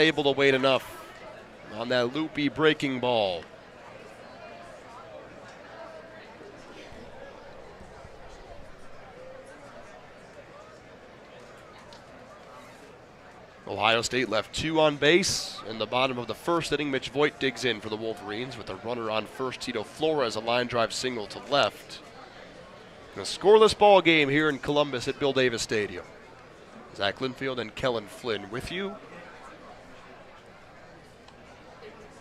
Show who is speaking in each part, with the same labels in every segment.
Speaker 1: able to wait enough on that loopy breaking ball. Ohio State left 2 on base. In the bottom of the first inning, Mitch Voigt digs in for the Wolverines with a runner on first. Tito Flores, a line drive single to left. A scoreless ball game here in Columbus at Bill Davis Stadium. Zach Linfield and Kelin Flynn with you.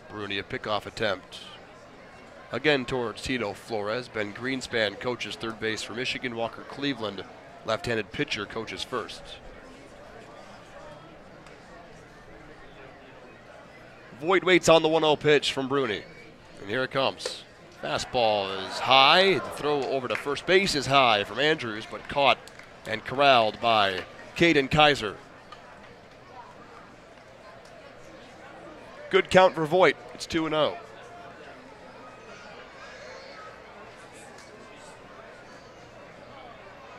Speaker 1: Bruni, a pickoff attempt. Again towards Tito Flores. Ben Greenspan coaches third base for Michigan. Walker Cleveland, left-handed pitcher, coaches first. Voigt waits on the 1-0 pitch from Bruni. And here it comes. Fastball is high. The throw over to first base is high from Andrews, but caught and corralled by Caden Kaiser. Good count for Voigt. It's 2-0.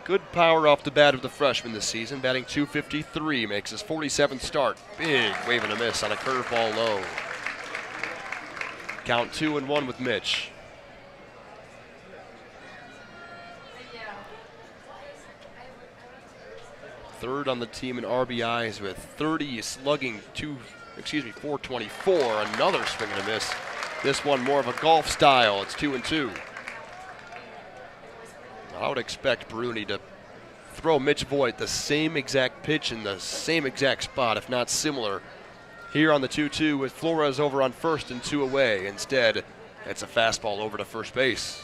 Speaker 1: Good power off the bat of the freshman this season, batting .253, makes his 47th start. Big wave and a miss on a curveball low. Count 2-1 with Mitch. Third on the team in RBIs with 30, slugging 424. Another swing and a miss. This one more of a golf style. It's 2-2. I would expect Bruni to throw Mitch Voigt the same exact pitch in the same exact spot, if not similar, here on the 2-2 with Flores over on first and 2 away. Instead, it's a fastball over to first base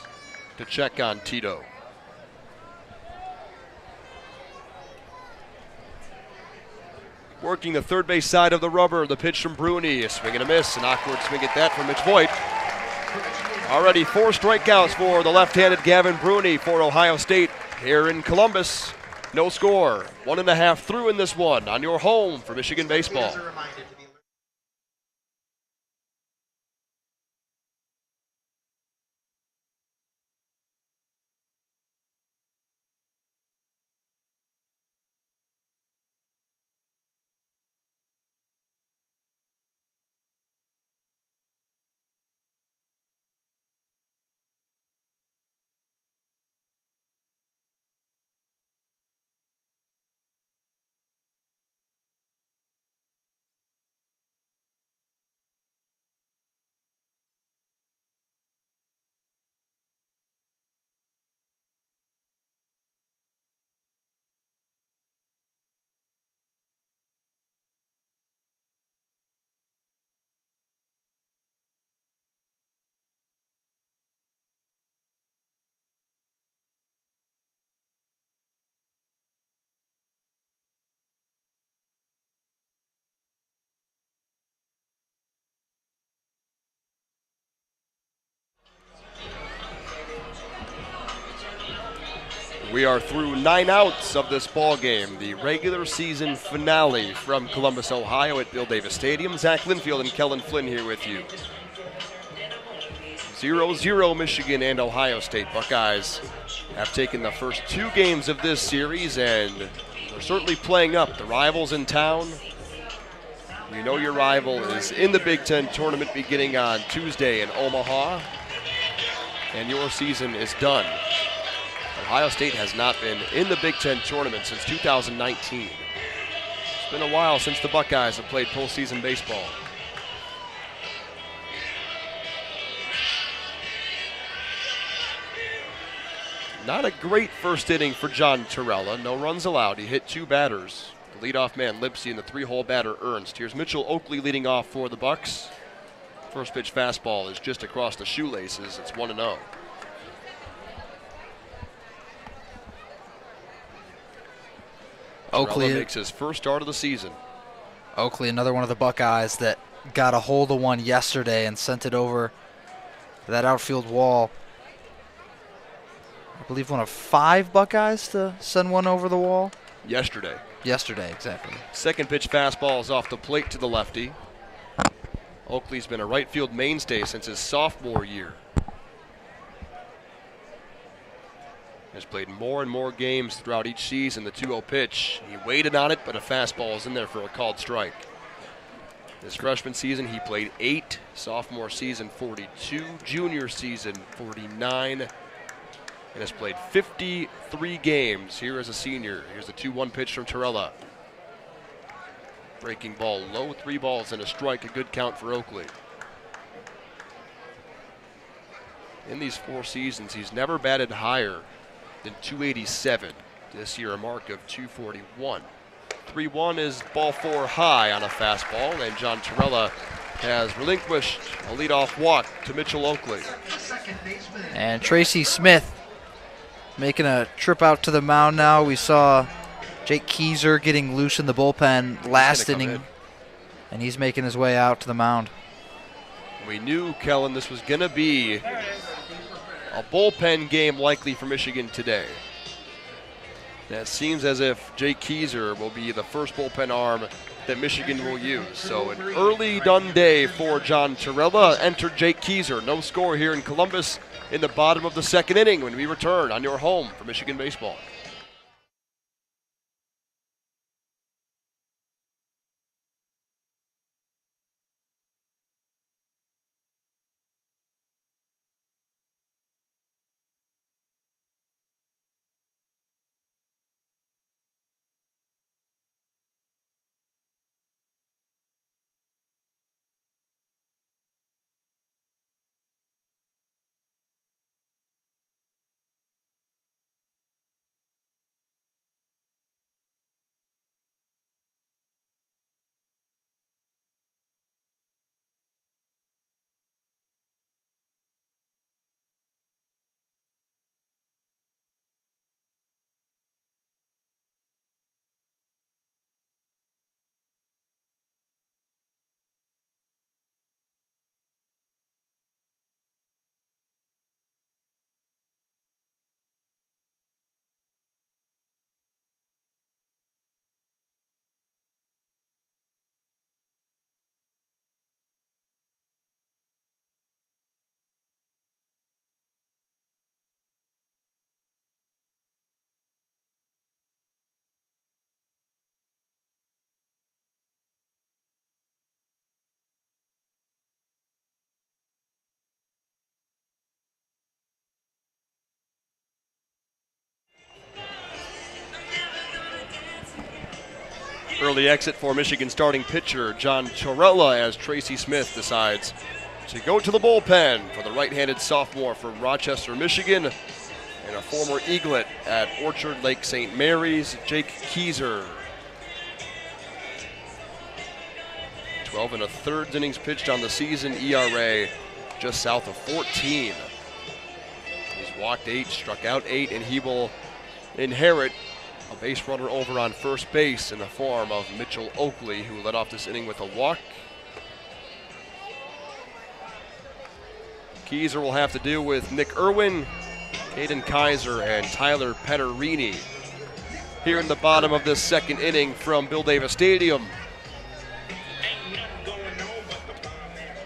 Speaker 1: to check on Tito. Working the third base side of the rubber, the pitch from Bruni, a swing and a miss, an awkward swing at that from Mitch Voigt. Already 4 strikeouts for the left-handed Gavin Bruni for Ohio State here in Columbus. No score, 1.5 through in this one on your home for Michigan baseball. We are through 9 outs of this ball game, the regular season finale from Columbus, Ohio at Bill Davis Stadium. Zach Linfield and Kelin Flynn here with you. 0-0 Michigan and Ohio State. Buckeyes have taken the first 2 games of this series, and they're certainly playing up. The rival's in town. You know your rival is in the Big Ten tournament beginning on Tuesday in Omaha, and your season is done. Ohio State has not been in the Big Ten tournament since 2019. It's been a while since the Buckeyes have played postseason baseball. Not a great first inning for John Torella. No runs allowed. He hit 2 batters. The leadoff man, Lipsy, and the 3-hole batter, Ernst. Here's Mitchell Oakley leading off for the Bucks. First pitch fastball is just across the shoelaces. It's 1-0. Oakley makes his first start of the season.
Speaker 2: Oakley, another one of the Buckeyes that got a hold of one yesterday and sent it over that outfield wall. I believe one of 5 Buckeyes to send one over the wall.
Speaker 1: Yesterday,
Speaker 2: exactly.
Speaker 1: Second pitch fastball is off the plate to the lefty. Oakley's been a right field mainstay since his sophomore year. Has played more and more games throughout each season. The 2-0 pitch. He waited on it, but a fastball is in there for a called strike. His freshman season, he played 8. Sophomore season, 42. Junior season, 49. And has played 53 games here as a senior. Here's the 2-1 pitch from Torella. Breaking ball low, 3 balls and a strike, a good count for Oakley. In these 4 seasons, he's never batted higher than 287. This year, a mark of 241. 3-1 is ball 4 high on a fastball, and John Torella has relinquished a leadoff walk to Mitchell Oakley.
Speaker 2: And Tracy Smith making a trip out to the mound now. We saw Jake Keyser getting loose in the bullpen last inning, and he's making his way out to the mound.
Speaker 1: We knew, Kelin, this was going to be a bullpen game likely for Michigan today. And it seems as if Jake Keyser will be the first bullpen arm that Michigan will use. So an early done day for John Torella. Entered Jake Keyser. No score here in Columbus in the bottom of the 2nd inning when we return on your home for Michigan baseball. Early exit for Michigan starting pitcher John Torella as Tracy Smith decides to go to the bullpen for the right-handed sophomore from Rochester, Michigan, and a former Eaglet at Orchard Lake St. Mary's, Jake Keyser. 12 1/3 innings pitched on the season, ERA just south of 14. He's walked 8, struck out 8, and he will inherit a base runner over on first base in the form of Mitchell Oakley, who led off this inning with a walk. Keyser will have to deal with Nick Irwin, Caden Kaiser, and Tyler Petterini here in the bottom of this 2nd inning from Bill Davis Stadium.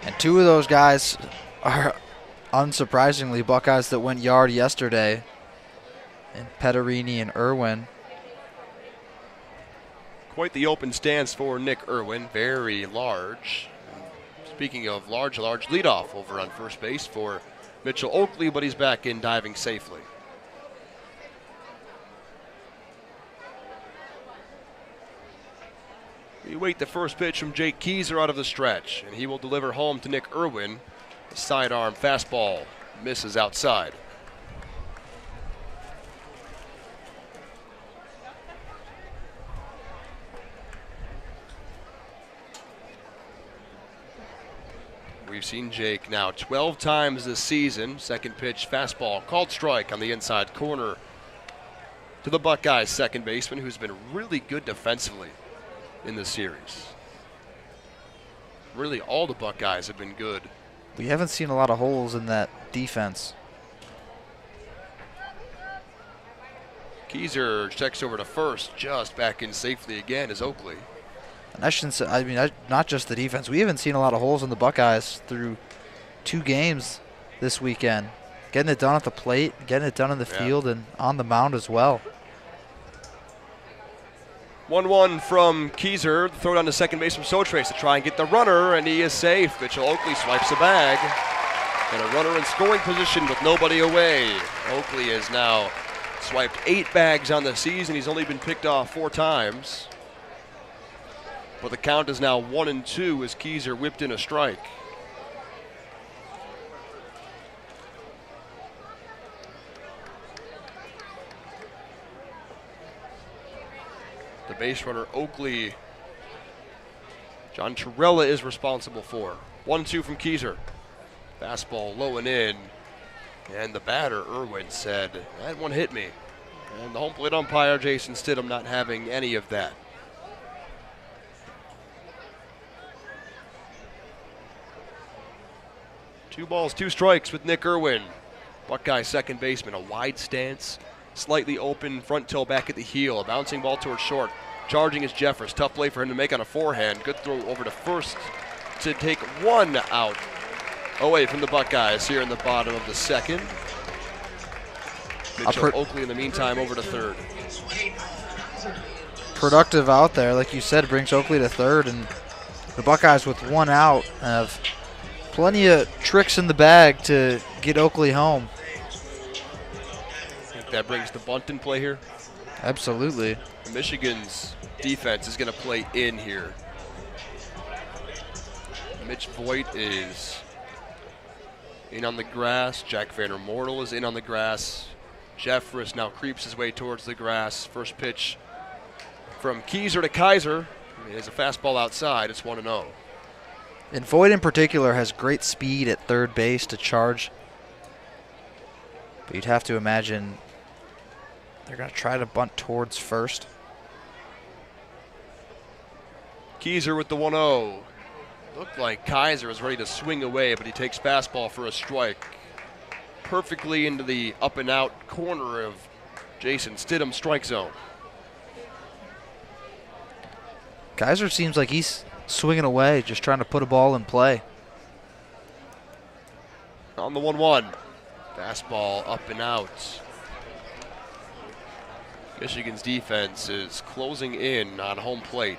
Speaker 2: And 2 of those guys are unsurprisingly Buckeyes that went yard yesterday, and Petterini and Irwin.
Speaker 1: Quite the open stance for Nick Irwin, very large. Speaking of large leadoff over on first base for Mitchell Oakley, but he's back in diving safely. We wait the first pitch from Jake Keyser out of the stretch, and he will deliver home to Nick Irwin. A sidearm fastball misses outside. We've seen Jake now 12 times this season. Second pitch, fastball, called strike on the inside corner to the Buckeyes second baseman, who's been really good defensively in this series. Really, all the Buckeyes have been good.
Speaker 2: We haven't seen a lot of holes in that defense.
Speaker 1: Keyser checks over to first, just back in safely again is Oakley.
Speaker 2: And I shouldn't say, I mean, not just the defense. We haven't seen a lot of holes in the Buckeyes through 2 games this weekend. Getting it done at the plate, getting it done in the field, and on the mound as well.
Speaker 1: 1-1 from Keyser. Throw down to second base from Sotrace to try and get the runner, and he is safe. Mitchell Oakley swipes the bag. And a runner in scoring position with nobody away. Oakley has now swiped 8 bags on the season. He's only been picked off 4 times. But the count is now 1-2 as Keyser whipped in a strike. The base runner, Oakley, John Torella is responsible for. 1-2 from Keyser. Fastball low and in. And the batter, Irwin, said, that one hit me. And the home plate umpire, Jason Stidham, not having any of that. Two balls, 2 strikes with Nick Irwin. Buckeye second baseman, a wide stance, slightly open, front toe back at the heel. A bouncing ball towards short. Charging is Jeffers. Tough play for him to make on a forehand. Good throw over to first to take 1 out away from the Buckeyes here in the bottom of the second. Mitchell Oakley in the meantime over to third.
Speaker 2: Productive out there, like you said, brings Oakley to third, and the Buckeyes with 1 out have plenty of tricks in the bag to get Oakley home.
Speaker 1: I think that brings the bunt in play here.
Speaker 2: Absolutely.
Speaker 1: Michigan's defense is going to play in here. Mitch Voigt is in on the grass. Jack Vanner Mortal is in on the grass. Jeffress now creeps his way towards the grass. First pitch from Keyser to Kaiser is a fastball outside. It's 1-0.
Speaker 2: And Voigt in particular has great speed at third base to charge. But you'd have to imagine they're going to try to bunt towards first.
Speaker 1: Keyser with the 1-0. Looked like Kaiser was ready to swing away, but he takes fastball for a strike. Perfectly into the up and out corner of Jason Stidham's strike zone.
Speaker 2: Kaiser seems like he's swinging away, just trying to put a ball in play.
Speaker 1: On the 1-1. Fastball up and out. Michigan's defense is closing in on home plate.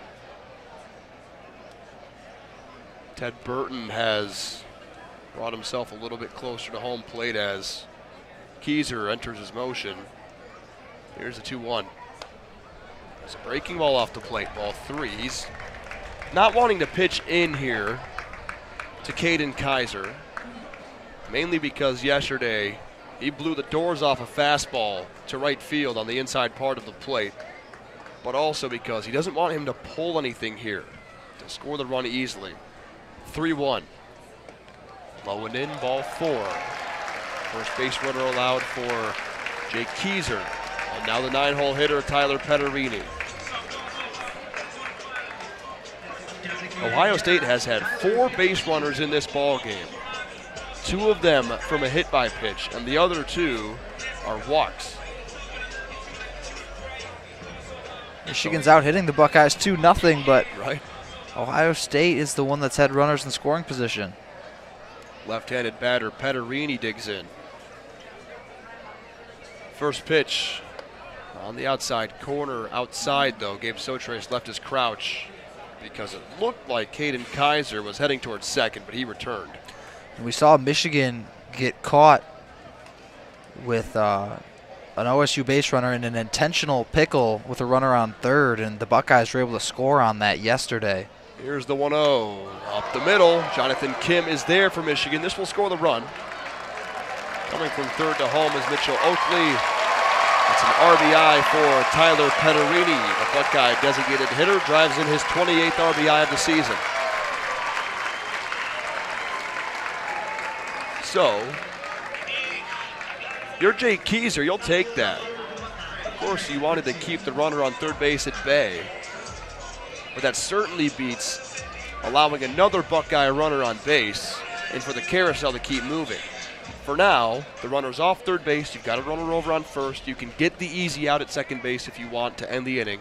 Speaker 1: Ted Burton has brought himself a little bit closer to home plate as Keyser enters his motion. Here's the 2-1. It's a breaking ball off the plate, ball 3. He's not wanting to pitch in here to Caden Kaiser, mainly because yesterday he blew the doors off a fastball to right field on the inside part of the plate, but also because he doesn't want him to pull anything here to score the run easily. 3-1. Low and in, ball 4. First base runner allowed for Jake Keyser. And now the 9-hole hitter, Tyler Petterini. Ohio State has had 4 base runners in this ball game. 2 of them from a hit by pitch, and the other 2 are walks.
Speaker 2: Michigan's out hitting the Buckeyes 2-0, but
Speaker 1: right.
Speaker 2: Ohio State is the one that's had runners in scoring position.
Speaker 1: Left-handed batter Petterini digs in. First pitch on the outside corner. Outside, though, Gabe Sotrace left his crouch because it looked like Caden Kaiser was heading towards second, but he returned.
Speaker 2: And we saw Michigan get caught with an OSU base runner in an intentional pickle with a runner on third, and the Buckeyes were able to score on that yesterday.
Speaker 1: Here's the 1-0. Up the middle. Jonathan Kim is there for Michigan. This will score the run. Coming from third to home is Mitchell Oakley. It's an RBI for Tyler Petterini. The Buckeye designated hitter drives in his 28th RBI of the season. So, you're Jake Keyser. You'll take that. Of course, you wanted to keep the runner on third base at bay. But that certainly beats allowing another Buckeye runner on base and for the carousel to keep moving. For now, the runner's off third base. You've got a runner over on first. You can get the easy out at second base if you want to end the inning.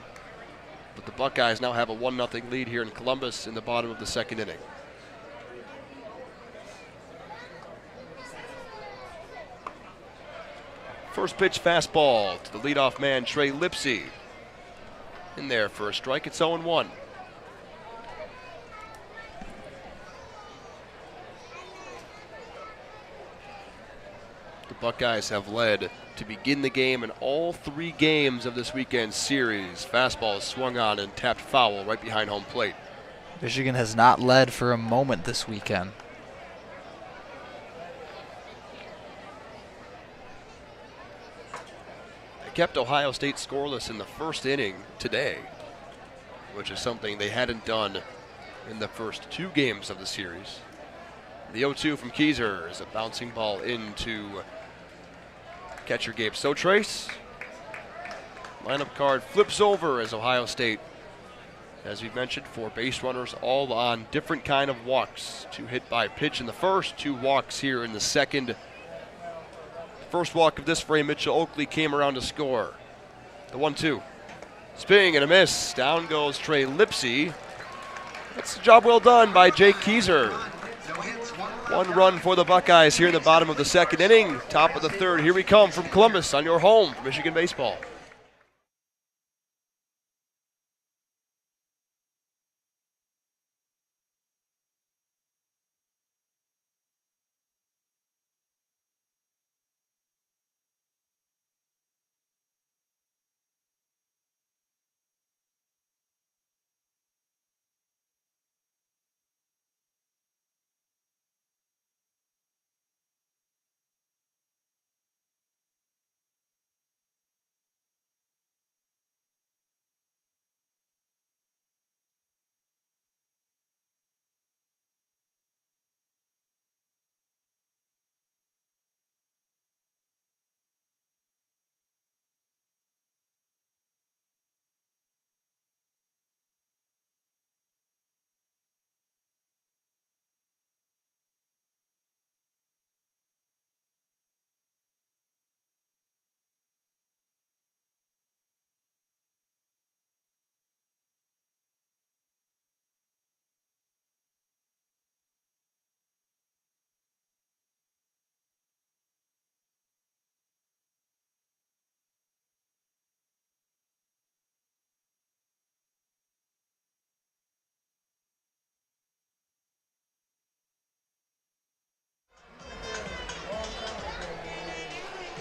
Speaker 1: But the Buckeyes now have a 1-0 lead here in Columbus in the bottom of the second inning. First pitch fastball to the leadoff man, Trey Lipsy. In there for a strike. It's 0-1. The Buckeyes have led to begin the game in all 3 games of this weekend's series. Fastball is swung on and tapped foul right behind home plate.
Speaker 2: Michigan has not led for a moment this weekend.
Speaker 1: They kept Ohio State scoreless in the first inning today, which is something they hadn't done in the first 2 games of the series. The 0-2 from Keyser is a bouncing ball into catcher Gabe Sotrace. Lineup card flips over as Ohio State, as we mentioned, 4 base runners, all on different kind of walks. 2 hit by pitch in the first, 2 walks here in the second. First walk of this frame, Mitchell Oakley came around to score. The 1-2. Swing and a miss. Down goes Trey Lipsy. That's a job well done by Jake Keyser. 1 run for the Buckeyes here in the bottom of the second inning. Top of the third. Here we come from Columbus on your home for Michigan baseball.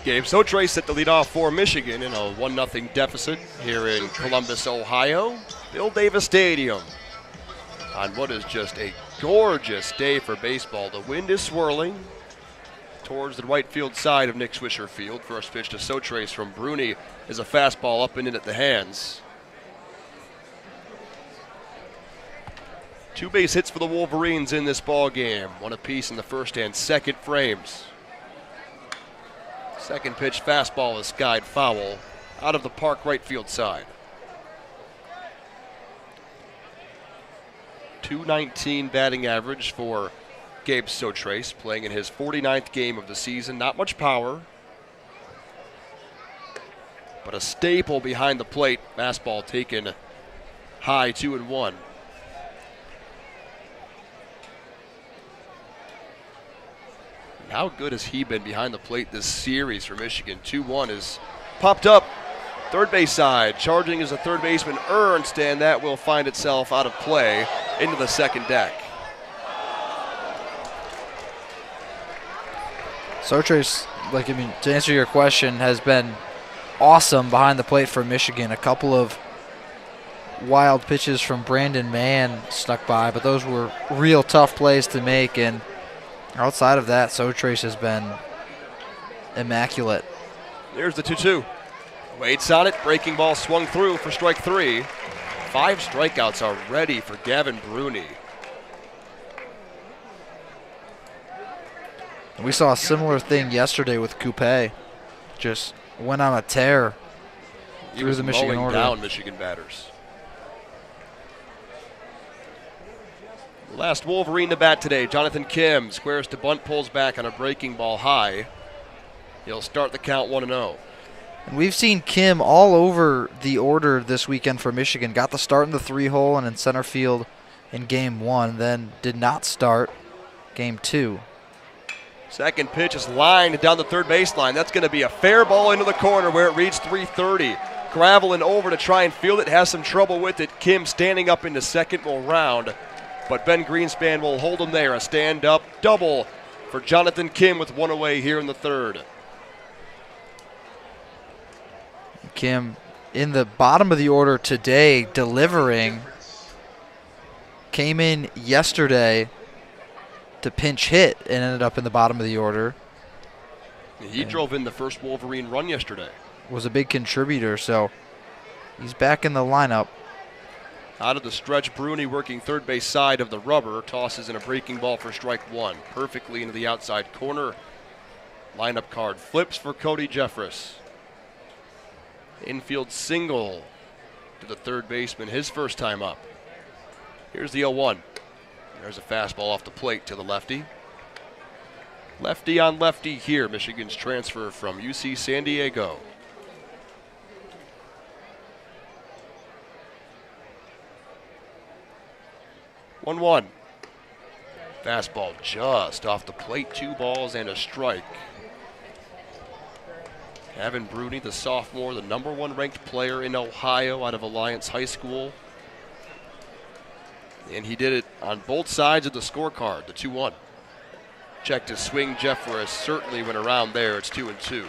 Speaker 1: Gabe Sotrace set the lead off for Michigan in a 1-0 deficit here in Columbus, Ohio. Bill Davis Stadium on what is just a gorgeous day for baseball. The wind is swirling towards the right field side of Nick Swisher Field. First pitch to Sotrace from Bruni is a fastball up and in at the hands. 2 base hits for the Wolverines in this ball game. 1 apiece in the first and second frames. Second pitch fastball is skied foul out of the park right field side. .219 batting average for Gabe Sotrace, playing in his 49th game of the season. Not much power, but a staple behind the plate. Fastball taken high, 2-1. How good has he been behind the plate this series for Michigan? 2-1 is popped up. Third base side. Charging is a third baseman, Ernst, and that will find itself out of play into the second deck.
Speaker 2: Sotrace, to answer your question, has been awesome behind the plate for Michigan. A couple of wild pitches from Brandon Mann snuck by, but those were real tough plays to make, and outside of that, Sotrace has been immaculate.
Speaker 1: There's the 2-2. Waits on it. Breaking ball swung through for strike 3. 5 strikeouts already for Gavin Bruni.
Speaker 2: We saw a similar thing yesterday with Coupe. Just went on a tear through the Michigan order.
Speaker 1: Down Michigan batters. Last Wolverine to bat today, Jonathan Kim squares to bunt, pulls back on a breaking ball high. He'll start the count 1-0.
Speaker 2: And we've seen Kim all over the order this weekend for Michigan. Got the start in the 3-hole and in center field in game 1, then did not start game 2.
Speaker 1: Second pitch is lined down the third baseline. That's going to be a fair ball into the corner where it reads 330. Scrabbling over to try and field it, has some trouble with it. Kim standing up into second, will round, but Ben Greenspan will hold him there. A stand-up double for Jonathan Kim with one away here in the third.
Speaker 2: Kim in the bottom of the order today, delivering. Came in yesterday to pinch hit and ended up in the bottom of the order.
Speaker 1: He drove in the first Wolverine run yesterday.
Speaker 2: Was a big contributor, so he's back in the lineup.
Speaker 1: Out of the stretch, Bruni working third base side of the rubber. Tosses in a breaking ball for strike one. Perfectly into the outside corner. Lineup card flips for Cody Jeffress. Infield single to the third baseman, his first time up. Here's the 0-1. There's a fastball off the plate to the lefty. Lefty on lefty here, Michigan's transfer from UC San Diego. One. Fastball just off the plate, 2 balls and a strike. Gavin Bruni, the sophomore, the #1 ranked player in Ohio out of Alliance High School. And he did it on both sides of the scorecard, the 2-1. Checked his swing. Jeffress certainly went around there. It's 2-2.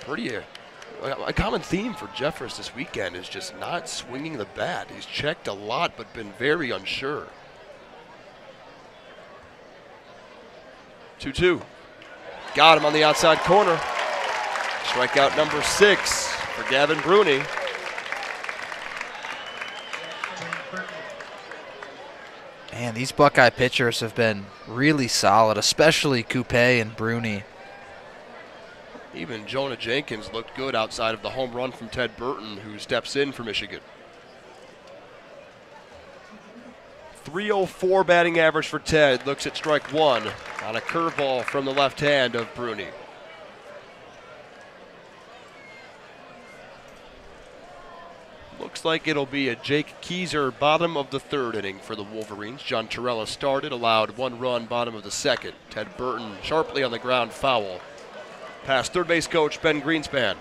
Speaker 1: Pretty a common theme for Jeffress this weekend is just not swinging the bat. He's checked a lot but been very unsure. 2-2. Got him on the outside corner. Strikeout number 6 for Gavin Bruni.
Speaker 2: Man, these Buckeye pitchers have been really solid, especially Coupe and Bruni.
Speaker 1: Even Jonah Jenkins looked good outside of the home run from Ted Burton, who steps in for Michigan. .304 batting average for Ted. Looks at strike one on a curveball from the left hand of Bruni. Looks like it'll be a Jake Keyser bottom of the third inning for the Wolverines. John Torella started, allowed 1 run bottom of the second. Ted Burton sharply on the ground, foul. Past third base coach Ben Greenspan.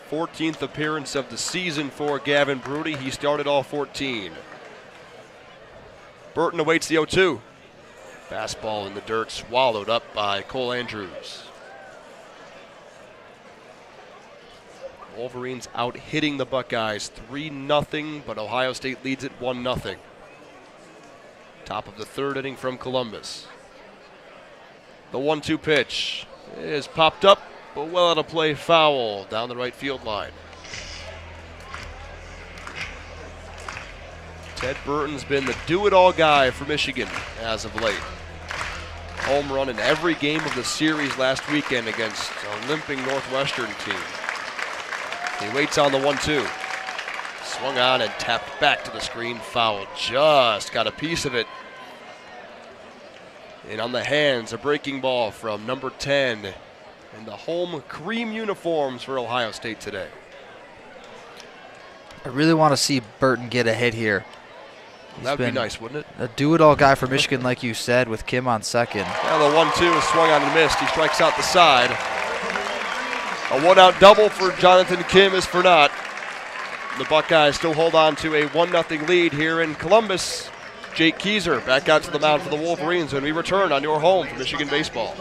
Speaker 1: .14th appearance of the season for Gavin Bruni. He started all 14. Burton awaits the 0-2. Fastball in the dirt, swallowed up by Cole Andrews. Wolverines out hitting the Buckeyes 3-0, but Ohio State leads it 1-0. Top of the third inning from Columbus. The 1-2 pitch is popped up, but well out of play, foul down the right field line. Ted Burton's been the do-it-all guy for Michigan as of late. Home run in every game of the series last weekend against a limping Northwestern team. He waits on the 1-2. Swung on and tapped back to the screen, foul. Just got a piece of it. And on the hands, a breaking ball from number 10 in the home cream uniforms for Ohio State today.
Speaker 2: I really want to see Burton get a hit here.
Speaker 1: That would be nice, wouldn't it?
Speaker 2: A do-it-all guy for Michigan, like you said, with Kim on second.
Speaker 1: Yeah, the 1-2 is swung on and missed. He strikes out the side. A one-out double for Jonathan Kim is for naught. The Buckeyes still hold on to a 1-0 lead here in Columbus. Jake Keyser back out to the mound for the Wolverines when we return on your home for Michigan baseball.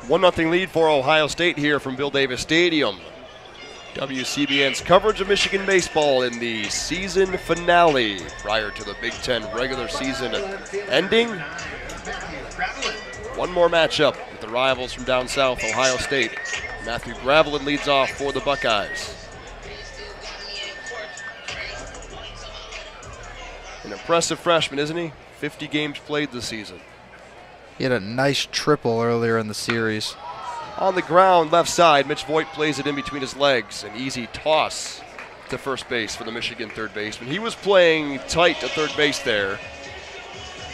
Speaker 1: 1-0 lead for Ohio State here from Bill Davis Stadium. WCBN's coverage of Michigan baseball in the season finale prior to the Big Ten regular season ending. One more matchup with the rivals from down south, Ohio State. Matthew Gravelin leads off for the Buckeyes. An impressive freshman, isn't he? 50 games played this season.
Speaker 2: He had a nice triple earlier in the series.
Speaker 1: On the ground, left side, Mitch Voigt plays it in between his legs. An easy toss to first base for the Michigan third baseman. He was playing tight to third base there,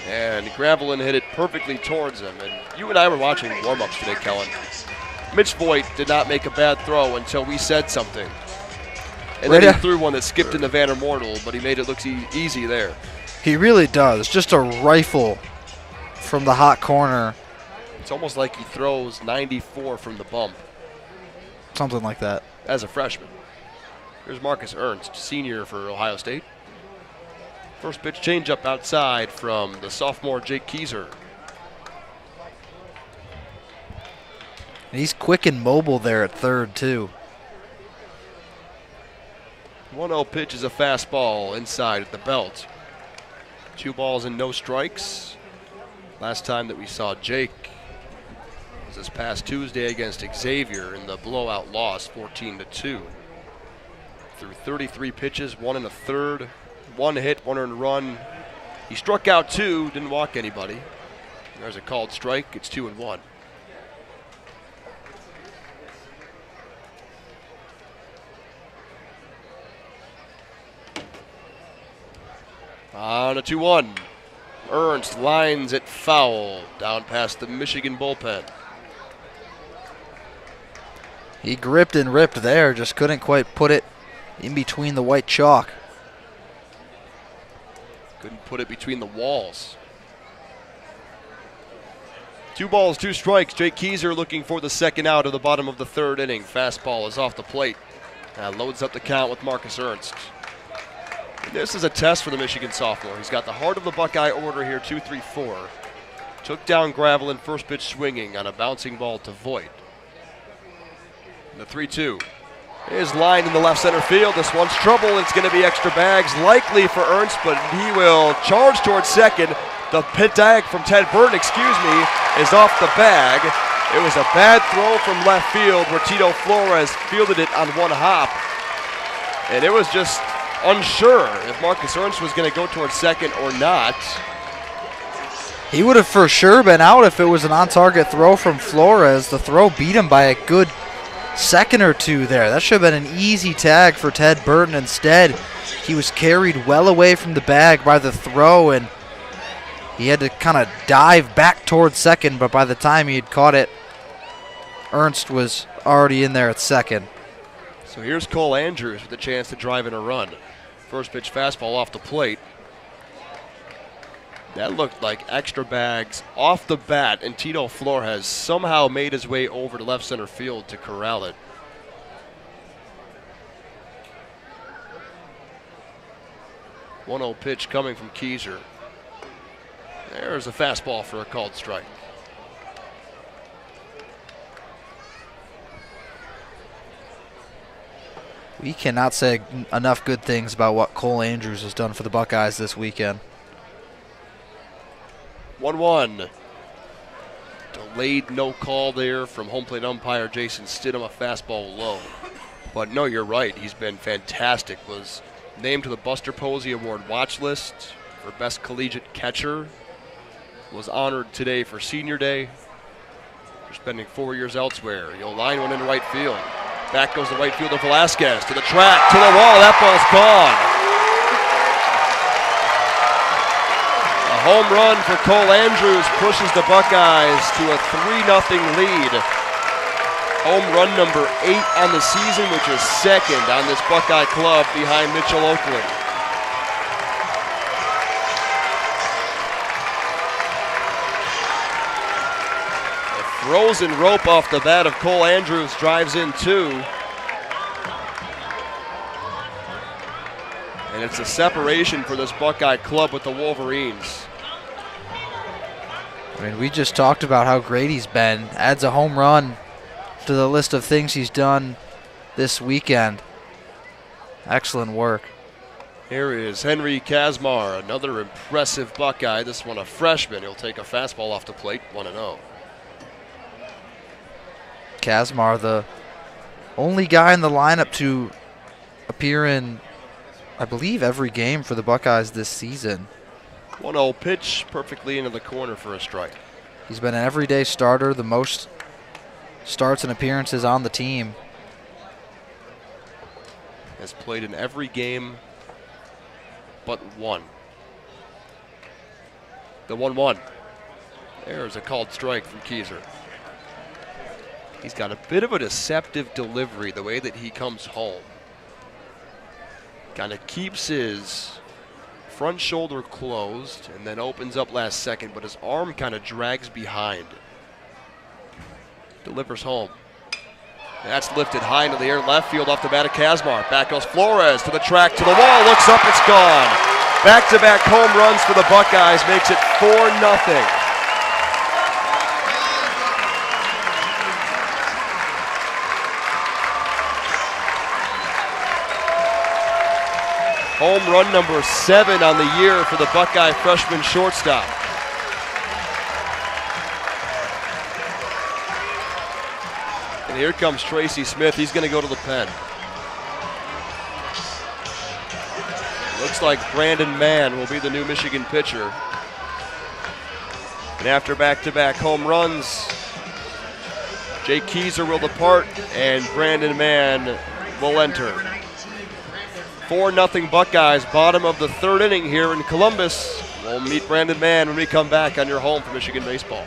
Speaker 1: and Gravelin hit it perfectly towards him. And you and I were watching warm-ups today, Kelin. Mitch Voigt did not make a bad throw until we said something. And then he threw one that skipped into Vander Mortal, but he made it look easy there.
Speaker 2: He really does. Just a rifle from the hot corner.
Speaker 1: It's almost like he throws 94 from the bump.
Speaker 2: Something like that.
Speaker 1: As a freshman. Here's Marcus Ernst, senior for Ohio State. First pitch changeup outside from the sophomore Jake Keyser.
Speaker 2: And he's quick and mobile there at third, too.
Speaker 1: 1-0 pitch is a fastball inside at the belt. 2 balls and no strikes. Last time that we saw Jake was this past Tuesday against Xavier in the blowout loss, 14-2. Through 33 pitches, 1 1/3, 1 hit, 1 earned run. He struck out 2, didn't walk anybody. There's a called strike. It's 2-1. On a 2-1. Ernst lines it foul down past the Michigan bullpen.
Speaker 2: He gripped and ripped there, just couldn't quite put it in between the white chalk.
Speaker 1: Couldn't put it between the walls. 2 balls, 2 strikes. Jake Keyser looking for the second out of the bottom of the 3rd inning. Fastball is off the plate. Loads up the count with Marcus Ernst. This is a test for the Michigan sophomore. He's got the heart of the Buckeye order here, 2-3-4. Took down Gravelin, first pitch swinging on a bouncing ball to Voigt. The 3-2 is lined in the left center field. This one's trouble. It's going to be extra bags, likely for Ernst, but he will charge towards second. The pit tag from Ted Burton, is off the bag. It was a bad throw from left field where Tito Flores fielded it on one hop. And it was just unsure if Marcus Ernst was going to go towards second or not.
Speaker 2: He would have for sure been out if it was an on-target throw from Flores. The throw beat him by a good second or two there. That should have been an easy tag for Ted Burton. Instead, he was carried well away from the bag by the throw, and he had to kind of dive back towards second, but by the time he had caught it, Ernst was already in there at second.
Speaker 1: So here's Cole Andrews with a chance to drive in a run. First pitch fastball off the plate. That looked like extra bags off the bat, and Tito Flores somehow made his way over to left center field to corral it. One-0 pitch coming from Keyser. There's a fastball for a called strike.
Speaker 2: We cannot say enough good things about what Cole Andrews has done for the Buckeyes this weekend.
Speaker 1: 1-1. Delayed no call there from home plate umpire Jason Stidham, a fastball low. But no, you're right. He's been fantastic. Was named to the Buster Posey Award watch list for best collegiate catcher. Was honored today for Senior Day. For spending 4 years elsewhere. He'll line one into right field. Back goes the right fielder Velasquez to the track, to the wall. That ball's gone. A home run for Cole Andrews pushes the Buckeyes to a 3-0 lead. Home run number 8 on the season, which is second on this Buckeye club behind Mitchell Oakley. Frozen rope off the bat of Cole Andrews drives in 2. And it's a separation for this Buckeye club with the Wolverines.
Speaker 2: I mean, we just talked about how great he's been. Adds a home run to the list of things he's done this weekend. Excellent work.
Speaker 1: Here is Henry Kazmar, another impressive Buckeye. This one a freshman. He'll take a fastball off the plate, 1-0.
Speaker 2: Kazmar, the only guy in the lineup to appear in, I believe, every game for the Buckeyes this season.
Speaker 1: 1-0 pitch, perfectly into the corner for a strike.
Speaker 2: He's been an everyday starter, the most starts and appearances on the team.
Speaker 1: Has played in every game but one. The 1-1. There's a called strike from Keyser. He's got a bit of a deceptive delivery, the way that he comes home. Kind of keeps his front shoulder closed and then opens up last second, but his arm kind of drags behind. Delivers home. That's lifted high into the air, left field off the bat of Kazmar. Back goes Flores to the track, to the wall, looks up, it's gone. Back-to-back home runs for the Buckeyes, makes it 4-0. Home run number 7 on the year for the Buckeye freshman shortstop. And here comes Tracy Smith. He's going to go to the pen. Looks like Brandon Mann will be the new Michigan pitcher. And after back-to-back home runs, Jake Keyser will depart and Brandon Mann will enter. 4-0 Buckeyes, bottom of the third inning here in Columbus. We'll meet Brandon Mann when we come back on your home for Michigan baseball.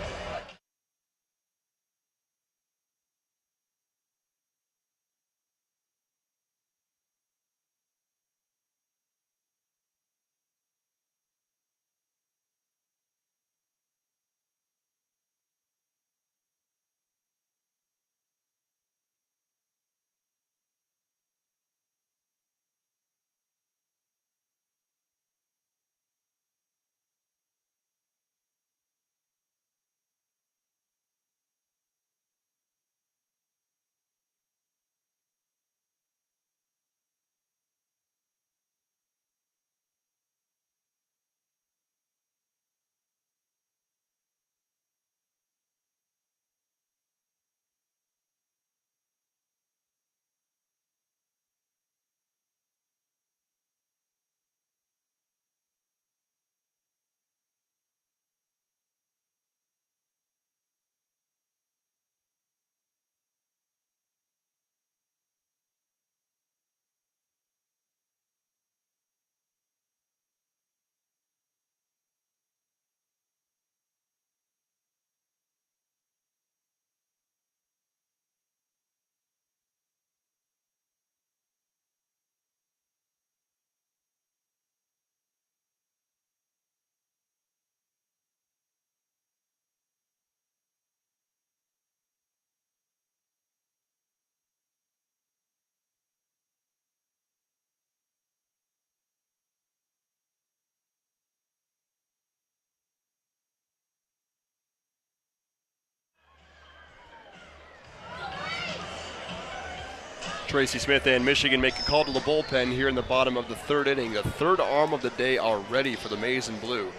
Speaker 1: Tracy Smith and Michigan make a call to the bullpen here in the bottom of the third inning. The third arm of the day already for the Maize and Blue.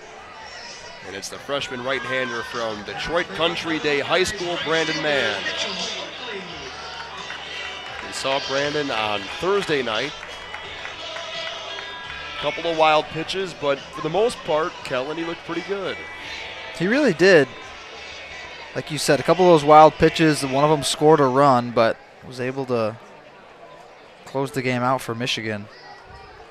Speaker 1: And it's the freshman right-hander from Detroit Country Day High School, Brandon Mann. We saw Brandon on Thursday night. A couple of wild pitches, but for the most part, Kelin, he looked pretty good.
Speaker 2: He really did. Like you said, a couple of those wild pitches, one of them scored a run, but was able to close the game out for Michigan.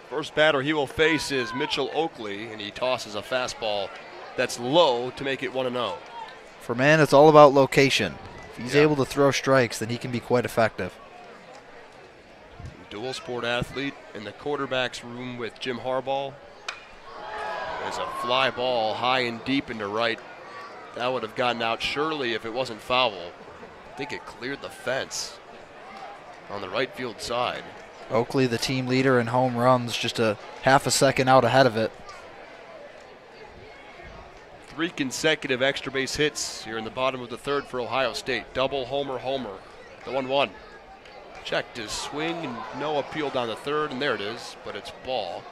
Speaker 1: First batter he will face is Mitchell Oakley, and he tosses a fastball that's low to make it 1-0.
Speaker 2: For Mann, it's all about location. If he's able to throw strikes, then he can be quite effective.
Speaker 1: Dual sport athlete in the quarterback's room with Jim Harbaugh. There's a fly ball high and deep into right. That would have gotten out surely if it wasn't foul. I think it cleared the fence on the right field side.
Speaker 2: Oakley, the team leader in home runs, just a half a second out ahead of it.
Speaker 1: 3 consecutive extra base hits here in the bottom of the third for Ohio State. Double homer, the 1-1. Checked his swing and no appeal down the third, and there it is, but it's ball.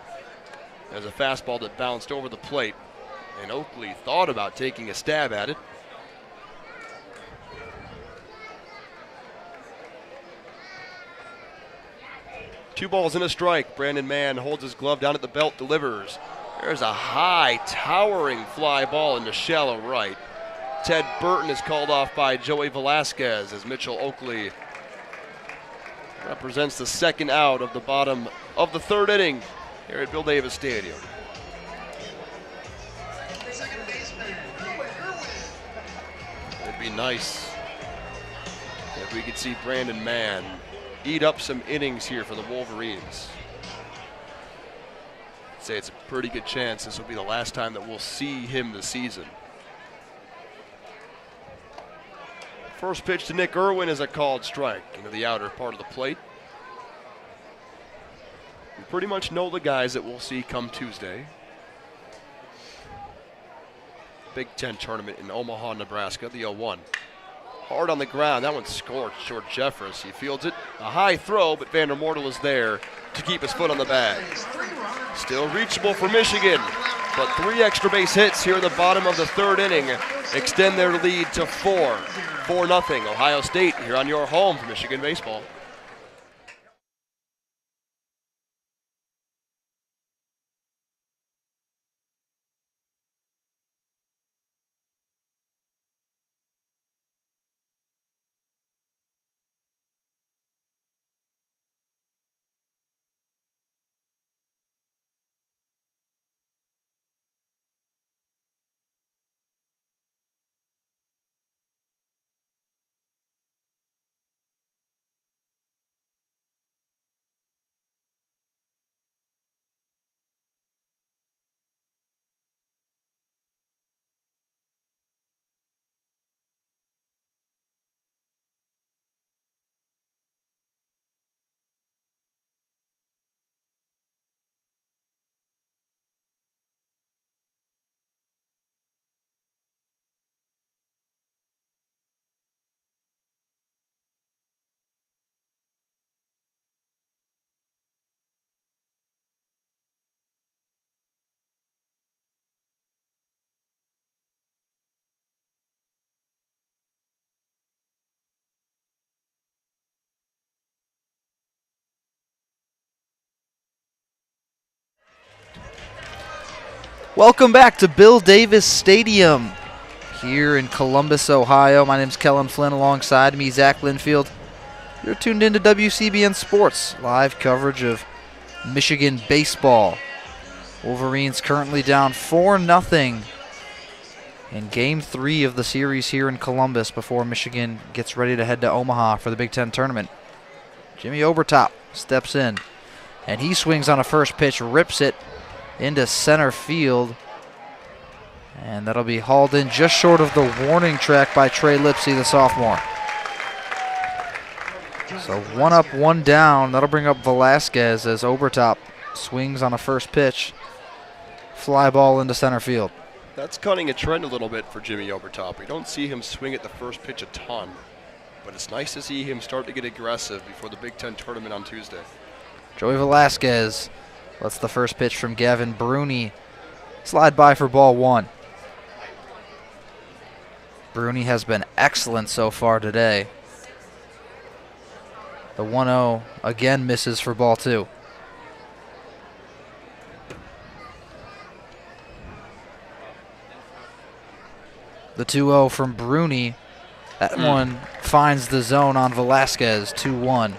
Speaker 1: There's a fastball that bounced over the plate, and Oakley thought about taking a stab at it. Two balls and a strike. Brandon Mann holds his glove down at the belt, delivers. There's a high, towering fly ball into shallow right. Ted Burton is called off by Joey Velasquez as Mitchell Oakley represents the second out of the bottom of the third inning here at Bill Davis Stadium. It'd be nice if we could see Brandon Mann eat up some innings here for the Wolverines. I'd say it's a pretty good chance this will be the last time that we'll see him this season. First pitch to Nick Irwin is a called strike into the outer part of the plate. We pretty much know the guys that we'll see come Tuesday. Big Ten tournament in Omaha, Nebraska, the 0-1. Hard on the ground, that one's scorched short Jeffress. He fields it, a high throw, but Vander Mortel is there to keep his foot on the bag. Still reachable for Michigan, but 3 extra base hits here in the bottom of the third inning extend their lead to 4-0 Ohio State here on your home for Michigan baseball.
Speaker 2: Welcome back to Bill Davis Stadium here in Columbus, Ohio. My name is Kelin Flynn. Alongside me, Zach Linfield. You're tuned into WCBN Sports, live coverage of Michigan baseball. Wolverines currently down 4-0 in Game 3 of the series here in Columbus before Michigan gets ready to head to Omaha for the Big Ten tournament. Jimmy Obertop steps in, and he swings on a first pitch, rips it into center field, and that'll be hauled in just short of the warning track by Trey Lipsy, the sophomore. So 1 up, 1 down. That'll bring up Velasquez as Obertop swings on a first pitch. Fly ball into center field.
Speaker 1: That's cutting a trend a little bit for Jimmy Obertop. We don't see him swing at the first pitch a ton, but it's nice to see him start to get aggressive before the Big Ten tournament on Tuesday.
Speaker 2: Joey Velasquez lets the first pitch from Gavin Bruni slide by for ball 1. Bruni has been excellent so far today. The 1-0 again misses for ball 2. The 2-0 from Bruni. That one finds the zone on Velasquez, 2-1.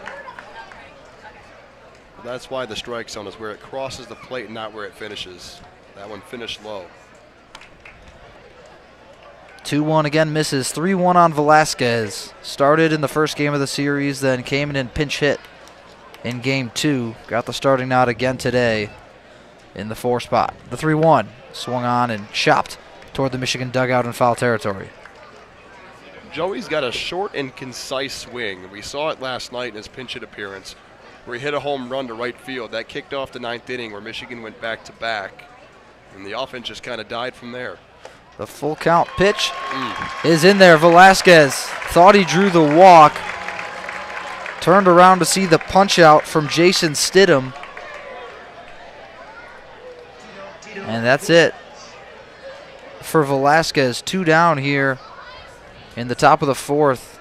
Speaker 1: That's why the strike zone is where it crosses the plate and not where it finishes. That one finished low.
Speaker 2: 2-1 again misses. 3-1 on Velasquez. Started in the first game of the series, then came in and pinch hit in Game 2. Got the starting nod again today in the 4 spot. The 3-1 swung on and chopped toward the Michigan dugout in foul territory.
Speaker 1: Joey's got a short and concise swing. We saw it last night in his pinch hit appearance, where he hit a home run to right field. That kicked off the 9th inning where Michigan went back-to-back, and the offense just kind of died from there.
Speaker 2: The full count pitch is in there. Velasquez thought he drew the walk. Turned around to see the punch out from Jason Stidham. And that's it for Velasquez. 2 down here in the top of the 4th.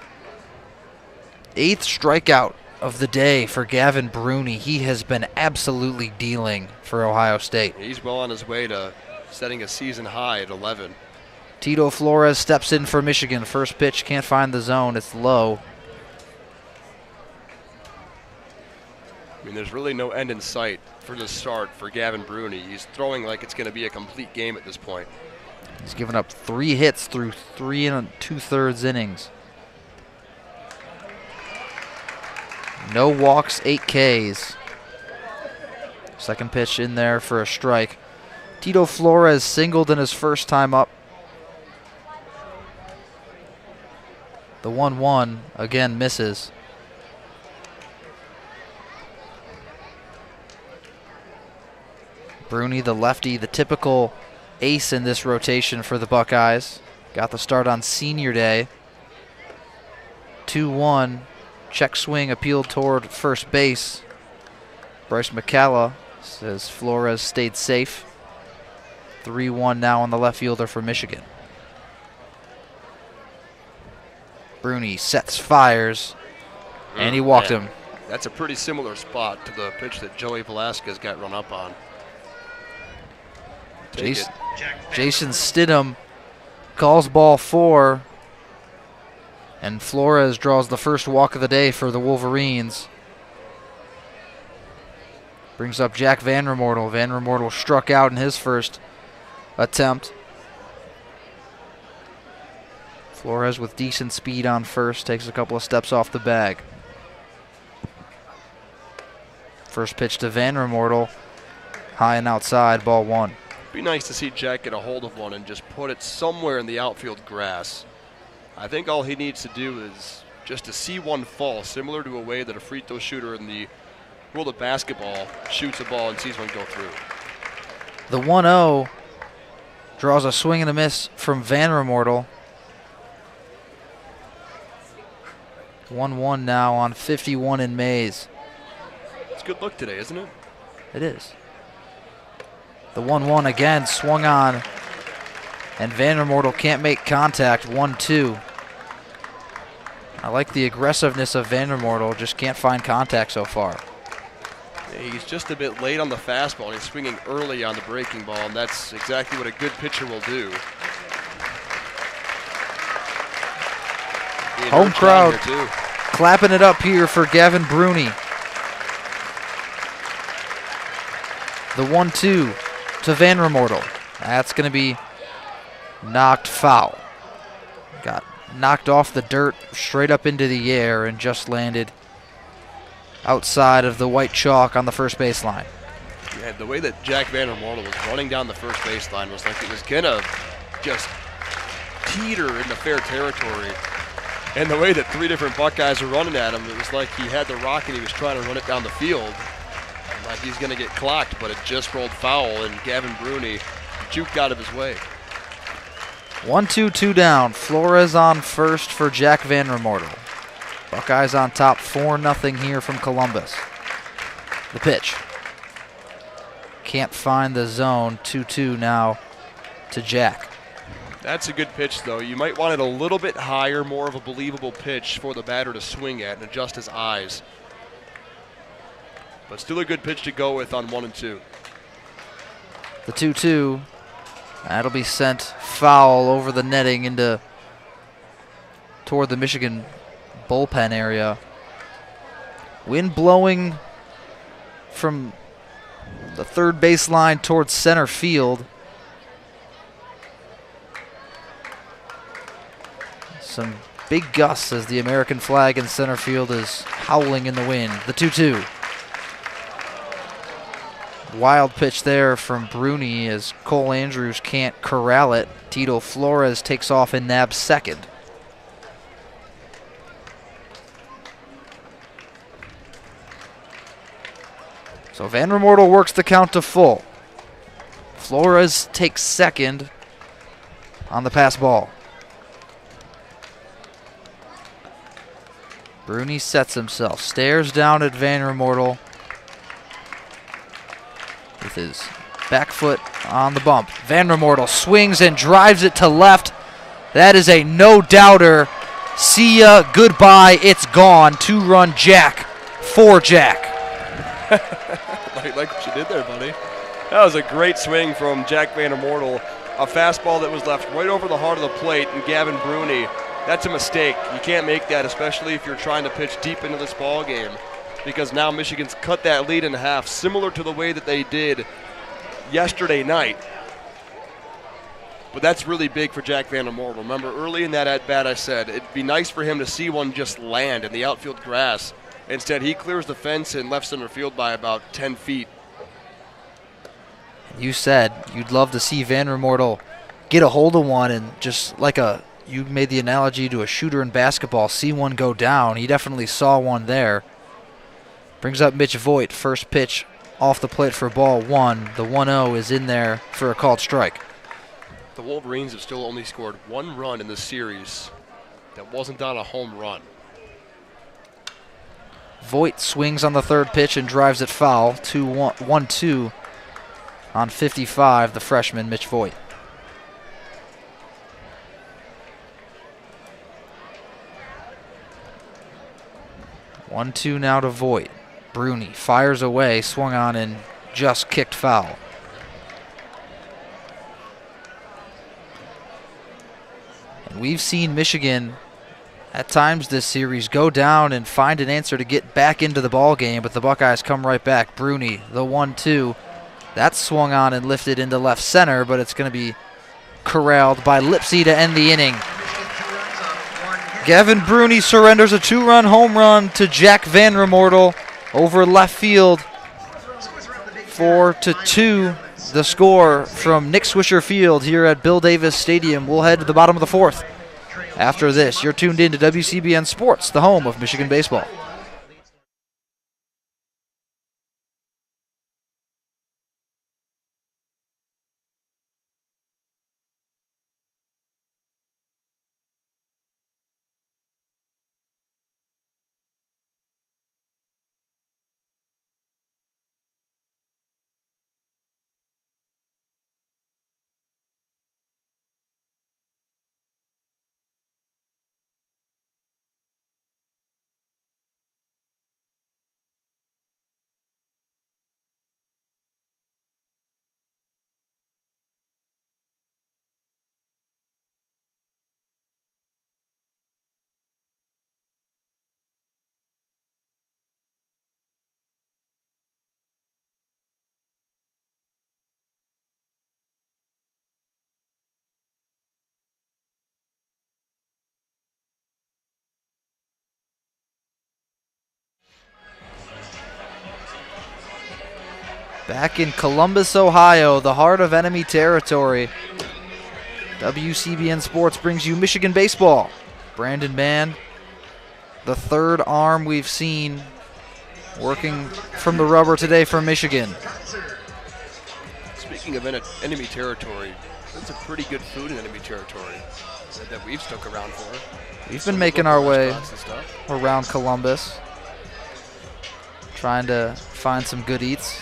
Speaker 2: 8th strikeout of the day for Gavin Bruni. He has been absolutely dealing for Ohio State.
Speaker 1: He's well on his way to setting a season high at 11.
Speaker 2: Tito Flores steps in for Michigan. First pitch, can't find the zone. It's low.
Speaker 1: I mean, there's really no end in sight for the start for Gavin Bruni. He's throwing like it's going to be a complete game at this point.
Speaker 2: He's given up 3 hits through 3 2/3 innings. No walks, 8 Ks. Second pitch in there for a strike. Tito Flores singled in his first time up. The 1-1 again misses. Bruni, the lefty, the typical ace in this rotation for the Buckeyes. Got the start on senior day. 2-1. Check swing appealed toward first base. Bryce McCalla says Flores stayed safe. 3-1 now on the left fielder for Michigan. Bruni sets, fires, and he walked him.
Speaker 1: That's a pretty similar spot to the pitch that Joey Velasquez got run up on.
Speaker 2: Jason Stidham calls ball 4, and Flores draws the first walk of the day for the Wolverines. Brings up Jack Vandermortel. Vandermortel struck out in his first attempt. Flores with decent speed on first, takes a couple of steps off the bag. First pitch to Vandermortel, high and outside, ball 1.
Speaker 1: Be nice to see Jack get a hold of one and just put it somewhere in the outfield grass. I think all he needs to do is just to see one fall, similar to a way that a free throw shooter in the world of basketball shoots a ball and sees one go through.
Speaker 2: The 1-0 draws a swing and a miss from Vandermortel. 1-1 now on 51 in Mays.
Speaker 1: It's a good look today, isn't it?
Speaker 2: It is. The 1-1 again swung on, and Vandermortel can't make contact. 1-2. I like the aggressiveness of Vandermortel, just can't find contact so far.
Speaker 1: Yeah, he's just a bit late on the fastball, and he's swinging early on the breaking ball, and that's exactly what a good pitcher will do.
Speaker 2: Home crowd clapping it up here for Gavin Bruni. The 1-2 to Vandermortel. That's going to be knocked foul. Got knocked off the dirt straight up into the air and just landed outside of the white chalk on the first baseline.
Speaker 1: Yeah, the way that Jack Vandermortel was running down the first baseline was like it was going to just teeter into fair territory. And the way that 3 different Buckeyes were running at him, it was like he had the rock and he was trying to run it down the field. Like he's going to get clocked, but it just rolled foul, and Gavin Bruni juked out of his way.
Speaker 2: 1-2, 2 down. Flores on first for Jack Vandermortel. Buckeyes on top, 4-0 here from Columbus. The pitch. Can't find the zone. 2-2 now to Jack.
Speaker 1: That's a good pitch, though. You might want it a little bit higher, more of a believable pitch for the batter to swing at and adjust his eyes. But still a good pitch to go with on 1 and 2.
Speaker 2: The 2-2. That'll be sent foul over the netting toward the Michigan bullpen area. Wind blowing from the third baseline towards center field. Some big gusts as the American flag in center field is howling in the wind. The 2-2. Wild pitch there from Bruni as Cole Andrews can't corral it. Tito Flores takes off and nabs second. So Vandermortel works the count to full. Flores takes second on the pass ball. Bruni sets himself, stares down at Vandermortel with his back foot on the bump. Vandermortel swings and drives it to left. That is a no-doubter. See ya, goodbye, it's gone. 2-run jack for Jack.
Speaker 1: like what you did there, buddy. That was a great swing from Jack Vandermortel. A fastball that was left right over the heart of the plate, and Gavin Bruni, that's a mistake. You can't make that, especially if you're trying to pitch deep into this ball game, because now Michigan's cut that lead in half, similar to the way that they did yesterday night. But that's really big for Jack Vandermortel. Remember, early in that at-bat I said it'd be nice for him to see one just land in the outfield grass. Instead, he clears the fence in left center field by about 10 feet.
Speaker 2: You said you'd love to see Vandermortel get a hold of one and just like you made the analogy to a shooter in basketball, see one go down. He definitely saw one there. Brings up Mitch Voigt, first pitch off the plate for ball one. The 1-0 is in there for a called strike.
Speaker 1: The Wolverines have still only scored one run in the series that wasn't on a home run.
Speaker 2: Voigt swings on the third pitch and drives it foul. 1-2 on 55, the freshman Mitch Voigt. 1-2 now to Voigt. Bruni fires away, swung on and just kicked foul. And we've seen Michigan at times this series go down and find an answer to get back into the ball game, but the Buckeyes come right back. Bruni, the 1-2. That's swung on and lifted into left center, but it's going to be corralled by Lipsy to end the inning. Gavin Bruni surrenders a 2-run home run to Jack Vandermortel over left field. 4-2, the score from Nick Swisher Field here at Bill Davis Stadium. We'll head to the bottom of the fourth. After this, you're tuned in to WCBN Sports, the home of Michigan baseball. Back in Columbus, Ohio, the heart of enemy territory, WCBN Sports brings you Michigan baseball. Brandon Mann, the third arm we've seen working from the rubber today for Michigan.
Speaker 1: Speaking of enemy territory, that's a pretty good food in enemy territory that we've stuck around for.
Speaker 2: We've been making our way around Columbus, trying to find some good eats.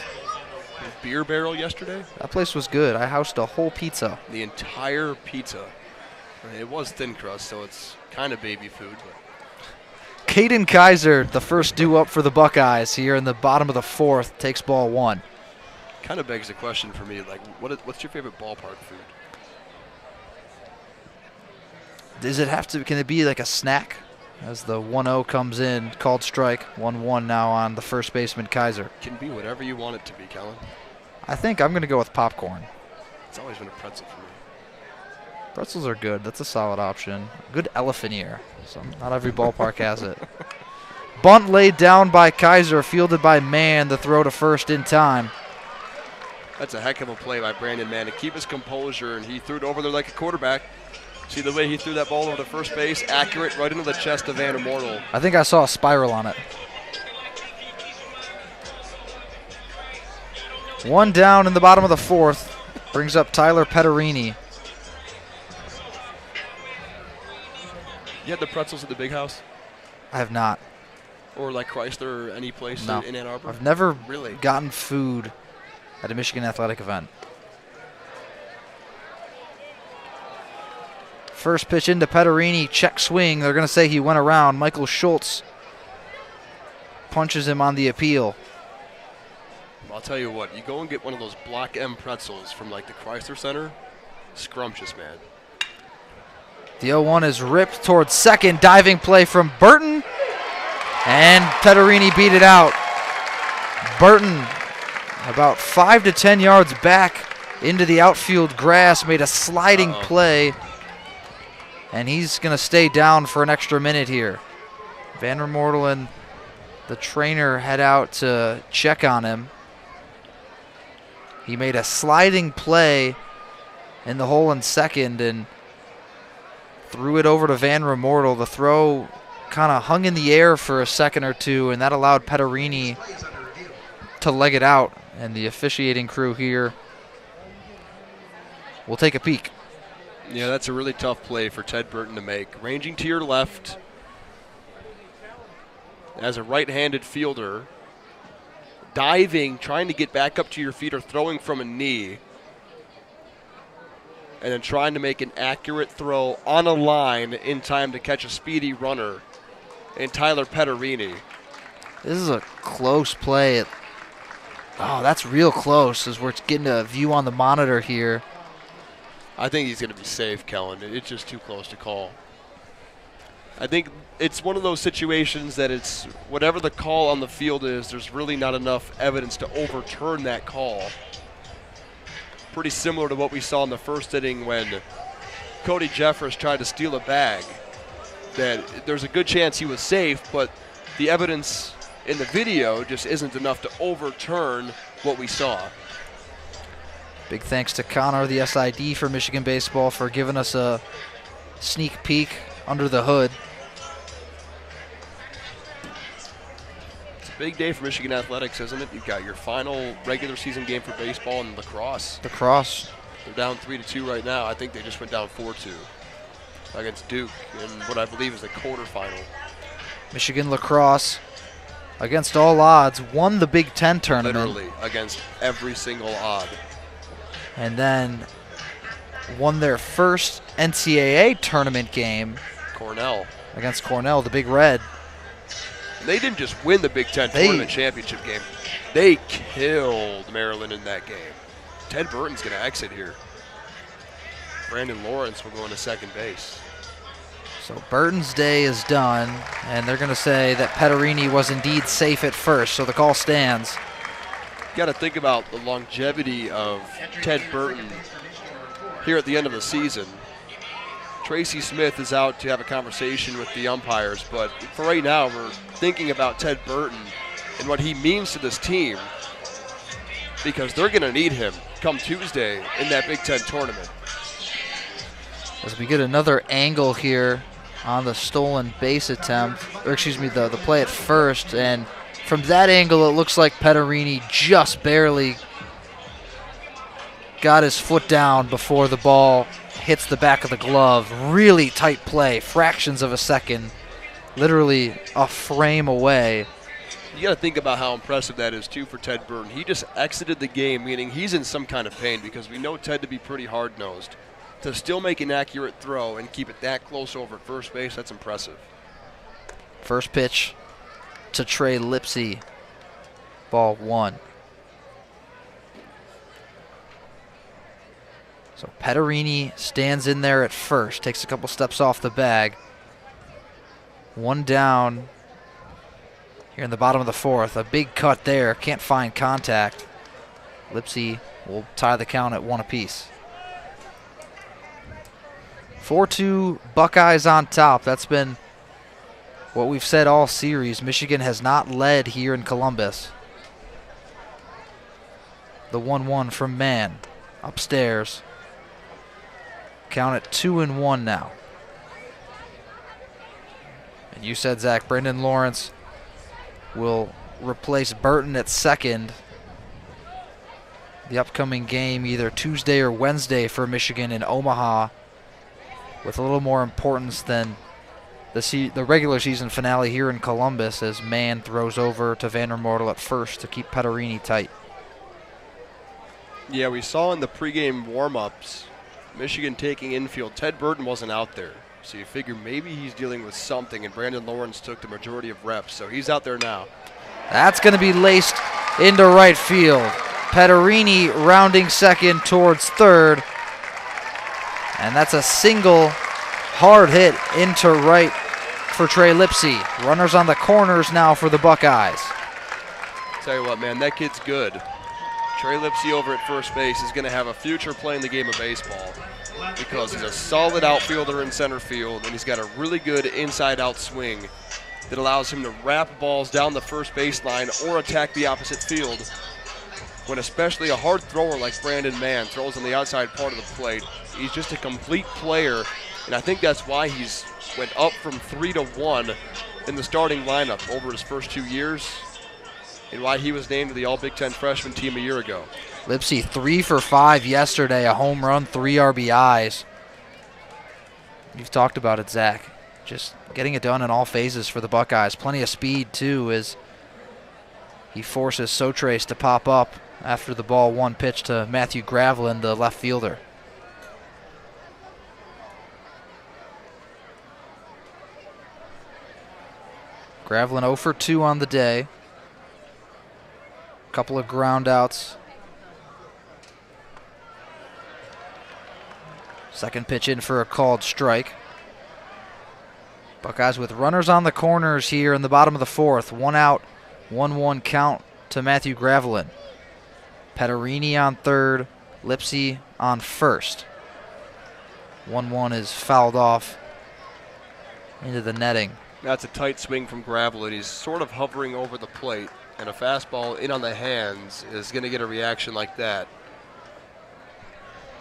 Speaker 1: Beer Barrel yesterday?
Speaker 2: That place was good. I housed a whole pizza.
Speaker 1: The entire pizza. I mean, it was thin crust, so it's kind of baby food. But.
Speaker 2: Caden Kaiser, the first due up for the Buckeyes here in the bottom of the fourth, takes ball one.
Speaker 1: Kind of begs the question for me, like, what's your favorite ballpark food?
Speaker 2: Does it have to, can it be like a snack? As the 1-0 comes in, called strike. 1-1 now on the first baseman, Kaiser.
Speaker 1: Can be whatever you want it to be, Kelin.
Speaker 2: I think I'm going to go with popcorn.
Speaker 1: It's always been a pretzel for me.
Speaker 2: Pretzels are good. That's a solid option. Good elephant ear. Not every ballpark has it. Bunt laid down by Kaiser, fielded by Mann. The throw to first in time.
Speaker 1: That's a heck of a play by Brandon Mann to keep his composure, and he threw it over there like a quarterback. See the way he threw that ball over to first base? Accurate, right into the chest of Vandermortel.
Speaker 2: I think I saw a spiral on it. One down in the bottom of the fourth. Brings up Tyler Petterini.
Speaker 1: You had the pretzels at the Big House?
Speaker 2: I have not.
Speaker 1: Or like Chrysler or any place in Ann Arbor?
Speaker 2: I've never
Speaker 1: really
Speaker 2: gotten food at a Michigan athletic event. First pitch into Petterini, check swing. They're going to say he went around. Michael Schultz punches him on the appeal.
Speaker 1: I'll tell you what, you go and get one of those Block M pretzels from like the Chrysler Center, scrumptious, man.
Speaker 2: The 0-1 is ripped towards second. Diving play from Burton. And Petterini beat it out. Burton, about 5 to 10 yards back into the outfield grass, made a sliding play. And he's going to stay down for an extra minute here. Van Remortelen, the trainer, head out to check on him. He made a sliding play in the hole in second and threw it over to Van Remortel. The throw kind of hung in the air for a second or two, and that allowed Petterini to leg it out. And the officiating crew here will take a peek.
Speaker 1: Yeah, that's a really tough play for Ted Burton to make. Ranging to your left as a right-handed fielder, diving, trying to get back up to your feet or throwing from a knee, and then trying to make an accurate throw on a line in time to catch a speedy runner in Tyler Petterini.
Speaker 2: This is a close play. Oh, that's real close as we're getting a view on the monitor here.
Speaker 1: I think he's going to be safe, Kelin. It's just too close to call. I think it's one of those situations that it's whatever the call on the field is, there's really not enough evidence to overturn that call. Pretty similar to what we saw in the first inning when Cody Jeffers tried to steal a bag. That there's a good chance he was safe, but the evidence in the video just isn't enough to overturn what we saw.
Speaker 2: Big thanks to Connor, the SID for Michigan Baseball, for giving us a sneak peek under the hood.
Speaker 1: It's a big day for Michigan athletics, isn't it? You've got your final regular season game for baseball and lacrosse.
Speaker 2: Lacrosse.
Speaker 1: They're down 3-2 right now. I think they just went down 4-2 against Duke in what I believe is the quarterfinal.
Speaker 2: Michigan lacrosse, against all odds, won the Big Ten tournament.
Speaker 1: Literally against every single odd.
Speaker 2: And then won their first NCAA tournament game.
Speaker 1: Cornell.
Speaker 2: Against Cornell, the Big Red.
Speaker 1: They didn't just win the Big Ten tournament championship game. They killed Maryland in that game. Ted Burton's going to exit here. Brandon Lawrence will go into second base.
Speaker 2: So Burton's day is done, and they're going to say that Petterini was indeed safe at first, so the call stands.
Speaker 1: You got to think about the longevity of Ted Burton here at the end of the season. Tracy Smith is out to have a conversation with the umpires, but for right now, we're thinking about Ted Burton and what he means to this team, because they're going to need him come Tuesday in that Big Ten tournament.
Speaker 2: As we get another angle here on the stolen base attempt, or excuse me, the play at first, and from that angle, it looks like Petterini just barely got his foot down before the ball hits the back of the glove. Really tight play, fractions of a second, literally a frame away.
Speaker 1: You got to think about how impressive that is, too, for Ted Burton. He just exited the game, meaning he's in some kind of pain, because we know Ted to be pretty hard-nosed. To still make an accurate throw and keep it that close over at first base, that's impressive.
Speaker 2: First pitch to Trey Lipsy. Ball one. So Petterini stands in there at first, takes a couple steps off the bag. One down here in the bottom of the fourth. A big cut there, can't find contact. Lipsy will tie the count at 1 apiece. 4-2 Buckeyes on top. That's been what we've said all series. Michigan has not led here in Columbus. The 1-1 from Mann upstairs. Count at 2-1 now. And you said, Zach, Brandon Lawrence will replace Burton at second. The upcoming game either Tuesday or Wednesday for Michigan in Omaha, with a little more importance than the regular season finale here in Columbus as Mann throws over to Vandermortel at first to keep Petterini tight.
Speaker 1: Yeah, we saw in the pregame warm-ups, Michigan taking infield. Ted Burton wasn't out there, so you figure maybe he's dealing with something, and Brandon Lawrence took the majority of reps, so he's out there now.
Speaker 2: That's going to be laced into right field. Petterini rounding second towards third, and that's a single hard hit into right for Trey Lipsy. Runners on the corners now for the Buckeyes.
Speaker 1: Tell you what, man, that kid's good. Trey Lipsy over at first base is going to have a future playing the game of baseball because he's a solid outfielder in center field, and he's got a really good inside-out swing that allows him to wrap balls down the first baseline or attack the opposite field when especially a hard thrower like Brandon Mann throws on the outside part of the plate. He's just a complete player, and I think that's why he's went up from 3 to 1 in the starting lineup over his first 2 years, and why he was named to the All-Big Ten freshman team a year ago.
Speaker 2: Lipsy 3 for 5 yesterday, a home run, 3 RBIs. You've talked about it, Zach. Just getting it done in all phases for the Buckeyes. Plenty of speed, too, as he forces Sotrace to pop up after the ball one pitch to Matthew Gravelin, the left fielder. Gravelin 0 for 2 on the day. Couple of ground outs. Second pitch in for a called strike. Buckeyes with runners on the corners here in the bottom of the fourth. 1 out, 1-1 count to Matthew Gravelin. Petterini on third, Lipsy on first. 1-1 is fouled off into the netting.
Speaker 1: That's a tight swing from Gravelin. He's sort of hovering over the plate, and a fastball in on the hands is going to get a reaction like that.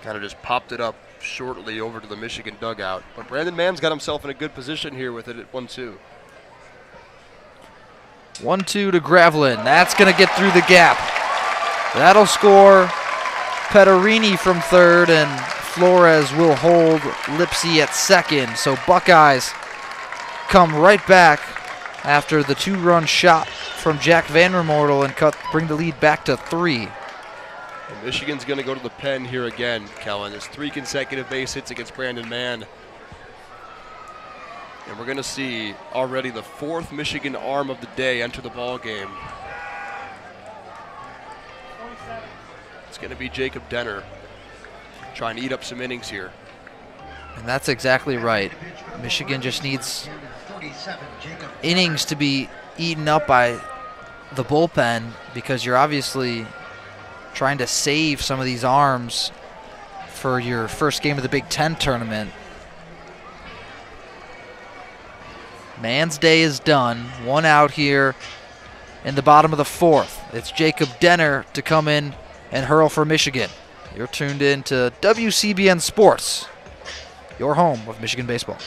Speaker 1: Kind of just popped it up shortly over to the Michigan dugout. But Brandon Mann's got himself in a good position here with it at 1-2.
Speaker 2: 1-2 to Gravelin. That's going to get through the gap. That'll score Petterini from third, and Flores will hold Lipsy at second. So Buckeyes come right back after the 2-run shot from Jack Vandermortel and bring the lead back to 3.
Speaker 1: And Michigan's going to go to the pen here again, Kelin. It's 3 consecutive base hits against Brandon Mann. And we're going to see already the 4th Michigan arm of the day enter the ball game. It's going to be Jacob Denner trying to eat up some innings here.
Speaker 2: And that's exactly right. Michigan just needs innings to be eaten up by the bullpen because you're obviously trying to save some of these arms for your first game of the Big Ten tournament. Mann's day is done. 1 out here in the bottom of the fourth. It's Jacob Denner to come in and hurl for Michigan. You're tuned in to WCBN Sports, your home of Michigan baseball.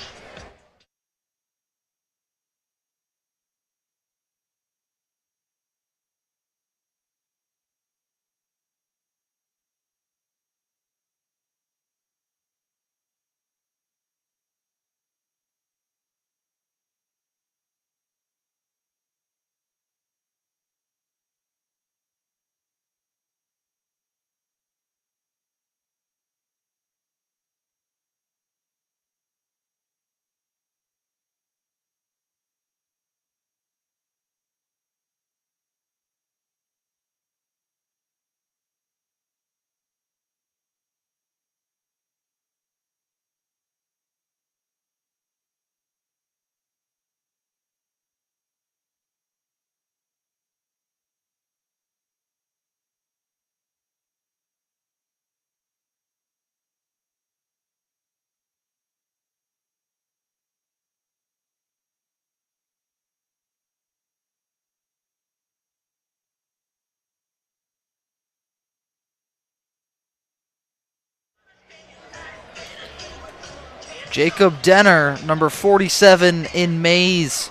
Speaker 2: Jacob Denner, number 47 in maize,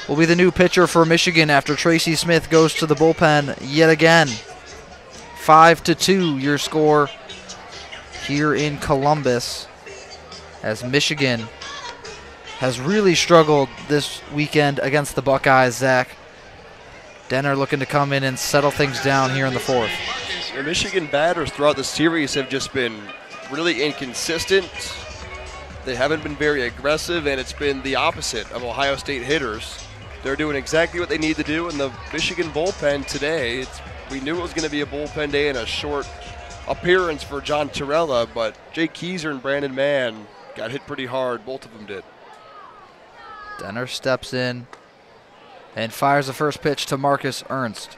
Speaker 2: will be the new pitcher for Michigan after Tracy Smith goes to the bullpen yet again. 5-2 your score here in Columbus as Michigan has really struggled this weekend against the Buckeyes, Zach. Denner looking to come in and settle things down here in the fourth.
Speaker 1: The Michigan batters throughout the series have just been really inconsistent. They haven't been very aggressive, and it's been the opposite of Ohio State hitters. They're doing exactly what they need to do in the Michigan bullpen today. We knew it was going to be a bullpen day and a short appearance for John Torella, but Jake Keyser and Brandon Mann got hit pretty hard. Both of them did.
Speaker 2: Denner steps in and fires the first pitch to Marcus Ernst.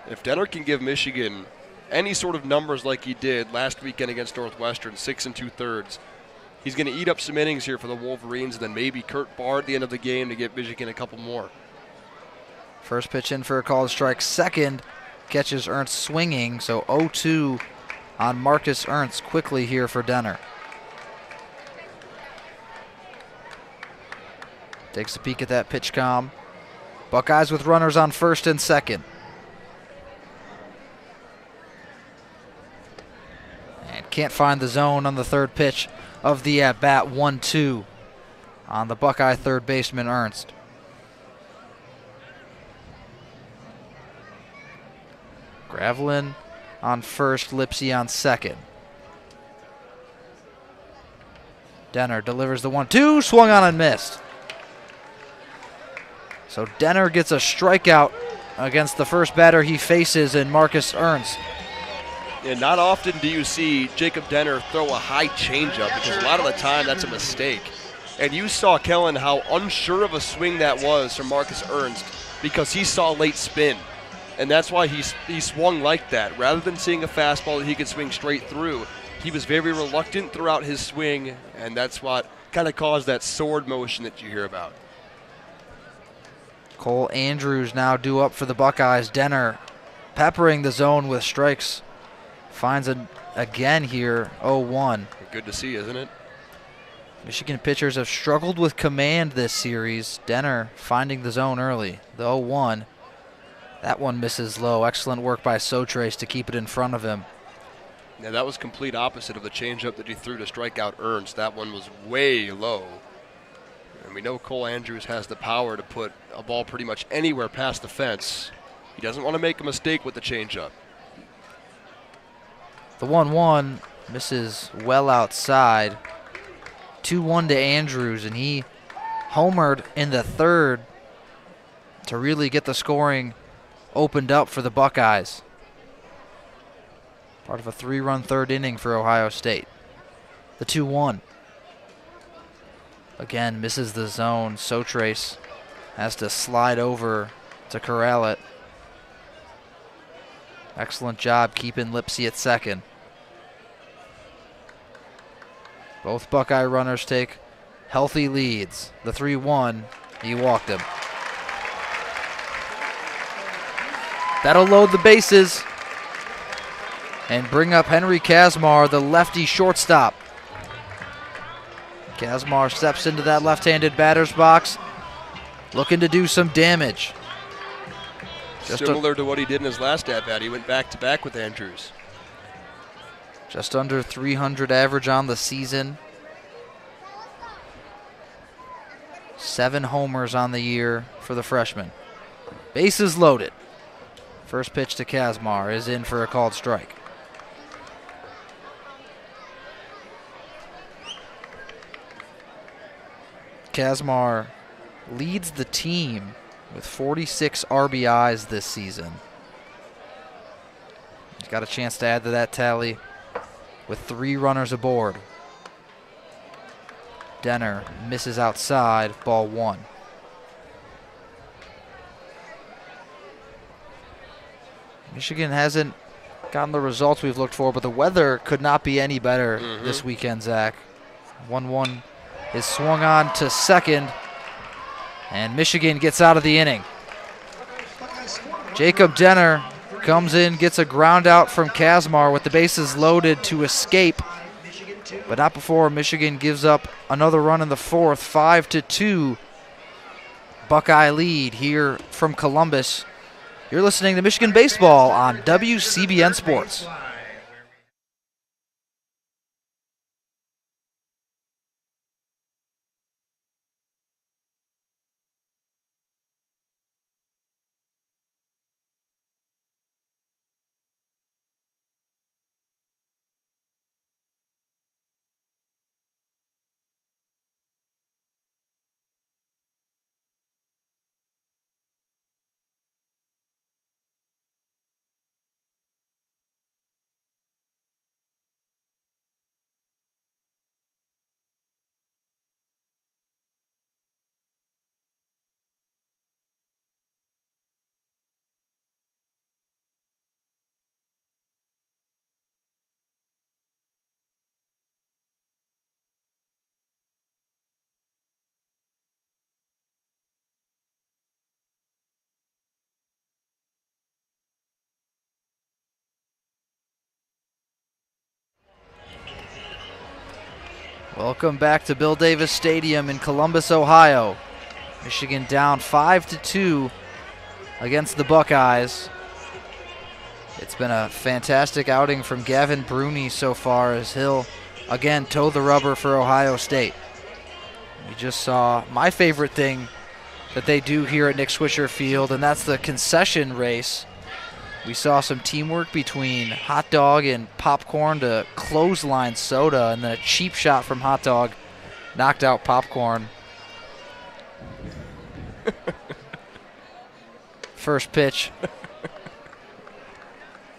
Speaker 1: If Denner can give Michigan any sort of numbers like he did last weekend against Northwestern, 6 2/3, he's going to eat up some innings here for the Wolverines, and then maybe Kurt Barr at the end of the game to get Michigan a couple more.
Speaker 2: First pitch in for a called strike. Second catches Ernst swinging, so 0-2 on Marcus Ernst quickly here for Denner. Takes a peek at that pitch com. Buckeyes with runners on first and second. And can't find the zone on the third pitch of the at-bat. 1-2 on the Buckeye third baseman Ernst. Gravelin on first, Lipsy on second. Denner delivers the 1-2, swung on and missed. So Denner gets a strikeout against the first batter he faces in Marcus Ernst.
Speaker 1: And not often do you see Jacob Denner throw a high changeup, because a lot of the time that's a mistake. And you saw, Kelin, how unsure of a swing that was from Marcus Ernst, because he saw late spin. And that's why he swung like that. Rather than seeing a fastball that he could swing straight through, he was very reluctant throughout his swing, and that's what kind of caused that sword motion that you hear about.
Speaker 2: Cole Andrews now due up for the Buckeyes. Denner peppering the zone with strikes. Finds it again here, 0-1.
Speaker 1: Good to see, isn't it?
Speaker 2: Michigan pitchers have struggled with command this series. Denner finding the zone early. The 0-1. That one misses low. Excellent work by Sotrace to keep it in front of him.
Speaker 1: Now that was complete opposite of the changeup that he threw to strike out Ernst. That one was way low. And we know Cole Andrews has the power to put a ball pretty much anywhere past the fence. He doesn't want to make a mistake with the changeup.
Speaker 2: The 1-1 misses well outside. 2-1 to Andrews, and he homered in the third to really get the scoring opened up for the Buckeyes. Part of a 3-run third inning for Ohio State. The 2-1. Again, misses the zone. Sotrace has to slide over to corral it. Excellent job keeping Lipsy at second. Both Buckeye runners take healthy leads. The 3-1, he walked him. That'll load the bases and bring up Henry Kazmar, the lefty shortstop. Kazmar steps into that left-handed batter's box, looking to do some damage.
Speaker 1: Similar to what he did in his last at-bat. He went back-to-back with Andrews.
Speaker 2: Just under 300 average on the season. 7 homers on the year for the freshman. Bases loaded. First pitch to Kazmar is in for a called strike. Kazmar leads the team with 46 RBIs this season. He's got a chance to add to that tally with 3 runners aboard. Denner misses outside, ball 1. Michigan hasn't gotten the results we've looked for, but the weather could not be any better this weekend, Zach. 1-1 is swung on to second, and Michigan gets out of the inning. Jacob Denner comes in, gets a ground out from Kazmar with the bases loaded to escape, but not before Michigan gives up another run in the fourth. 5-2 Buckeye lead here from Columbus. You're listening to Michigan Baseball on WCBN Sports. Welcome back to Bill Davis Stadium in Columbus, Ohio. Michigan down 5-2 against the Buckeyes. It's been a fantastic outing from Gavin Bruni so far as he'll again toe the rubber for Ohio State. We just saw my favorite thing that they do here at Nick Swisher Field, and that's the concession race. We saw some teamwork between Hot Dog and Popcorn to clothesline Soda, and then a cheap shot from Hot Dog knocked out Popcorn. First pitch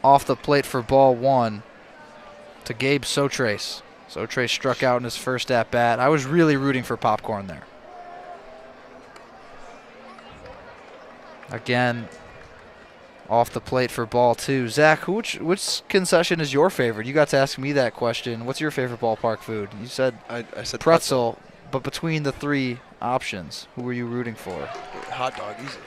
Speaker 2: off the plate for ball one to Gabe Sotrace. Sotrace struck out in his first at-bat. I was really rooting for Popcorn there. Again, off the plate for ball two. Zach, which concession is your favorite? You got to ask me that question. What's your favorite ballpark food? You said
Speaker 1: I said
Speaker 2: pretzel, but between the three options, who were you rooting for?
Speaker 1: Hot dog, easy.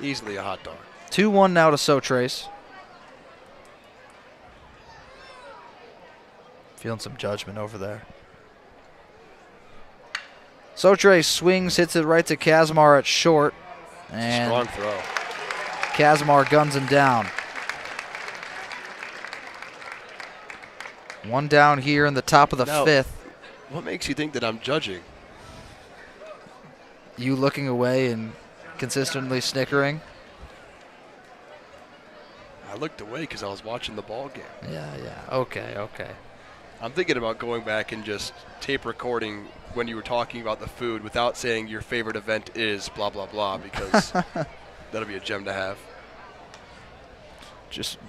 Speaker 1: Easily a hot dog.
Speaker 2: 2-1 now to Sotrace. Feeling some judgment over there. Sotrace swings, hits it right to Kazmar at short. And
Speaker 1: strong throw.
Speaker 2: Kazmar guns him down. One down here in the top of the fifth.
Speaker 1: What makes you think that I'm judging?
Speaker 2: You looking away and consistently snickering?
Speaker 1: I looked away because I was watching the ball game.
Speaker 2: Yeah. Okay.
Speaker 1: I'm thinking about going back and just tape recording when you were talking about the food without saying your favorite event is blah, blah, blah, because that'll be a gem to have.
Speaker 2: Just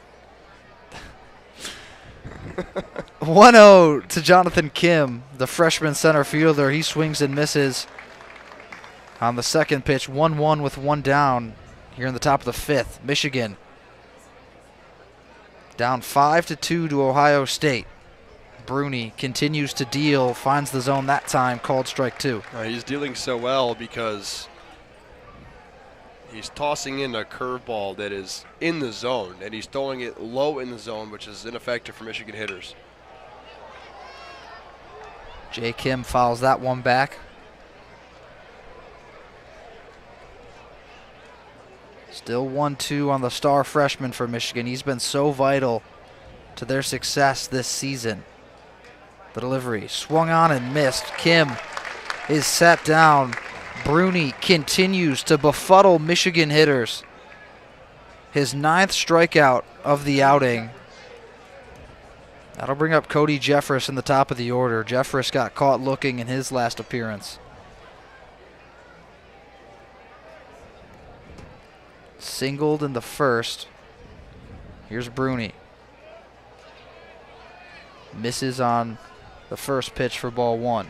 Speaker 2: 1-0 to Jonathan Kim, the freshman center fielder. He swings and misses on the second pitch. 1-1 with one down here in the top of the fifth. Michigan down 5-2 to Ohio State. Bruni continues to deal, finds the zone that time, called strike two.
Speaker 1: He's dealing so well because he's tossing in a curveball that is in the zone, and he's throwing it low in the zone, which is ineffective for Michigan hitters.
Speaker 2: Jay Kim fouls that one back. Still 1-2 on the star freshman for Michigan. He's been so vital to their success this season. The delivery swung on and missed. Kim is set down. Bruni continues to befuddle Michigan hitters. His 9th strikeout of the outing. That'll bring up Cody Jeffress in the top of the order. Jeffress got caught looking in his last appearance. Singled in the first. Here's Bruni. Misses on the first pitch for ball one.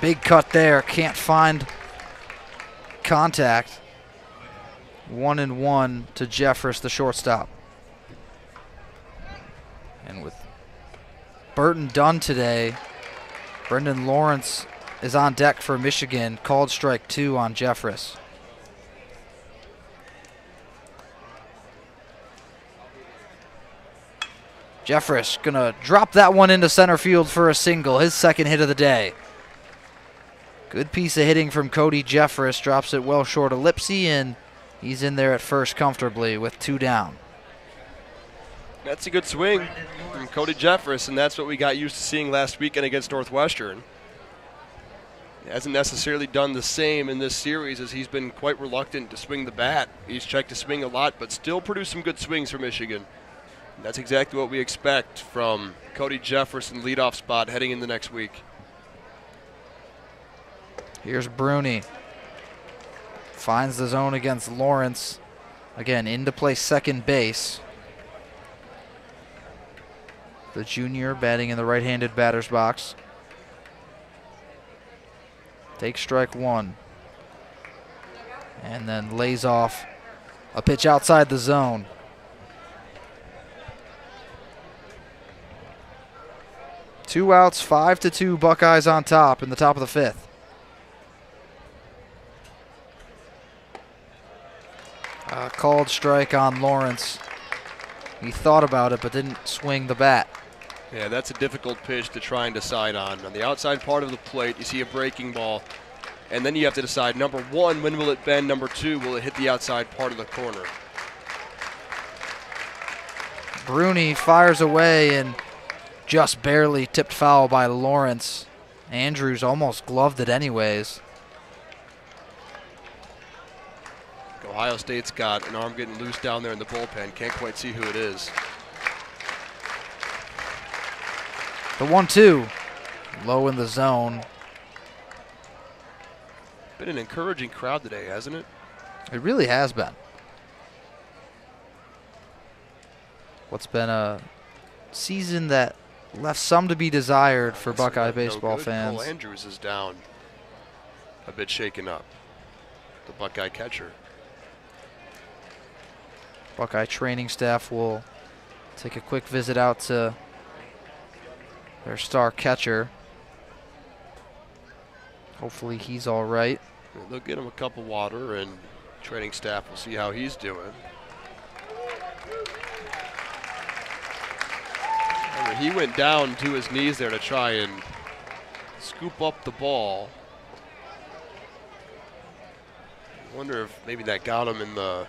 Speaker 2: Big cut there. Can't find contact. 1-1 to Jeffress, the shortstop. And with Burton done today, Brendan Lawrence is on deck for Michigan. Called strike two on Jeffress. Jeffress gonna drop that one into center field for a single, his second hit of the day. Good piece of hitting from Cody Jeffress, drops it well short of Lipsy, and he's in there at first comfortably with two down.
Speaker 1: That's a good swing from Cody Jeffress, and that's what we got used to seeing last weekend against Northwestern. He hasn't necessarily done the same in this series as he's been quite reluctant to swing the bat. He's checked to swing a lot, but still produced some good swings for Michigan. That's exactly what we expect from Cody Jeffress in leadoff spot heading into next week.
Speaker 2: Here's Bruni. Finds the zone against Lawrence. Again, into play second base. The junior batting in the right-handed batter's box. Takes strike one. And then lays off a pitch outside the zone. Two outs, 5-2 Buckeyes on top in the top of the fifth. Called strike on Lawrence. He thought about it but didn't swing the bat.
Speaker 1: Yeah, that's a difficult pitch to try and decide on. On the outside part of the plate, you see a breaking ball, and then you have to decide, number one, when will it bend? Number two, will it hit the outside part of the corner?
Speaker 2: Bruni fires away and just barely tipped foul by Lawrence. Andrews almost gloved it anyways.
Speaker 1: Ohio State's got an arm getting loose down there in the bullpen. Can't quite see who it is.
Speaker 2: The 1-2, low in the zone.
Speaker 1: Been an encouraging crowd today, hasn't it?
Speaker 2: It really has been. What's been a season that left some to be desired for Buckeye baseball fans.
Speaker 1: Cole Andrews is down, a bit shaken up. The Buckeye catcher.
Speaker 2: Buckeye training staff will take a quick visit out to their star catcher. Hopefully he's all right.
Speaker 1: They'll get him a cup of water, and training staff will see how he's doing. He went down to his knees there to try and scoop up the ball. I wonder if maybe that got him in the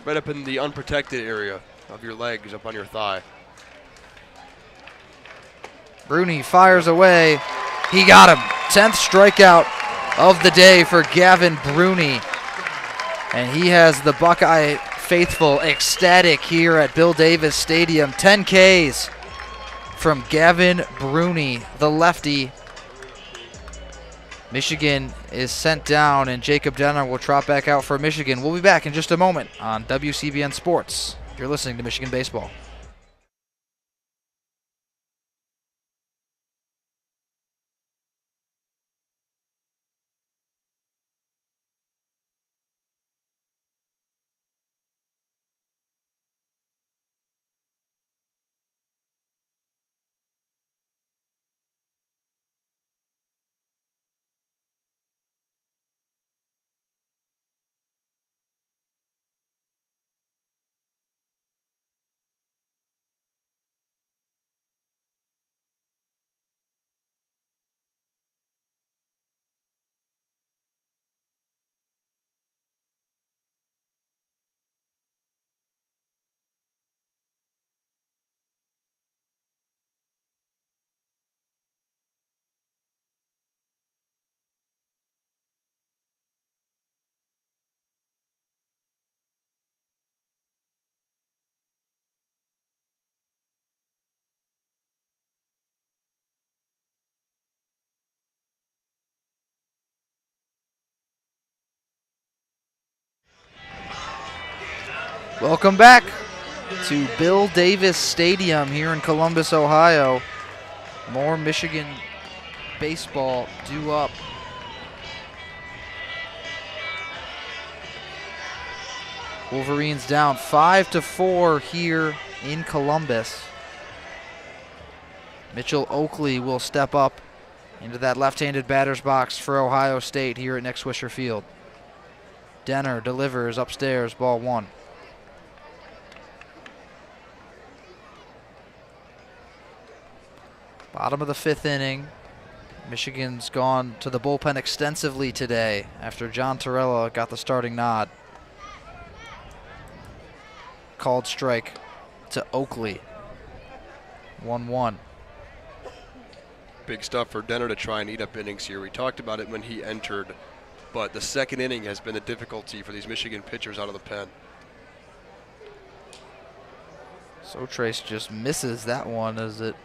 Speaker 1: right up in the unprotected area of your legs, up on your thigh.
Speaker 2: Bruni fires away. He got him. 10th strikeout of the day for Gavin Bruni. And he has the Buckeye faithful ecstatic here at Bill Davis Stadium. 10 Ks from Gavin Bruni, the lefty. Michigan is sent down, and Jacob Denner will trot back out for Michigan. We'll be back in just a moment on WCBN Sports. You're listening to Michigan Baseball. Welcome back to Bill Davis Stadium here in Columbus, Ohio. More Michigan baseball due up. Wolverines down 5-4 here in Columbus. Mitchell Oakley will step up into that left-handed batter's box for Ohio State here at Nick Swisher Field. Denner delivers upstairs, ball one. Bottom of the fifth inning. Michigan's gone to the bullpen extensively today after John Torella got the starting nod. Called strike to Oakley. 1-1.
Speaker 1: Big stuff for Denner to try and eat up innings here. We talked about it when he entered, but the second inning has been a difficulty for these Michigan pitchers out of the pen.
Speaker 2: So Trace just misses that one as it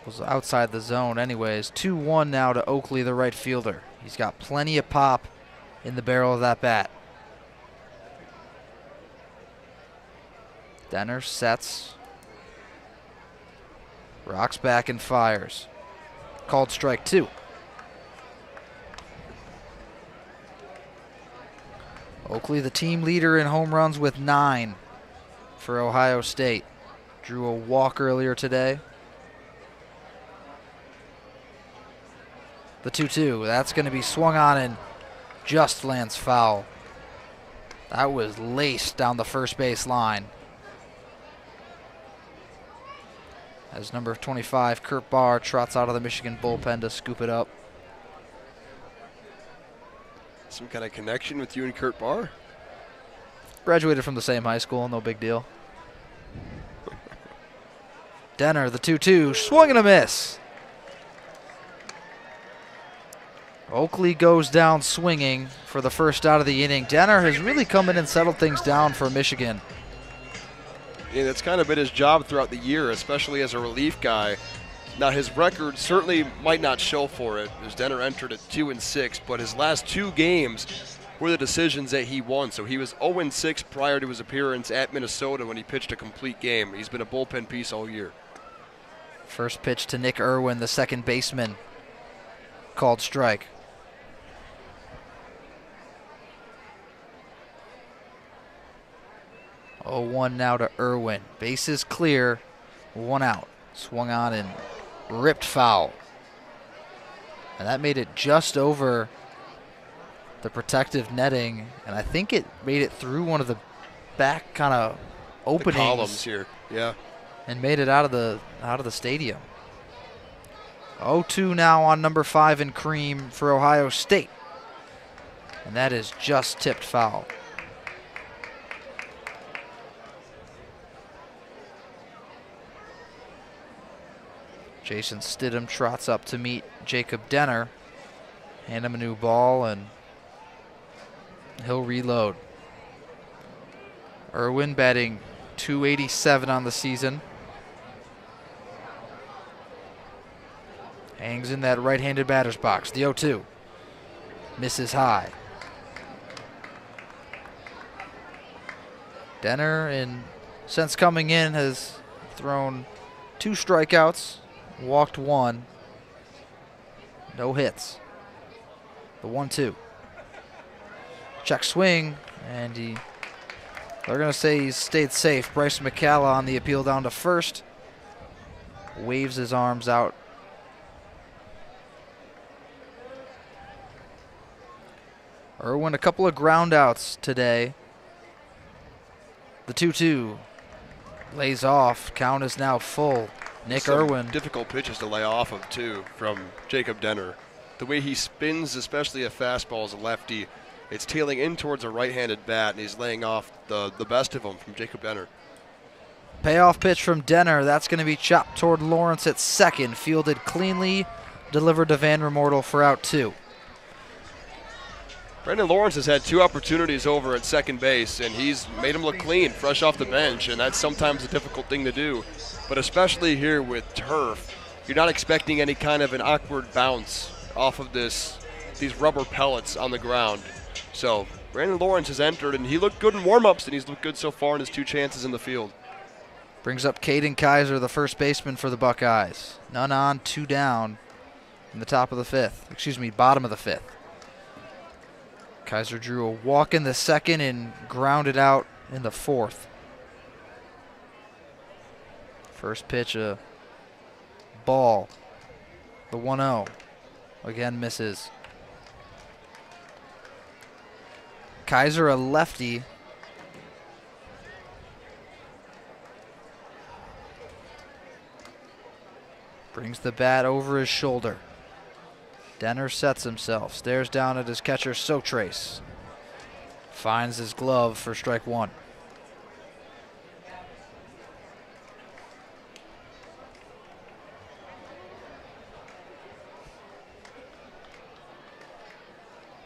Speaker 2: was outside the zone anyways. 2-1 now to Oakley, the right fielder. He's got plenty of pop in the barrel of that bat. Denner sets. Rocks back and fires. Called strike two. Oakley, the team leader in home runs with 9 for Ohio State. Drew a walk earlier today. The 2-2, that's going to be swung on and just lands foul. That was laced down the first base line. As number 25, Kurt Barr, trots out of the Michigan bullpen to scoop it up.
Speaker 1: Some kind of connection with you and Kurt Barr?
Speaker 2: Graduated from the same high school, no big deal. Denner, the 2-2, swung and a miss. Oakley goes down swinging for the first out of the inning. Denner has really come in and settled things down for Michigan.
Speaker 1: Yeah, that's kind of been his job throughout the year, especially as a relief guy. Now, his record certainly might not show for it, as Denner entered at 2-6, but his last 2 games were the decisions that he won. So he was 0-6 prior to his appearance at Minnesota when he pitched a complete game. He's been a bullpen piece all year.
Speaker 2: First pitch to Nick Irwin, the second baseman. Called strike. Oh, 1 now to Irwin. Bases clear, 1 out. Swung on and ripped foul. And that made it just over the protective netting, and I think it made it through one of the back kind of openings.
Speaker 1: The columns here, yeah.
Speaker 2: And made it out of the stadium. 0-2 now on number 5 in cream for Ohio State. And that is just tipped foul. Jason Stidham trots up to meet Jacob Denner. Hand him a new ball and he'll reload. Irwin batting .287 on the season. Hangs in that right-handed batter's box. The 0-2. Misses high. Denner, since coming in, has thrown 2 strikeouts, walked 1, no hits. The 1-2. Check swing, and they're going to say he's stayed safe. Bryce McCalla on the appeal down to first. Waves his arms out. Irwin, a couple of ground outs today. The 2-2 lays off. Count is now full. Nick Irwin.
Speaker 1: Difficult pitches to lay off of, too, from Jacob Denner. The way he spins, especially a fastball as a lefty, it's tailing in towards a right-handed bat, and he's laying off the best of them from Jacob Denner.
Speaker 2: Payoff pitch from Denner. That's going to be chopped toward Lawrence at second. Fielded cleanly. Delivered to Van Remortel for out 2.
Speaker 1: Brandon Lawrence has had 2 opportunities over at second base, and he's made him look clean, fresh off the bench, and that's sometimes a difficult thing to do. But especially here with turf, you're not expecting any kind of an awkward bounce off of these rubber pellets on the ground. So Brandon Lawrence has entered, and he looked good in warm-ups, and he's looked good so far in his 2 chances in the field.
Speaker 2: Brings up Caden Kaiser, the first baseman for the Buckeyes. None on, 2 down in the bottom of the 5th. Kaiser drew a walk in the 2nd and grounded out in the 4th. First pitch, a ball. The 1-0. Again misses. Kaiser, a lefty. Brings the bat over his shoulder. Denner sets himself, stares down at his catcher, Sotrace. Finds his glove for strike 1.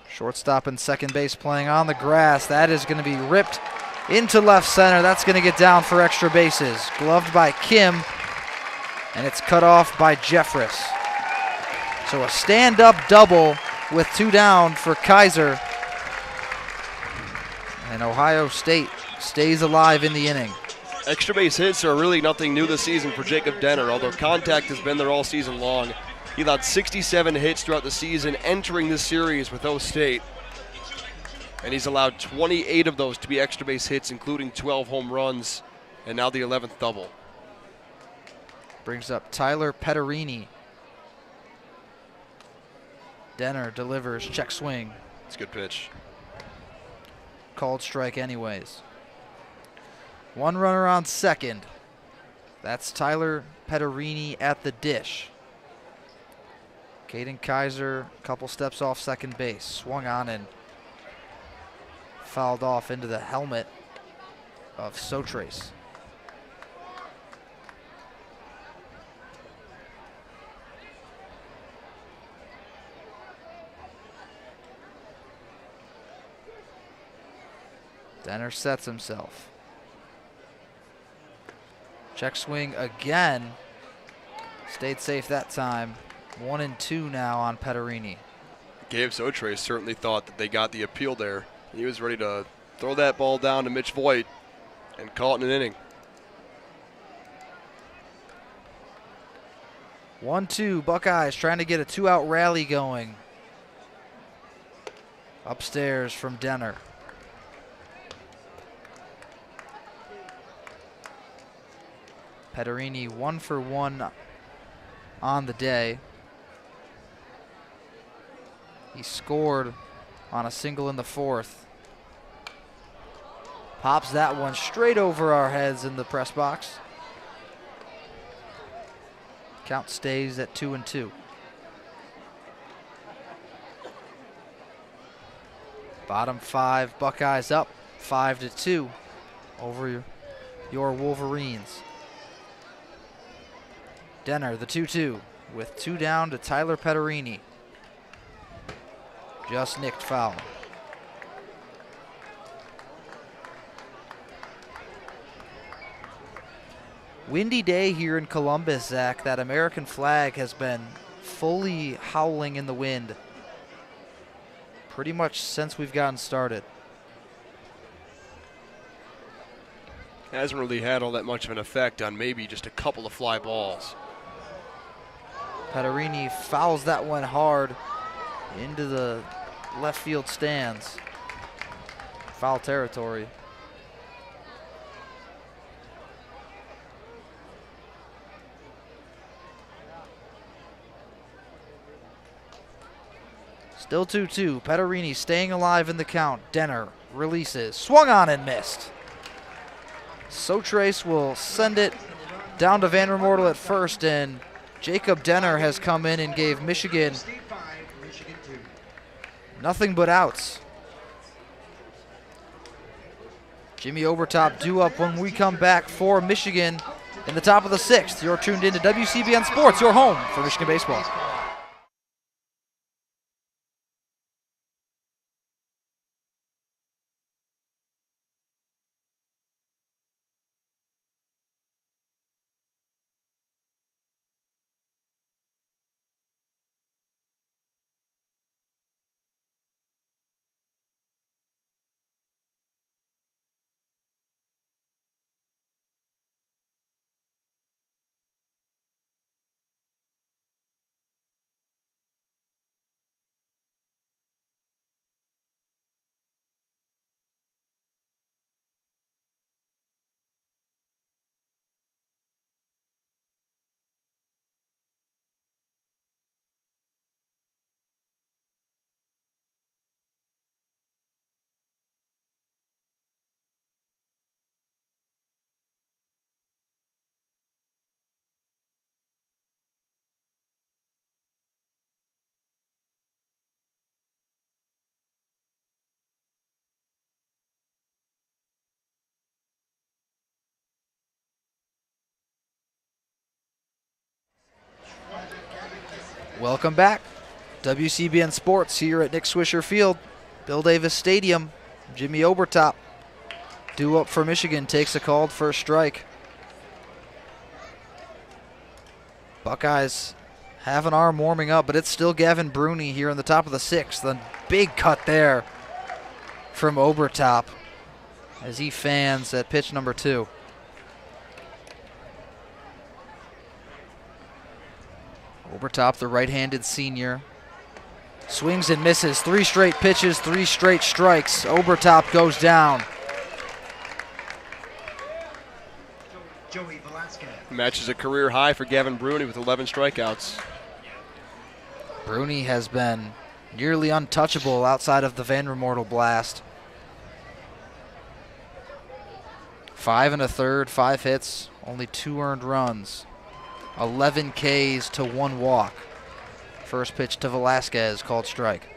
Speaker 2: Shortstop and second base playing on the grass. That is going to be ripped into left center. That's going to get down for extra bases. Gloved by Kim, and it's cut off by Jeffress. So a stand-up double with 2 down for Kaiser. And Ohio State stays alive in the inning.
Speaker 1: Extra base hits are really nothing new this season for Jacob Denner, although contact has been there all season long. He allowed 67 hits throughout the season entering this series with O State. And he's allowed 28 of those to be extra base hits, including 12 home runs, and now the 11th double.
Speaker 2: Brings up Tyler Petterini. Denner delivers, check swing.
Speaker 1: It's a good pitch.
Speaker 2: called strike anyways. One runner on second. That's Tyler Petterini at the dish. Caden Kaiser, a couple steps off second base. Swung on and fouled off into the helmet of Sotrace. Denner sets himself. Check swing again. Stayed safe that time. 1-2 now on Petterini.
Speaker 1: Gabe Sotrace certainly thought that they got the appeal there. He was ready to throw that ball down to Mitch Voigt and call it an inning.
Speaker 2: 1-2, Buckeyes trying to get a 2-out rally going. Upstairs from Denner. Petterini 1 for 1 on the day. He scored on a single in the fourth. Pops that one straight over our heads in the press box. Count stays at 2-2. Bottom 5, Buckeyes up 5-2 over your Wolverines. Denner, the 2-2, with 2 down to Tyler Petterini. Just nicked foul. Windy day here in Columbus, Zach. That American flag has been fully howling in the wind pretty much since we've gotten started.
Speaker 1: Hasn't really had all that much of an effect on maybe just a couple of fly balls.
Speaker 2: Petterini fouls that one hard into the left field stands. Foul territory. Still 2-2. Petterini staying alive in the count. Denner releases. Swung on and missed. Sotrace will send it down to Van Remortel at first, and Jacob Denner has come in and gave Michigan nothing but outs. Jimmy Obertop due up when we come back for Michigan in the top of the 6th. You're tuned in to WCBN Sports, your home for Michigan baseball. Welcome back. WCBN Sports here at Nick Swisher Field, Bill Davis Stadium. Jimmy Obertop, due up for Michigan, takes a called first strike. Buckeyes have an arm warming up, but it's still Gavin Bruni here in the top of the 6th. The big cut there from Obertop as he fans at pitch number 2. Obertop, the right-handed senior, swings and misses. 3 straight pitches, 3 straight strikes. Obertop goes down.
Speaker 1: Matches a career high for Gavin Bruni with 11 strikeouts.
Speaker 2: Bruni has been nearly untouchable outside of the Van Remortel blast. 5 1/3, 5 hits, only 2 earned runs, 11 Ks to 1 walk. First pitch to Velasquez, called strike.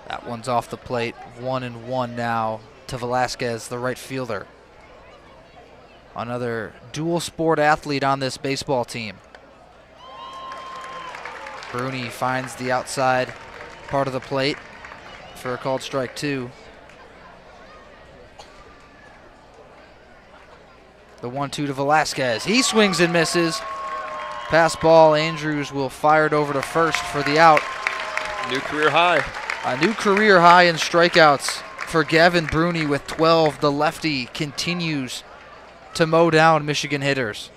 Speaker 2: That one's off the plate. 1-1 now to Velasquez, the right fielder. Another dual sport athlete on this baseball team. Bruni finds the outside part of the plate for a called strike 2. The 1-2 to Velasquez. He swings and misses. Pass ball. Andrews will fire it over to first for the out.
Speaker 1: New career high.
Speaker 2: A new career high in strikeouts for Gavin Bruni with 12. The lefty continues to mow down Michigan hitters.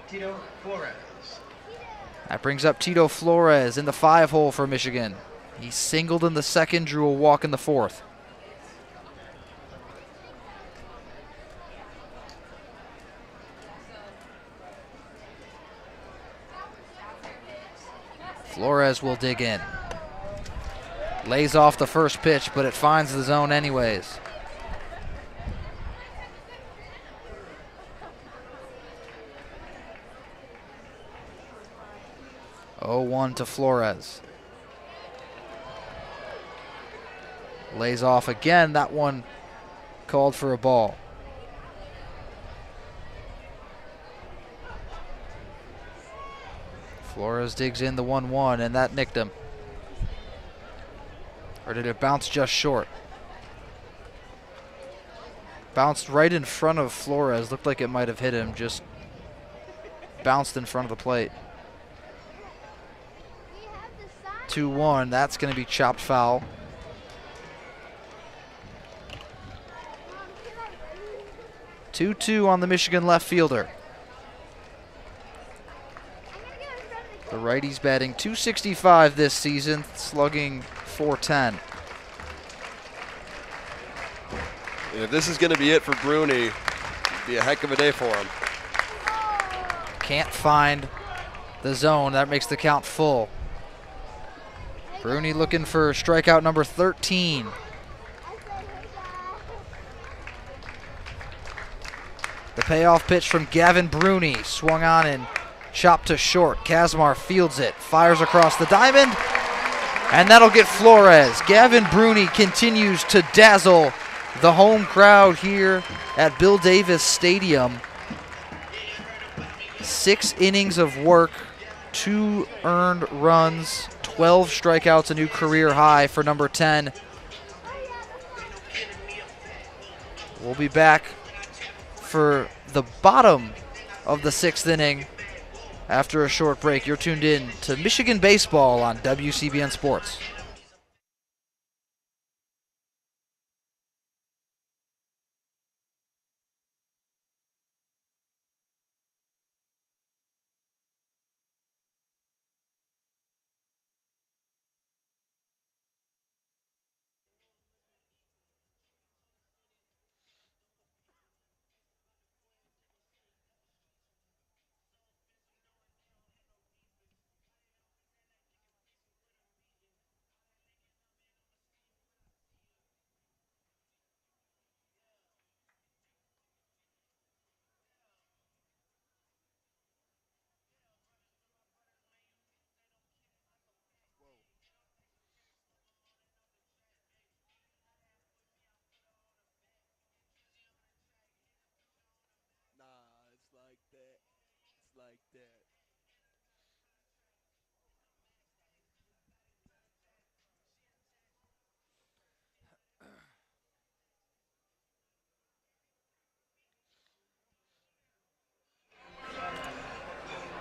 Speaker 3: Tito Flores.
Speaker 2: That brings up Tito Flores in the 5-hole for Michigan. He singled in the second, drew a walk in the fourth. Flores will dig in. Lays off the first pitch, but it finds the zone anyways. Oh, 1 to Flores. Lays off again. That one called for a ball. Flores digs in the 1-1, and that nicked him. Or did it bounce just short? Bounced right in front of Flores. Looked like it might have hit him. Just bounced in front of the plate. 2-1. That's going to be chopped foul. Two-two on the Michigan left fielder. The righty's batting .265 this season, slugging .410.
Speaker 1: If this is going to be it for Bruni, it'd be a heck of a day for him.
Speaker 2: Can't find the zone. That makes the count full. Bruni looking for strikeout number 13. The payoff pitch from Gavin Bruni, swung on and chopped to short. Kazmar fields it, fires across the diamond, and that'll get Flores. Gavin Bruni continues to dazzle the home crowd here at Bill Davis Stadium. 6 innings of work, 2 earned runs, 12 strikeouts, a new career high for number 10. We'll be back for the bottom of the 6th inning after a short break. You're tuned in to Michigan Baseball on WCBN Sports.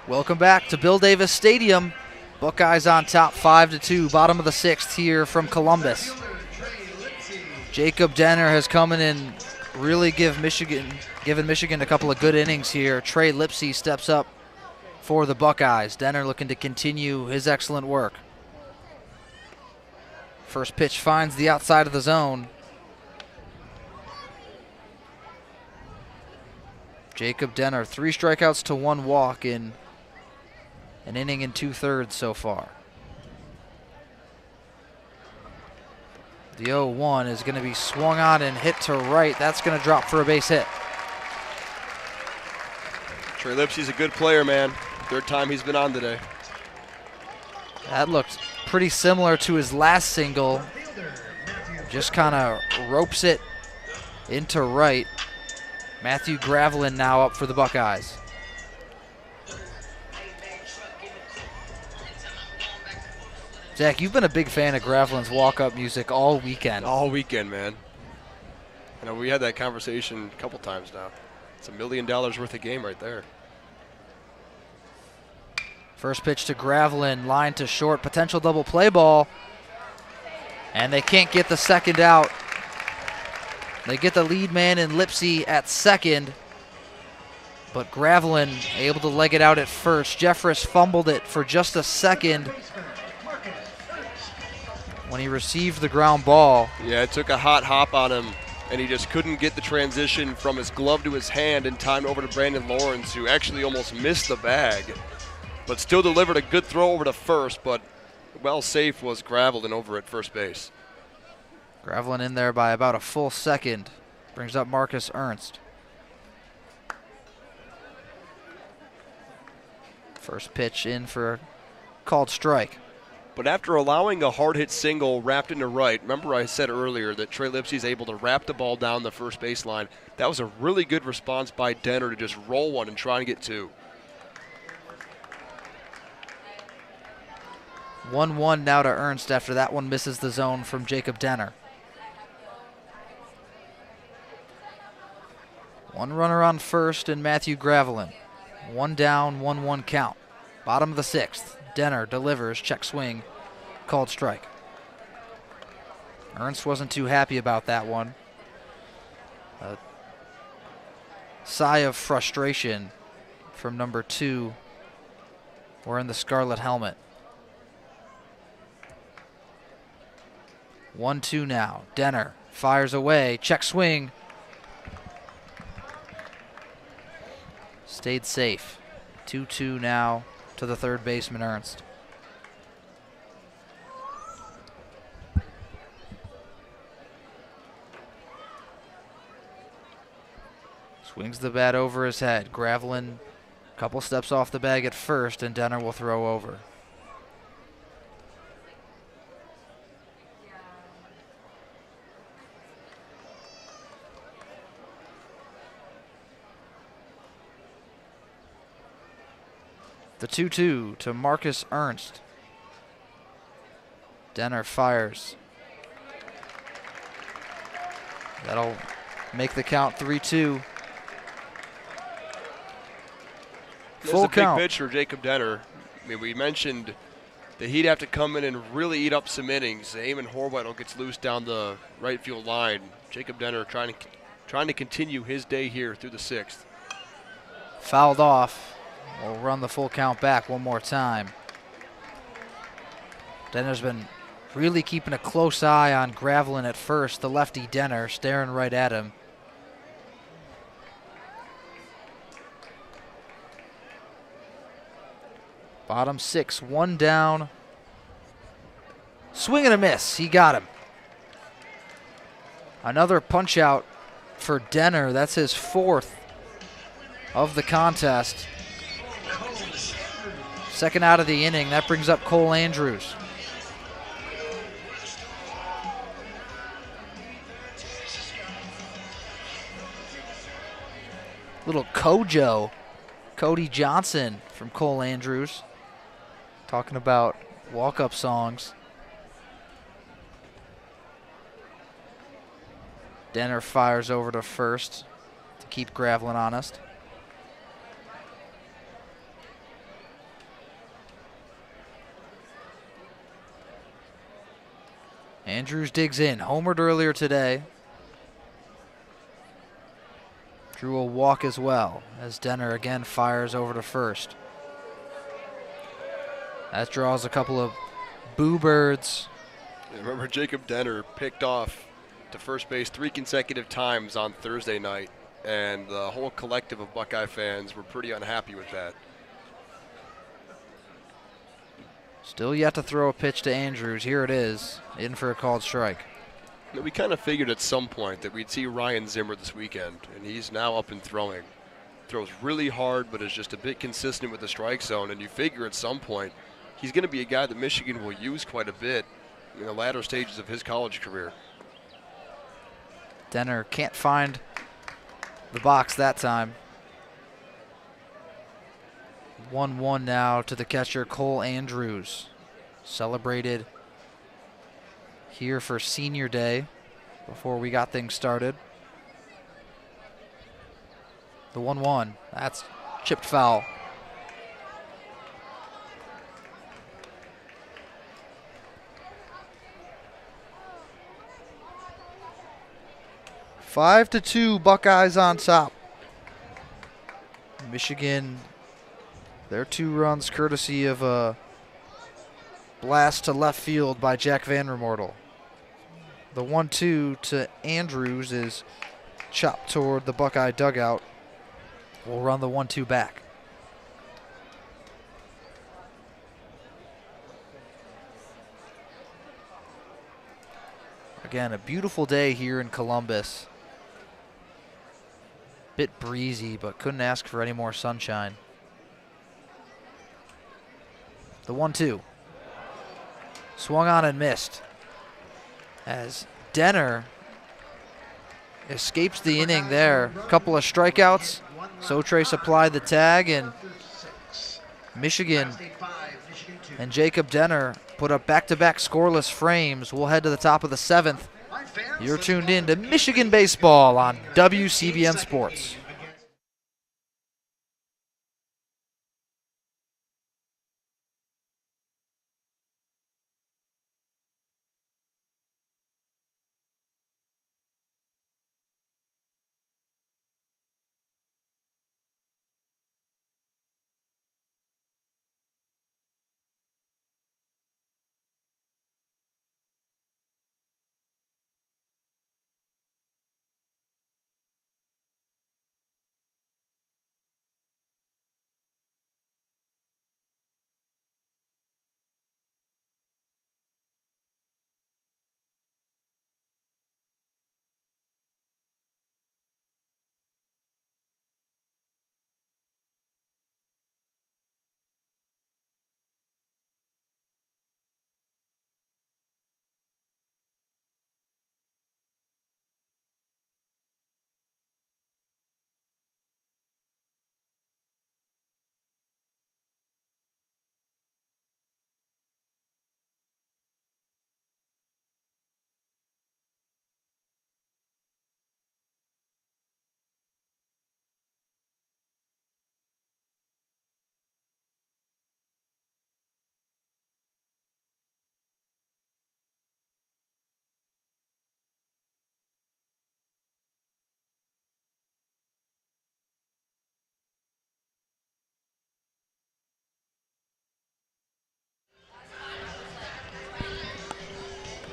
Speaker 2: Welcome back to Bill Davis Stadium. Buckeyes on top 5-2, bottom of the 6th here from Columbus. Jacob Denner has come in and really given Michigan a couple of good innings here. Trey Lipsy steps up for the Buckeyes. Denner looking to continue his excellent work. First pitch finds the outside of the zone. Jacob Denner, 3 strikeouts to 1 walk in An inning and 2/3 so far. The 0-1 is going to be swung on and hit to right. That's going to drop for a base hit.
Speaker 1: Trey Lipsey's a good player, man. Third time he's been on today.
Speaker 2: That looked pretty similar to his last single. Just kind of ropes it into right. Matthew Gravelin now up for the Buckeyes. Zach, you've been a big fan of Gravelin's walk-up music all weekend.
Speaker 1: All weekend, man. I know we had that conversation a couple times now. It's $1 million worth of game right there.
Speaker 2: First pitch to Gravelin, line to short, potential double play ball. And they can't get the second out. They get the lead man in Lipsey at second. But Gravelin able to leg it out at first. Jeffress fumbled it for just a second when he received the ground ball.
Speaker 1: Yeah, it took a hot hop on him, and he just couldn't get the transition from his glove to his hand in time over to Brandon Lawrence, who actually almost missed the bag, but still delivered a good throw over to first, but well safe was Gravelin over at first base.
Speaker 2: Gravelin in there by about a full second. Brings up Marcus Ernst. First pitch in for a called strike.
Speaker 1: But after allowing a hard hit single wrapped into right, remember I said earlier that Trey Lipsey's able to wrap the ball down the first baseline. That was a really good response by Denner to just roll one and try and get two.
Speaker 2: 1-1 now to Ernst after that one misses the zone from Jacob Denner. One runner on first and Matthew Gravelin. One down, 1-1 count. Bottom of the sixth. Denner delivers, check swing, called strike. Ernst wasn't too happy about that one. A sigh of frustration from number 2 wearing the scarlet helmet. 1-2 now. Denner fires away, check swing. Stayed safe. 2-2 now to the third baseman, Ernst. Swings the bat over his head. Gravelin a couple steps off the bag at first, and Denner will throw over. The 2-2 to Marcus Ernst. Denner fires. That'll make the count 3-2. Full count.
Speaker 1: Big pitch for Jacob Denner. I mean, we mentioned that he'd have to come in and really eat up some innings. Eamon Horwedel gets loose down the right field line. Jacob Denner trying to continue his day here through the sixth.
Speaker 2: Fouled off. We'll run the full count back one more time. Denner's been really keeping a close eye on Gravelin at first. The lefty Denner staring right at him. Bottom six, one down. Swing and a miss. He got him. Another punch out for Denner. That's his fourth of the contest. Second out of the inning. That brings up Cole Andrews. Little Kojo, Cody Johnson from Cole Andrews. Talking about walk-up songs. Denner fires over to first to keep Gravelin honest. Andrews digs in. Homered earlier today. Drew a walk as well as Denner again fires over to first. That draws a couple of boo birds.
Speaker 1: Yeah, remember, Jacob Denner picked off to first base 3 consecutive times on Thursday night, and the whole collective of Buckeye fans were pretty unhappy with that.
Speaker 2: Still yet to throw a pitch to Andrews. Here it is, in for a called strike.
Speaker 1: We kind of figured at some point that we'd see Ryan Zimmer this weekend, and he's now up and throwing. Throws really hard, but is just a bit consistent with the strike zone, and you figure at some point he's going to be a guy that Michigan will use quite a bit in the latter stages of his college career.
Speaker 2: Denner can't find the box that time. 1-1 now to the catcher, Cole Andrews. Celebrated here for senior day before we got things started. The 1-1, that's chipped foul. Five to 2, Buckeyes on top. Michigan, their 2 runs courtesy of a blast to left field by Jack Vandermortel. The 1-2 to Andrews is chopped toward the Buckeye dugout. We'll run the 1-2 back. Again, a beautiful day here in Columbus. Bit breezy, but couldn't ask for any more sunshine. The 1-2. Swung on and missed. As Denner escapes the inning there. A couple of strikeouts. Sotrace applied the tag, and Michigan and Jacob Denner put up back-to-back scoreless frames. We'll head to the top of the 7th. You're tuned in to Michigan Baseball on WCBN Sports.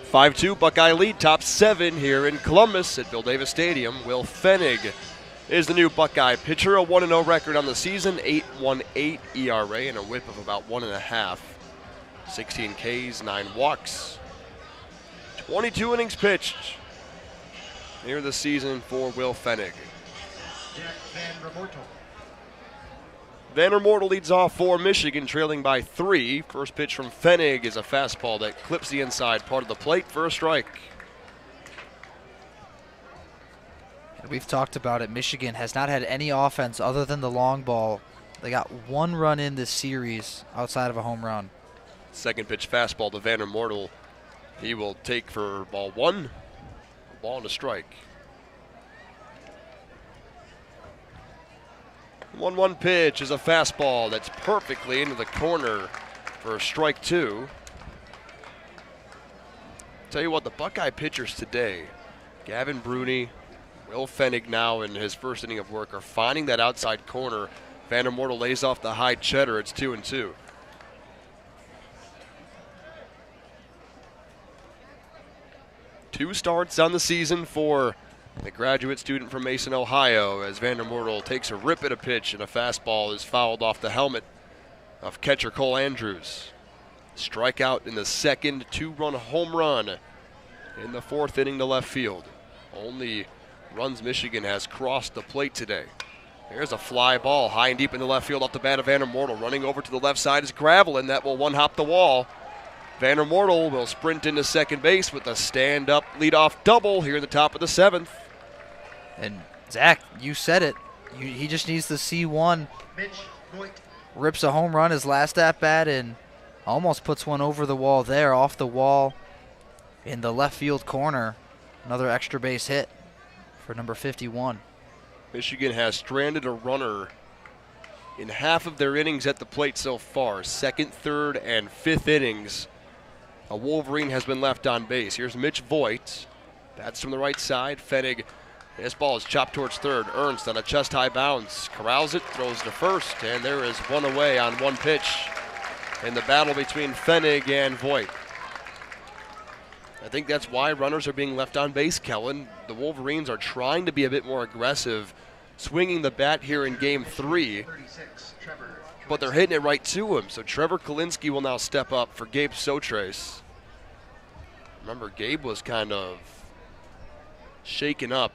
Speaker 1: Five-2 Buckeye lead, top 7 here in Columbus at Bill Davis Stadium. Will Pfennig is the new Buckeye pitcher, a 1-0 record on the season, 8.18 ERA and a whip of about 1.5. 16 Ks, 9 walks, 22 innings pitched here this season for Will Pfennig. Vandermortel leads off for Michigan, trailing by 3. First pitch from Pfennig is a fastball that clips the inside part of the plate for a strike.
Speaker 2: We've talked about it. Michigan has not had any offense other than the long ball. They got 1 run in this series outside of a home run.
Speaker 1: Second pitch fastball to Vandermortel. He will take for ball 1. Ball and a strike. 1-1 pitch is a fastball that's perfectly into the corner for strike 2. Tell you what, the Buckeye pitchers today, Gavin Bruni, Will Pfennig now in his first inning of work, are finding that outside corner. Vandermortel lays off the high cheddar. It's 2-2. Two starts on the season for the graduate student from Mason, Ohio, as Vandermortel takes a rip at a pitch and a fastball is fouled off the helmet of catcher Cole Andrews. Strikeout in the second, 2-run home run in the 4th inning to left field. Only runs Michigan has crossed the plate today. There's a fly ball high and deep in the left field off the bat of Vandermortel. Running over to the left side is Gravelin. That will one-hop the wall. Vandermortel will sprint into second base with a stand-up leadoff double here in the top of the 7th.
Speaker 2: And Zach, you said it. He just needs to see one. Rips a home run his last at-bat and almost puts one over the wall there, off the wall in the left field corner. Another extra base hit for number 51.
Speaker 1: Michigan has stranded a runner in half of their innings at the plate so far. 2nd, 3rd, and 5th innings. A Wolverine has been left on base. Here's Mitch Voigt. That's from the right side. Pfennig. This ball is chopped towards third. Ernst on a chest-high bounce. Corrals it, throws to first, and there is one away on one pitch in the battle between Pfennig and Voigt. I think that's why runners are being left on base, Kelin. The Wolverines are trying to be a bit more aggressive, swinging the bat here in Game 3, but they're hitting it right to him. So Trevor Kalinsky will now step up for Gabe Sotrace. Remember, Gabe was kind of shaken up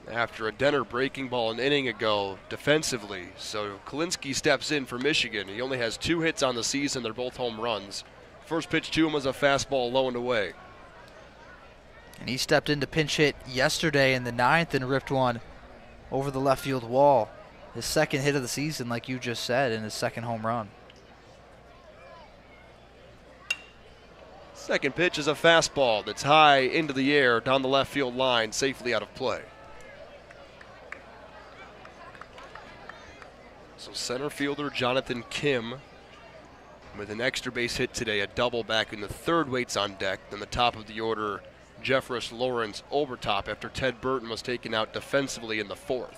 Speaker 1: after a Denner breaking ball an inning ago defensively. So Kalinsky steps in for Michigan. He only has 2 hits on the season. They're both home runs. First pitch to him was a fastball low and away.
Speaker 2: And he stepped in to pinch hit yesterday in the 9th and ripped one over the left field wall. His 2nd hit of the season, like you just said, and his 2nd home run.
Speaker 1: Second pitch is a fastball that's high into the air down the left field line, safely out of play. So center fielder Jonathan Kim with an extra base hit today, a double back in the 3rd waits on deck. Then the top of the order, Jeffress Lawrence Overtop after Ted Burton was taken out defensively in the 4th.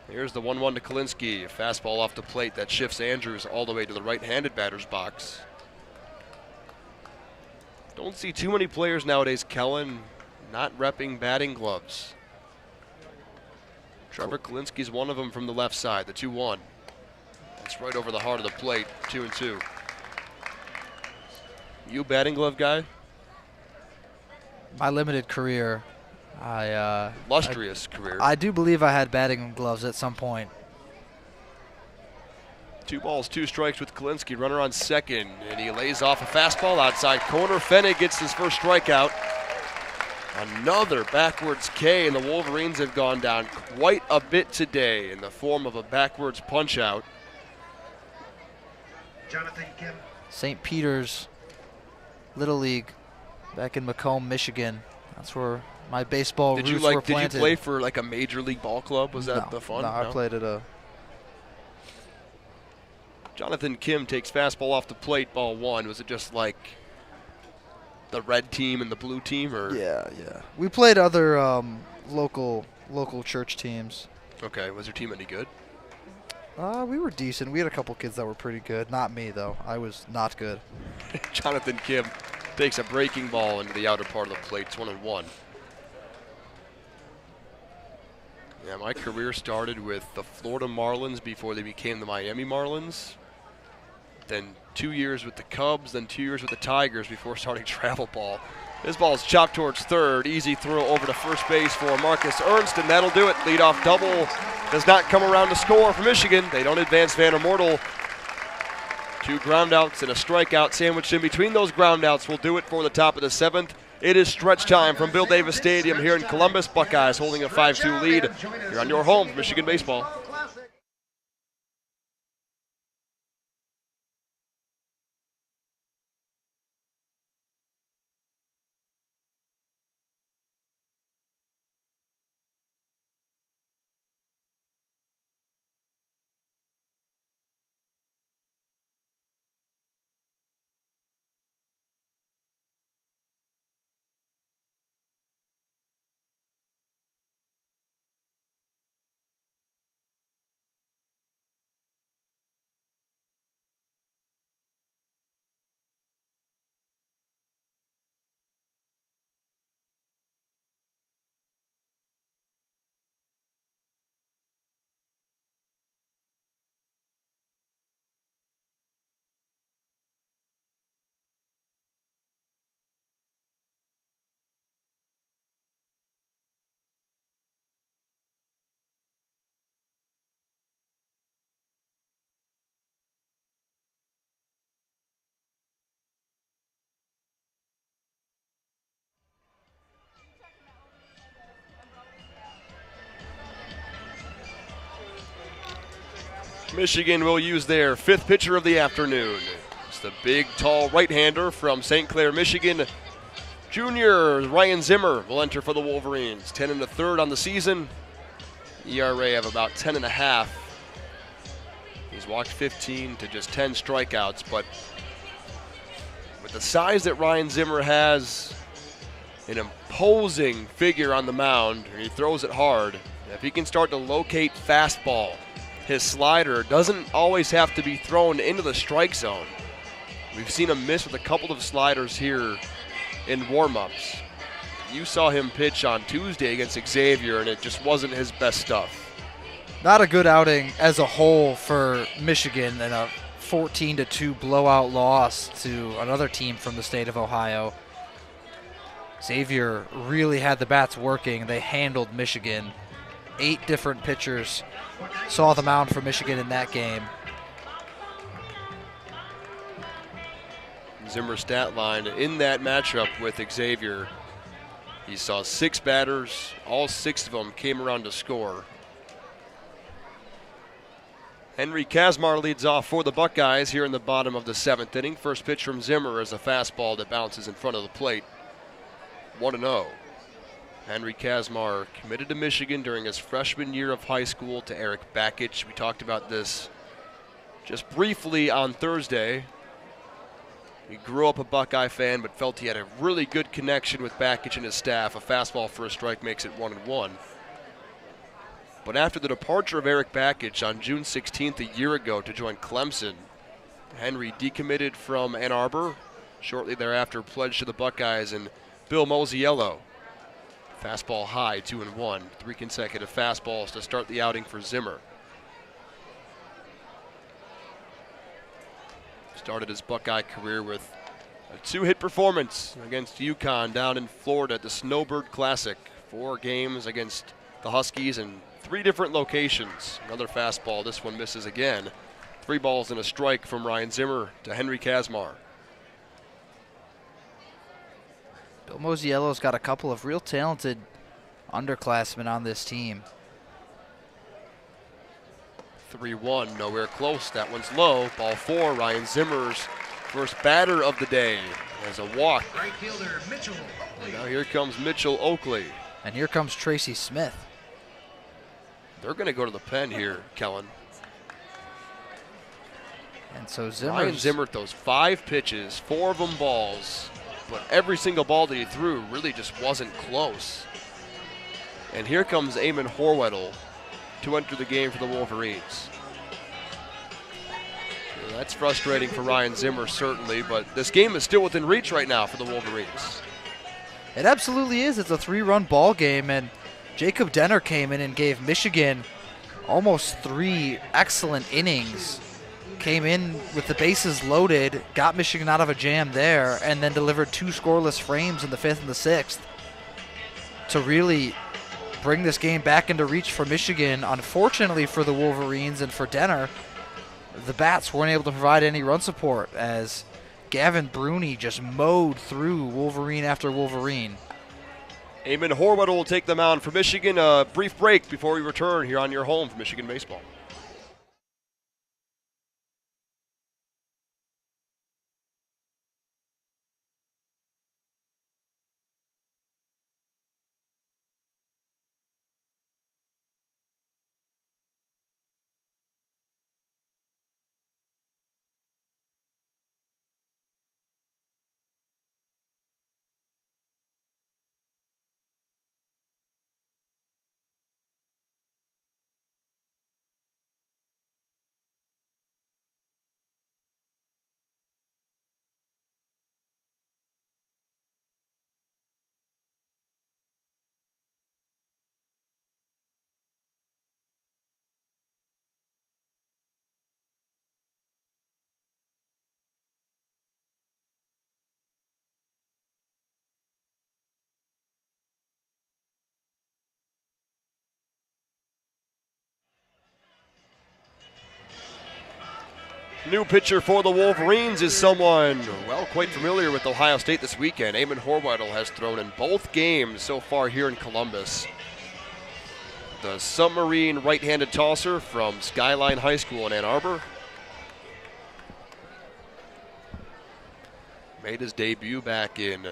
Speaker 1: Here's the 1-1 to Kalinsky. A fastball off the plate that shifts Andrews all the way to the right-handed batter's box. Don't see too many players nowadays, Kelin, not repping batting gloves. Trevor Kalinsky's one of them from the left side, the 2-1. That's right over the heart of the plate, 2-2. You a batting glove guy?
Speaker 2: My limited career,
Speaker 1: Illustrious career.
Speaker 2: I do believe I had batting gloves at some point.
Speaker 1: 2 balls, 2 strikes with Kalinsky. Runner on second, and he lays off a fastball outside corner. Pfennig gets his first strikeout. Another backwards K, and the Wolverines have gone down quite a bit today in the form of a backwards punch-out.
Speaker 3: Jonathan Kim.
Speaker 2: St. Peter's Little League back in Macomb, Michigan. That's where my baseball roots were planted.
Speaker 1: Did you play for like a major league ball club? Was that the fun?
Speaker 2: No, I played at a...
Speaker 1: Jonathan Kim takes fastball off the plate, ball 1. Was it just like the red team and the blue team, or?
Speaker 2: Yeah. We played other local church teams.
Speaker 1: Okay, was your team any good?
Speaker 2: We were decent. We had a couple kids that were pretty good. Not me, though. I was not good.
Speaker 1: Jonathan Kim takes a breaking ball into the outer part of the plate. It's 1-1. Yeah, my career started with the Florida Marlins before they became the Miami Marlins. Then 2 years with the Cubs, then 2 years with the Tigers before starting travel ball. This ball is chopped towards third. Easy throw over to first base for Marcus Ernst, and that'll do it. Leadoff double does not come around to score for Michigan. They don't advance Vandermortel. 2 groundouts and a strikeout sandwiched in between those groundouts will do it for the top of the 7th. It is stretch time from Bill Davis Stadium here in Columbus. Buckeyes holding a 5-2 lead. You're on your home for Michigan baseball. Michigan will use their fifth pitcher of the afternoon. It's the big, tall right-hander from St. Clair, Michigan. Junior Ryan Zimmer will enter for the Wolverines. 10 1/3 on the season. ERA of about 10.5. He's walked 15 to just 10 strikeouts, but with the size that Ryan Zimmer has, an imposing figure on the mound, and he throws it hard. If he can start to locate fastball, his slider doesn't always have to be thrown into the strike zone. We've seen him miss with a couple of sliders here in warm-ups. You saw him pitch on Tuesday against Xavier, and it just wasn't his best stuff.
Speaker 2: Not a good outing as a whole for Michigan, and a 14-2 blowout loss to another team from the state of Ohio. Xavier really had the bats working. They handled Michigan. 8 different pitchers saw the mound for Michigan in that game.
Speaker 1: Zimmer's stat line in that matchup with Xavier, he saw 6 batters. All 6 of them came around to score. Henry Kazmar leads off for the Buckeyes here in the bottom of the 7th inning. First pitch from Zimmer is a fastball that bounces in front of the plate. 1-0. Henry Kazmar committed to Michigan during his freshman year of high school to Eric Bakich. We talked about this just briefly on Thursday. He grew up a Buckeye fan, but felt he had a really good connection with Bakich and his staff. A fastball for a strike makes it 1-1. But after the departure of Eric Bakich on June 16th a year ago to join Clemson, Henry decommitted from Ann Arbor. Shortly thereafter, pledged to the Buckeyes, and Bill Mosiello. Fastball high, 2-1. 3 consecutive fastballs to start the outing for Zimmer. Started his Buckeye career with a 2-hit performance against UConn down in Florida at the Snowbird Classic. 4 games against the Huskies in 3 different locations. Another fastball, this one misses again. 3 balls and a strike from Ryan Zimmer to Henry Kazmar.
Speaker 2: Bill Mosiello's got a couple of real talented underclassmen on this team.
Speaker 1: 3-1, nowhere close. That one's low. Ball 4, Ryan Zimmer's first batter of the day as a walk.
Speaker 3: Right fielder Mitchell Oakley.
Speaker 1: Now here comes Mitchell Oakley.
Speaker 2: And here comes Tracy Smith.
Speaker 1: They're going to go to the pen here, Kelin.
Speaker 2: And so
Speaker 1: Ryan Zimmer throws 5 pitches, 4 of them balls, but every single ball that he threw really just wasn't close. And here comes Eamon Horwedel to enter the game for the Wolverines. Well, that's frustrating for Ryan Zimmer, certainly, but this game is still within reach right now for the Wolverines.
Speaker 2: It absolutely is. It's a 3-run ball game, and Jacob Denner came in and gave Michigan almost 3 excellent innings. Came in with the bases loaded, got Michigan out of a jam there, and then delivered 2 scoreless frames in the 5th and the 6th to really bring this game back into reach for Michigan. Unfortunately for the Wolverines and for Denner, the bats weren't able to provide any run support as Gavin Bruni just mowed through Wolverine after Wolverine.
Speaker 1: Eamon Horwedel will take the mound for Michigan. A brief break before we return here on your home for Michigan baseball. New pitcher for the Wolverines is someone, well, quite familiar with Ohio State this weekend. Eamon Horwedel has thrown in both games so far here in Columbus. the submarine right-handed tosser from Skyline High School in Ann Arbor. Made his debut back in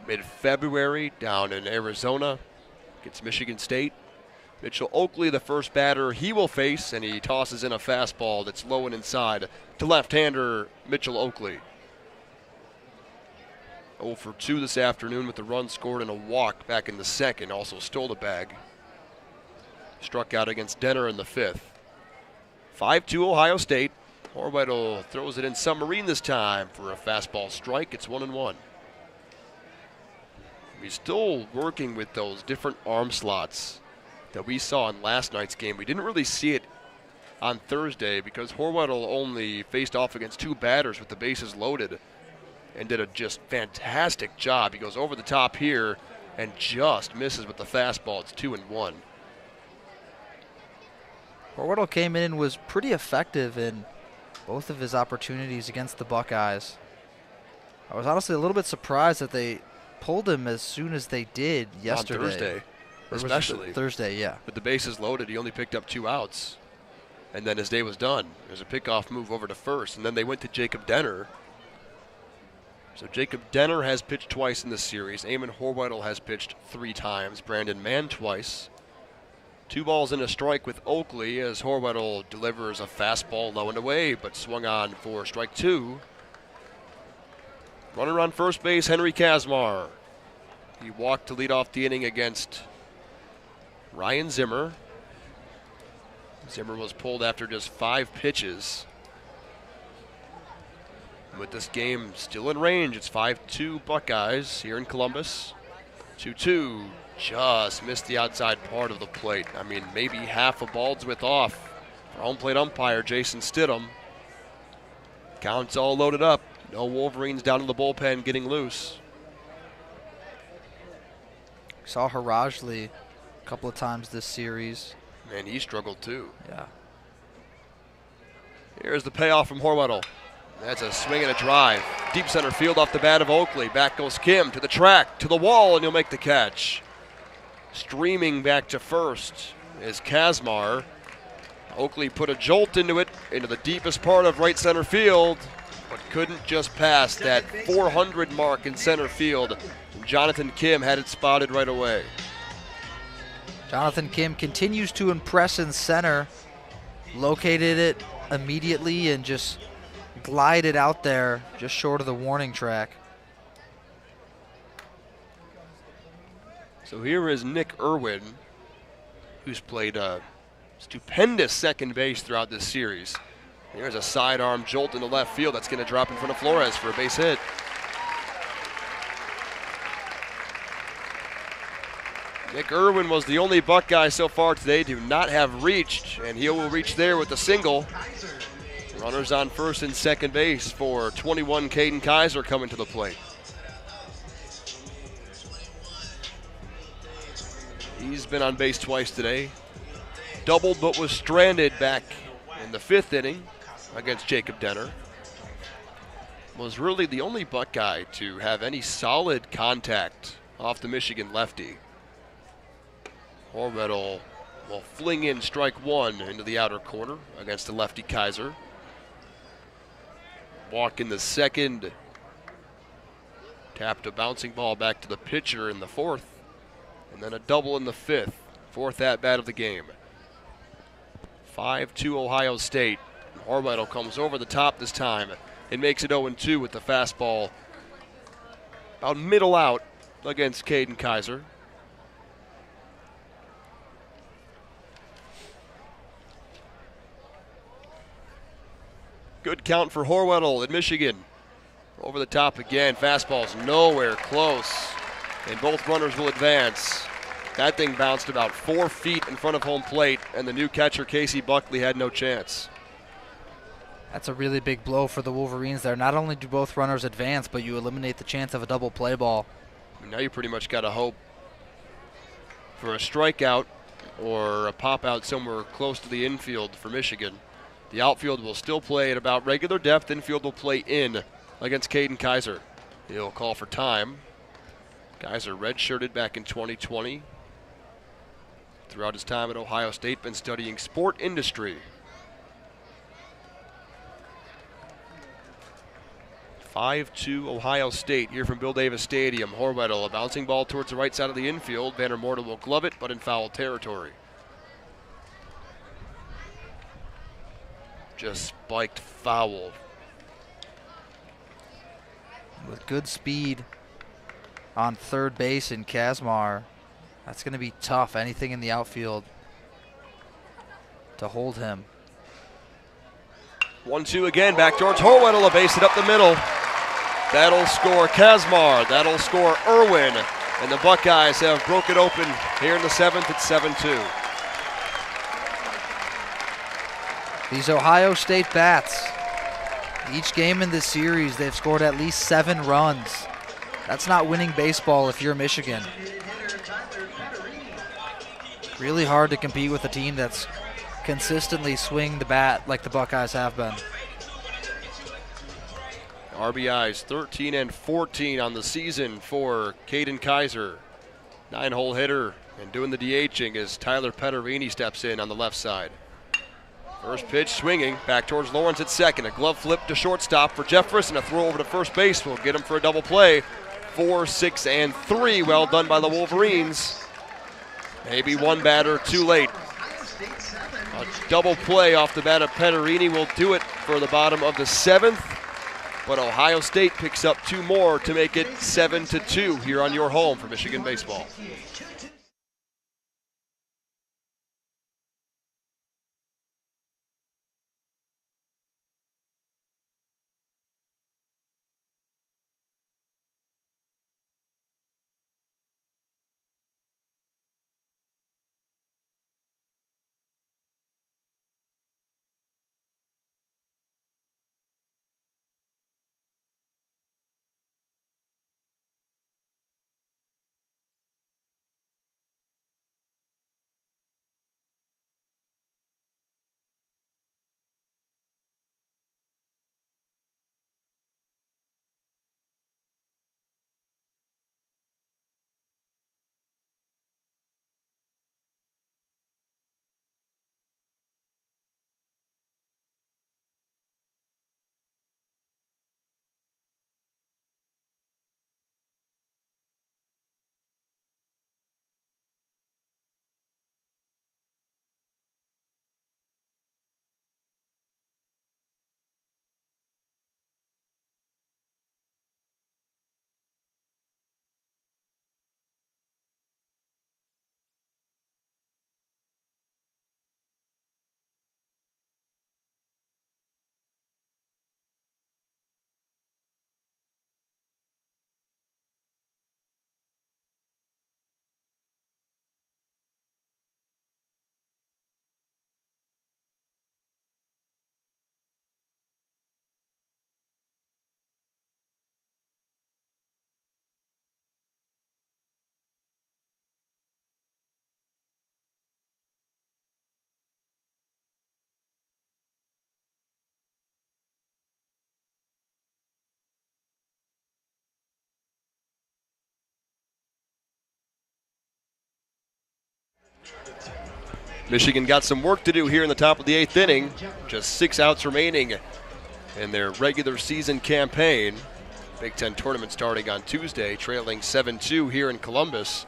Speaker 1: mid-February down in Arizona against Michigan State. Mitchell Oakley, the first batter he will face, and he tosses in a fastball that's low and inside to left-hander Mitchell Oakley. 0 for 2 this afternoon with the run scored and a walk back in the second. Also stole the bag. Struck out against Denner in the fifth. 5-2 Ohio State. Horwedel throws it in submarine this time for a fastball strike. It's 1-1. He's still working with those different arm slots that we saw in last night's game. We didn't really see it on Thursday because Horwedel only faced off against 2 batters with the bases loaded and did a just fantastic job. He goes over the top here and just misses with the fastball. It's 2-1.
Speaker 2: Horwedel came in and was pretty effective in both of his opportunities against the Buckeyes. I was honestly a little bit surprised that they pulled him as soon as they did yesterday.
Speaker 1: On Thursday, especially.
Speaker 2: Thursday, yeah.
Speaker 1: With the bases loaded, he only picked up 2 outs. And then his day was done. There's a pickoff move over to first, and then they went to Jacob Denner. So Jacob Denner has pitched twice in this series. Eamon Horwedel has pitched 3 times. Brandon Mann twice. 2 balls and a strike with Oakley as Horwedel delivers a fastball low and away, but swung on for strike 2. Runner on first base, Henry Kazmar. He walked to lead off the inning against Ryan Zimmer. Zimmer was pulled after just 5 pitches. With this game still in range, it's 5-2 Buckeyes here in Columbus. 2-2, just missed the outside part of the plate. I mean, maybe half a ball's width off. For home plate umpire Jason Stidham. Count's all loaded up. No Wolverines down in the bullpen getting loose.
Speaker 2: Saw Harajli a couple of times this series.
Speaker 1: Man, he struggled too.
Speaker 2: Yeah.
Speaker 1: Here's the payoff from Horwedel. That's a swing and a drive. Deep center field off the bat of Oakley. Back goes Kim to the track, to the wall, and he'll make the catch. Streaming back to first is Kazmar. Oakley put a jolt into it, into the deepest part of right center field, but couldn't just pass that 400 mark in center field. Jonathan Kim had it spotted right away.
Speaker 2: Jonathan Kim continues to impress in center. Located it immediately and just glided out there just short of the warning track.
Speaker 1: So here is Nick Irwin, who's played a stupendous second base throughout this series. Here's a sidearm jolt into left field that's going to drop in front of Flores for a base hit. Nick Irwin was the only Buckeye so far today to not have reached, and he will reach there with a single. Runners on first and second base for 21 Caden Kaiser coming to the plate. He's been on base twice today. Doubled but was stranded back in the 5th inning against Jacob Denner. Was really the only Buckeye to have any solid contact off the Michigan lefty. Horwedel will fling in strike 1 into the outer corner against the lefty Kaiser. Walk in the second. Tapped a bouncing ball back to the pitcher in the 4th. And then a double in the 5th. 4th at-bat of the game. 5-2 Ohio State. Horwedel comes over the top this time. It makes it 0-2 with the fastball about middle out against Caden Kaiser. Good count for Horwedel at Michigan. Over the top again. Fastball's nowhere close. And both runners will advance. That thing bounced about 4 feet in front of home plate, and the new catcher, Casey Buckley, had no chance.
Speaker 2: That's a really big blow for the Wolverines there. Not only do both runners advance, but you eliminate the chance of a double play ball.
Speaker 1: Now you pretty much got to hope for a strikeout or a pop out somewhere close to the infield for Michigan. The outfield will still play at about regular depth. Infield will play in against Caden Kaiser. He'll call for time. Kaiser redshirted back in 2020. Throughout his time at Ohio State, been studying sport industry. 5-2 Ohio State here from Bill Davis Stadium. Horwedel, a bouncing ball towards the right side of the infield. Vandermoortel will glove it, but in foul territory. Just spiked foul.
Speaker 2: With good speed on third base in Kazmar, that's going to be tough. Anything in the outfield to hold him.
Speaker 1: 1-2 again, back towards Horwedel, a base hit up the middle. That'll score Kazmar, that'll score Irwin, and the Buckeyes have broke it open here in the 7th at 7-2.
Speaker 2: These Ohio State bats, each game in this series, they've scored at least 7 runs. That's not winning baseball if you're Michigan. Really hard to compete with a team that's consistently swinging the bat like the Buckeyes have been.
Speaker 1: RBIs 13 and 14 on the season for Caden Kaiser. 9-hole hitter and doing the DHing as Tyler Petterini steps in on the left side. First pitch swinging back towards Lawrence at second. A glove flip to shortstop for Jeffress, and a throw over to first base will get him for a double play. 4, 6, and 3. Well done by the Wolverines. Maybe one batter too late. A double play off the bat of Petterini will do it for the bottom of the 7th. But Ohio State picks up 2 more to make it 7-2 here on your home for Michigan baseball. Michigan got some work to do here in the top of the 8th inning. Just 6 outs remaining in their regular season campaign. Big Ten tournament starting on Tuesday, trailing 7-2 here in Columbus.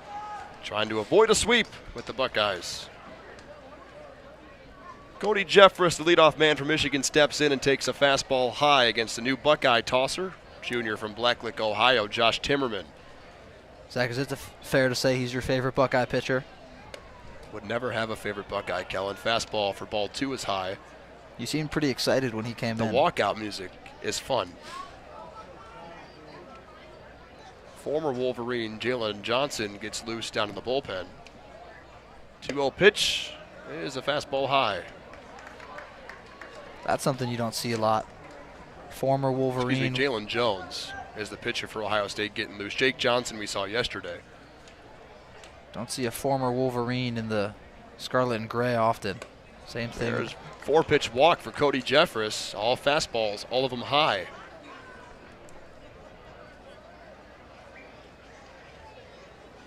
Speaker 1: Trying to avoid a sweep with the Buckeyes. Cody Jeffress, the leadoff man for Michigan, steps in and takes a fastball high against the new Buckeye tosser, junior from Blacklick, Ohio, Josh Timmerman.
Speaker 2: Zach, is it fair to say he's your favorite Buckeye pitcher?
Speaker 1: Would never have a favorite Buckeye, Kelin. Fastball for ball 2 is high.
Speaker 2: You seemed pretty excited when he came in.
Speaker 1: The walkout music is fun. Former Wolverine Jalen Johnson gets loose down in the bullpen. 2-0 pitch is a fastball high.
Speaker 2: That's something you don't see a lot. Former Wolverine.
Speaker 1: Jalen Jones is the pitcher for Ohio State getting loose. Jake Johnson we saw yesterday.
Speaker 2: Don't see a former Wolverine in the scarlet and gray often. Same thing.
Speaker 1: There's 4-pitch walk for Cody Jeffress. All fastballs, all of them high.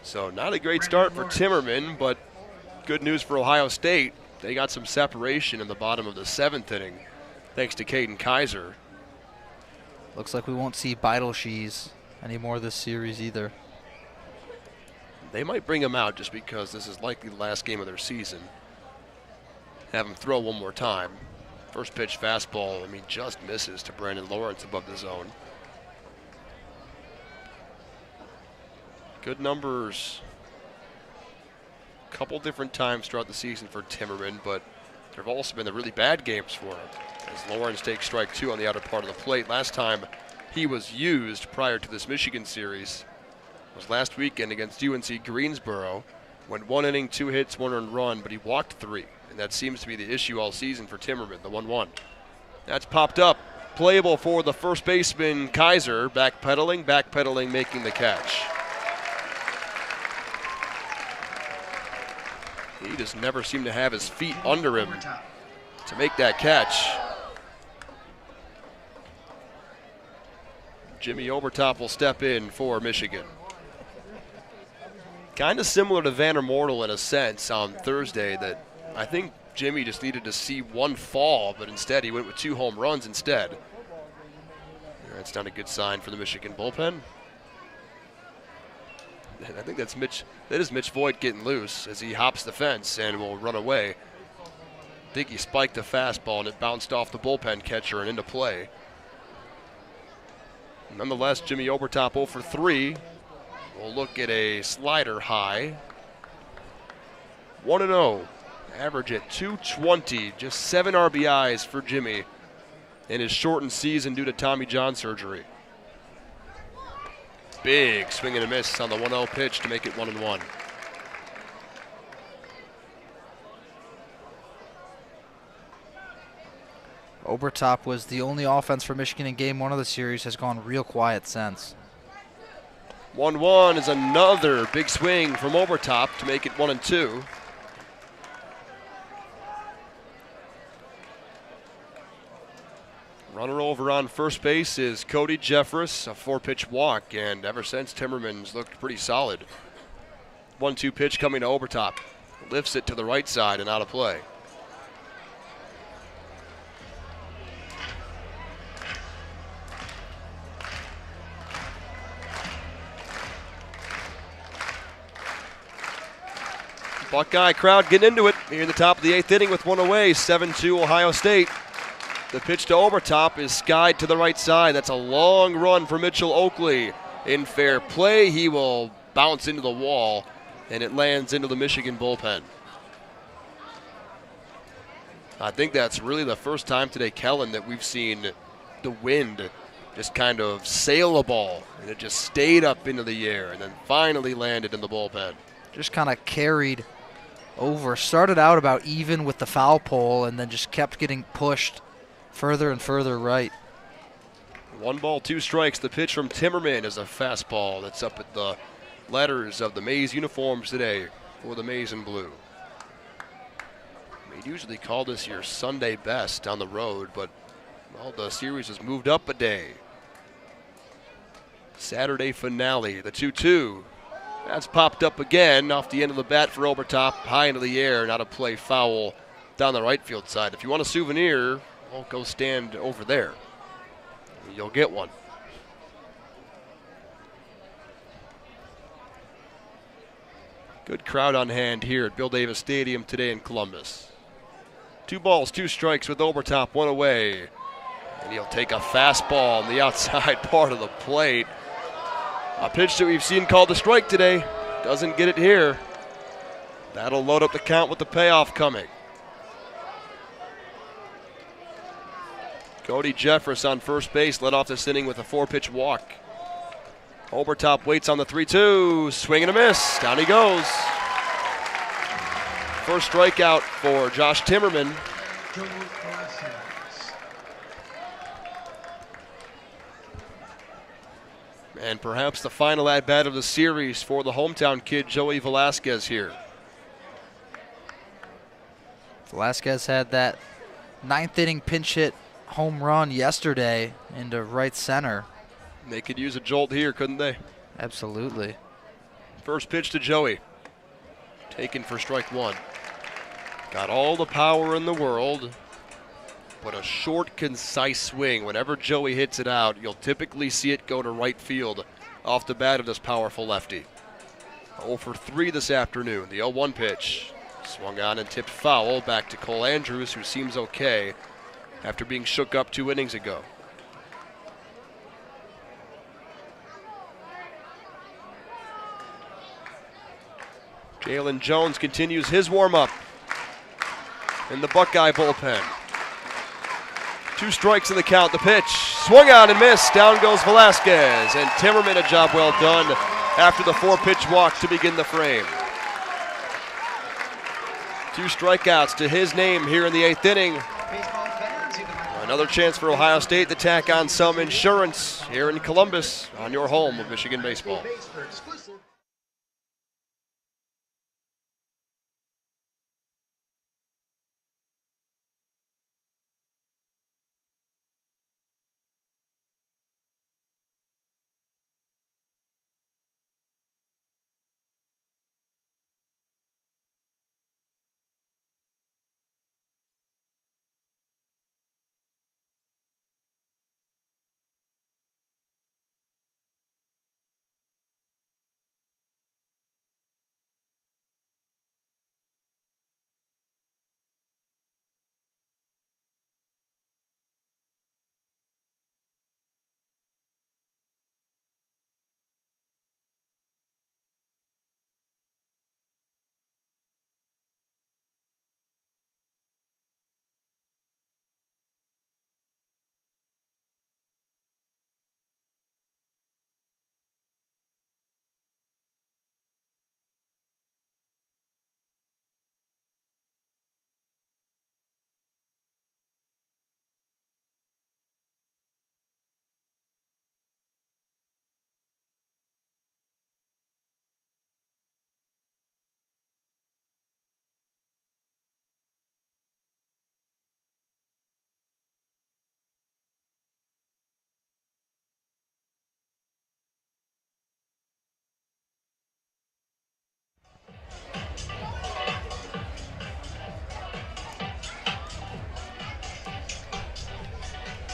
Speaker 1: So not a great start for Timmerman, but Good news for Ohio State. They got some separation in the bottom of the 7th inning, thanks to Caden Kaiser.
Speaker 2: Looks like we won't see Beidelshees anymore this series either.
Speaker 1: They might bring him out just because this is likely the last game of their season. Have him throw one more time. First pitch fastball, just misses to Brandon Lawrence above the zone. Good numbers a couple different times throughout the season for Timmerman, but there have also been the really bad games for him, as Lawrence takes strike 2 on the outer part of the plate. Last time he was used prior to this Michigan series was last weekend against UNC Greensboro. Went 1 inning, 2 hits, 1 earned run, but he walked 3. And that seems to be the issue all season for Timmerman, the 1-1. That's popped up. Playable for the first baseman, Kaiser. Backpedaling, making the catch. He just never seemed to have his feet under him to make that catch. Jimmy Obertop will step in for Michigan. Kind of similar to Vanner Mortal in a sense on Thursday, that I think Jimmy just needed to see one fall, but instead he went with 2 home runs instead. That's not a good sign for the Michigan bullpen. And I think that is Mitch Voigt getting loose as he hops the fence and will run away. I think he spiked a fastball and it bounced off the bullpen catcher and into play. Nonetheless, Jimmy Obertop 0 for 3. We'll look at a slider high. 1-0. Average at 220. Just 7 RBIs for Jimmy in his shortened season due to Tommy John surgery. Big swing and a miss on the 1-0 pitch to make it 1-1.
Speaker 2: Obertop was the only offense for Michigan in game 1 of the series, has gone real quiet since.
Speaker 1: 1-1 is another big swing from Obertop to make it 1-2. Runner over on first base is Cody Jeffress, a 4-pitch walk, and ever since Timmerman's looked pretty solid. 1-2 pitch coming to Obertop. Lifts it to the right side and out of play. Buckeye crowd getting into it here in the top of the 8th inning with 1 away, 7-2 Ohio State. The pitch to Obertop is skied to the right side. That's a long run for Mitchell Oakley. In fair play, he will bounce into the wall, and it lands into the Michigan bullpen. I think that's really the first time today, Kelin, that we've seen the wind just kind of sail a ball, and it just stayed up into the air and then finally landed in the bullpen.
Speaker 2: Just kind of carried over. Started out about even with the foul pole and then just kept getting pushed further and further right.
Speaker 1: 1 ball, 2 strikes. The pitch from Timmerman is a fastball that's up at the letters of the Maize uniforms today for the Maize and Blue. We'd usually call this your Sunday best on the road, but well, the series has moved up a day. Saturday finale, the 2-2. That's popped up again off the end of the bat for Obertop, high into the air, not a play foul down the right field side. If you want a souvenir, well, go stand over there. You'll get one. Good crowd on hand here at Bill Davis Stadium today in Columbus. 2 balls, 2 strikes with Obertop, 1 away. And he'll take a fastball on the outside part of the plate. A pitch that we've seen called a strike today. Doesn't get it here. That'll load up the count with the payoff coming. Cody Jeffress on first base led off this inning with a 4-pitch walk. Obertop waits on the 3-2. Swing and a miss. Down he goes. First strikeout for Josh Timmerman. And perhaps the final at-bat of the series for the hometown kid, Joey Velasquez here.
Speaker 2: Velasquez had that 9th inning pinch hit home run yesterday into right center.
Speaker 1: They could use a jolt here, couldn't they?
Speaker 2: Absolutely.
Speaker 1: First pitch to Joey. taken for strike one. Got all the power in the world, but a short, concise swing. Whenever Joey hits it out, you'll typically see it go to right field off the bat of this powerful lefty. 0 for 3 this afternoon. The 0-1 pitch. Swung on and tipped foul back to Cole Andrews, who seems okay after being shook up 2 innings ago. Jalen Jones continues his warm-up in the Buckeye bullpen. 2 strikes in the count. The pitch swung on and missed. Down goes Velasquez, and Timmerman a job well done after the 4-pitch walk to begin the frame. 2 strikeouts to his name here in the 8th inning. Another chance for Ohio State to tack on some insurance here in Columbus on your home of Michigan baseball.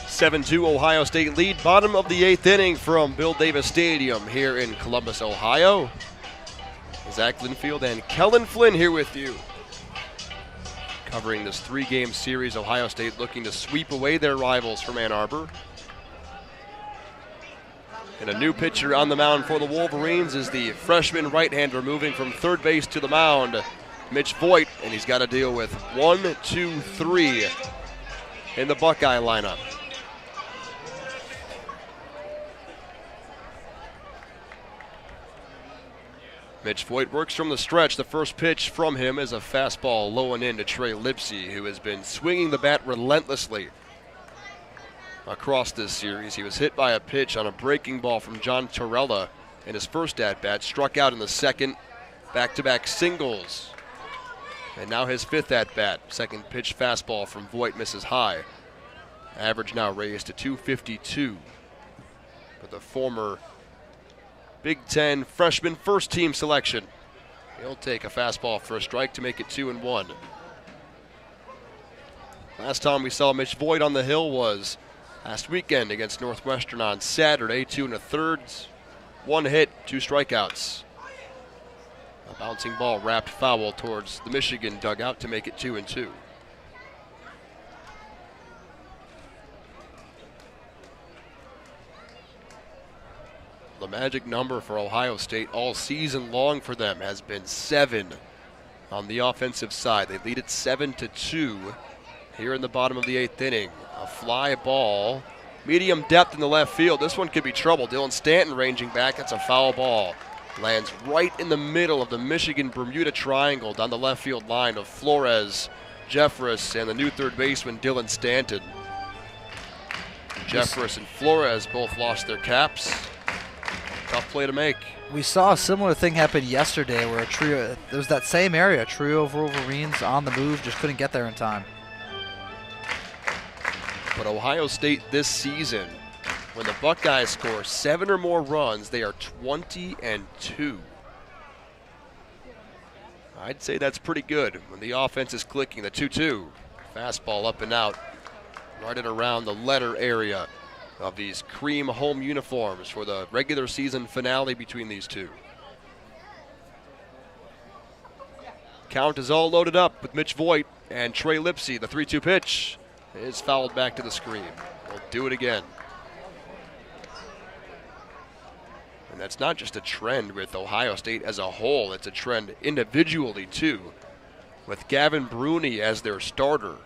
Speaker 1: (7-2) Ohio State lead, bottom of the 8th inning from Bill Davis Stadium here in Columbus, Ohio. Zach Linfield and Kelin Flynn here with you, covering this 3-game series. Ohio State looking to sweep away their rivals from Ann Arbor. And a new pitcher on the mound for the Wolverines is the freshman right-hander moving from third base to the mound, Mitch Voigt, and he's got to deal with 1, 2, 3 in the Buckeye lineup. Mitch Voigt works from the stretch. The first pitch from him is a fastball low and in to Trey Lipsy, who has been swinging the bat relentlessly across this series. He was hit by a pitch on a breaking ball from John Torella in his first at-bat, struck out in the second, back-to-back singles. And now his 5th at-bat. Second pitch fastball from Voigt misses high. Average now raised to 252 for the former Big Ten freshman first-team selection. He'll take a fastball for a strike to make it 2-1. Last time we saw Mitch Voigt on the hill was last weekend against Northwestern on Saturday. 2 1/3, 1 hit, 2 strikeouts. A bouncing ball wrapped foul towards the Michigan dugout to make it 2-2. The magic number for Ohio State all season long for them has been 7 on the offensive side. They lead it 7-2 here in the bottom of the 8th inning. A fly ball, medium depth in the left field. This one could be trouble. Dylan Stanton ranging back. That's a foul ball. Lands right in the middle of the Michigan Bermuda Triangle down the left field line of Flores, Jeffress, and the new third baseman Dylan Stanton. Jeffress and Flores both lost their caps. Tough play to make.
Speaker 2: We saw a similar thing happen yesterday where a trio, there was that same area, a trio of Wolverines on the move, just couldn't get there in time.
Speaker 1: But Ohio State this season, when the Buckeyes score 7 or more runs, they are 20-2. I'd say that's pretty good when the offense is clicking. The 2-2. Fastball up and out, right and around the letter area of these cream home uniforms for the regular season finale between these two. Count is all loaded up with Mitch Voigt and Trey Lipsy. The 3-2 pitch is fouled back to the screen. We'll do it again. And that's not just a trend with Ohio State as a whole, it's a trend individually too, with Gavin Bruni as their starter.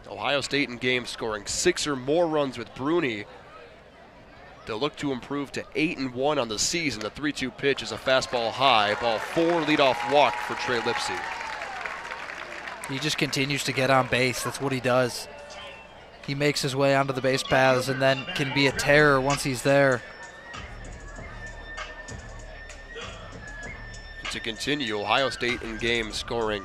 Speaker 1: Ohio State in games scoring 6 or more runs with Bruni. They'll look to improve to 8-1 on the season. The 3-2 pitch is a fastball high, ball 4, leadoff walk for Trey Lipsy.
Speaker 2: He just continues to get on base. That's what he does. He makes his way onto the base paths and then can be a terror once he's there.
Speaker 1: To continue, Ohio State in games scoring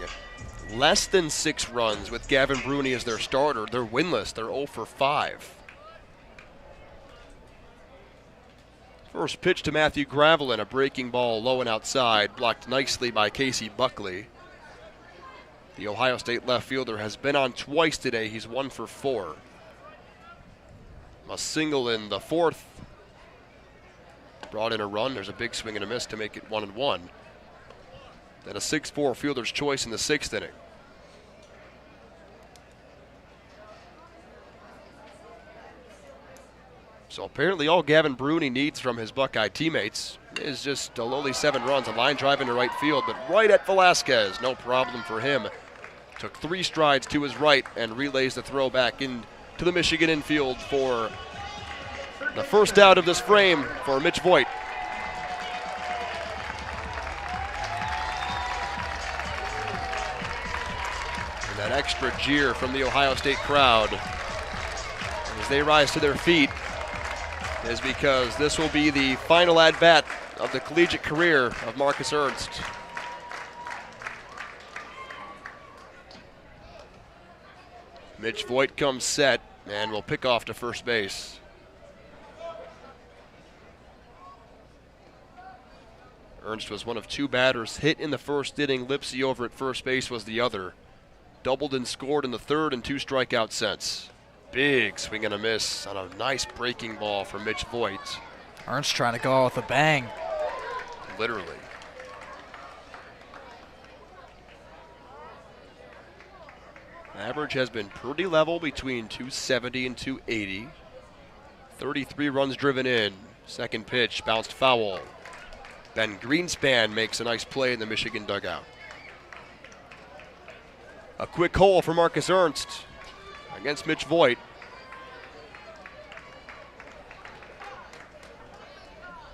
Speaker 1: less than 6 runs with Gavin Bruni as their starter. They're winless. They're 0 for 5. First pitch to Matthew Gravelin, a breaking ball low and outside, blocked nicely by Casey Buckley. The Ohio State left fielder has been on twice today. He's 1 for 4. A single in the 4th. Brought in a run. There's a big swing and a miss to make it 1-1. Then a 6-4 fielder's choice in the 6th inning. So apparently all Gavin Bruni needs from his Buckeye teammates is just a lowly 7 runs, a line drive into right field, but right at Velasquez, no problem for him. Took 3 strides to his right and relays the throw back into the Michigan infield for the first out of this frame for Mitch Voigt. And that extra jeer from the Ohio State crowd as they rise to their feet is because this will be the final at-bat of the collegiate career of Marcus Ernst. Mitch Voigt comes set and will pick off to first base. Ernst was one of 2 batters hit in the first inning. Lipsy over at first base was the other. Doubled and scored in the 3rd and 2 strikeouts since. Big swing and a miss on a nice breaking ball from Mitch Voigt.
Speaker 2: Ernst trying to go out with a bang.
Speaker 1: Literally. Average has been pretty level between 270 and 280. 33 runs driven in. Second pitch, bounced foul. Ben Greenspan makes a nice play in the Michigan dugout. A quick hole for Marcus Ernst against Mitch Voigt.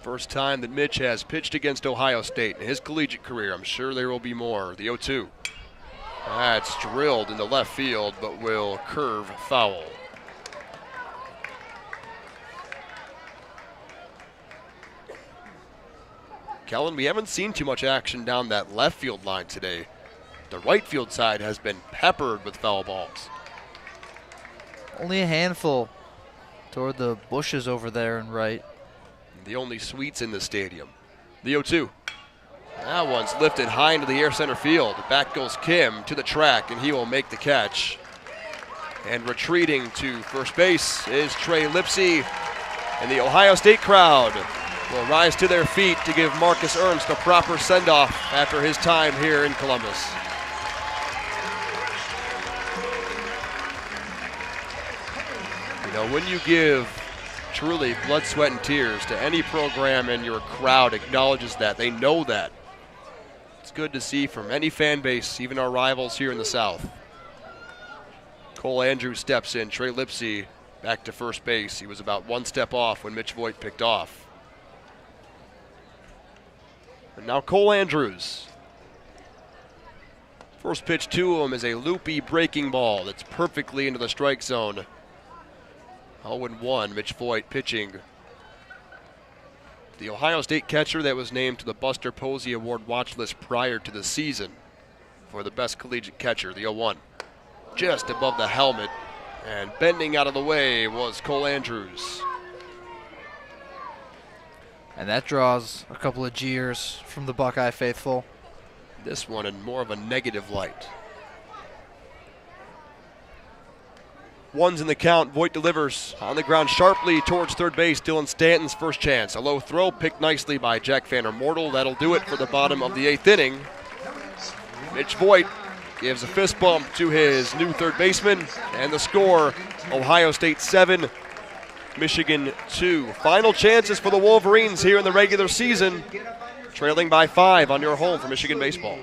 Speaker 1: First time that Mitch has pitched against Ohio State in his collegiate career. I'm sure there will be more. The 0-2. That's drilled into left field, but will curve foul. Kelin, we haven't seen too much action down that left field line today. The right field side has been peppered with foul balls.
Speaker 2: Only a handful toward the bushes over there and right.
Speaker 1: The only suites in the stadium. The 0-2. That one's lifted high into the air center field. Back goes Kim to the track, and he will make the catch. And retreating to first base is Trey Lipsy. And the Ohio State crowd will rise to their feet to give Marcus Ernst a proper send-off after his time here in Columbus. You know, when you give truly blood, sweat, and tears to any program and your crowd acknowledges that, they know that. It's good to see from any fan base, even our rivals here in the South. Cole Andrews steps in. Trey Lipsy back to first base. He was about 1 step off when Mitch Voigt picked off. And now Cole Andrews. First pitch to him is a loopy breaking ball that's perfectly into the strike zone. 0-1, Mitch Voigt pitching. The Ohio State catcher that was named to the Buster Posey Award watch list prior to the season for the best collegiate catcher, the 0-1. Just above the helmet, and bending out of the way was Cole Andrews.
Speaker 2: And that draws a couple of jeers from the Buckeye faithful.
Speaker 1: This one in more of a negative light. One's in the count. Voigt delivers on the ground sharply towards third base. Dylan Stanton's first chance. A low throw picked nicely by Jack Vander Mortel. That'll do it for the bottom of the 8th inning. Mitch Voigt gives a fist bump to his new third baseman. And the score, Ohio State 7, Michigan 2. Final chances for the Wolverines here in the regular season. Trailing by 5 on your home for Michigan baseball.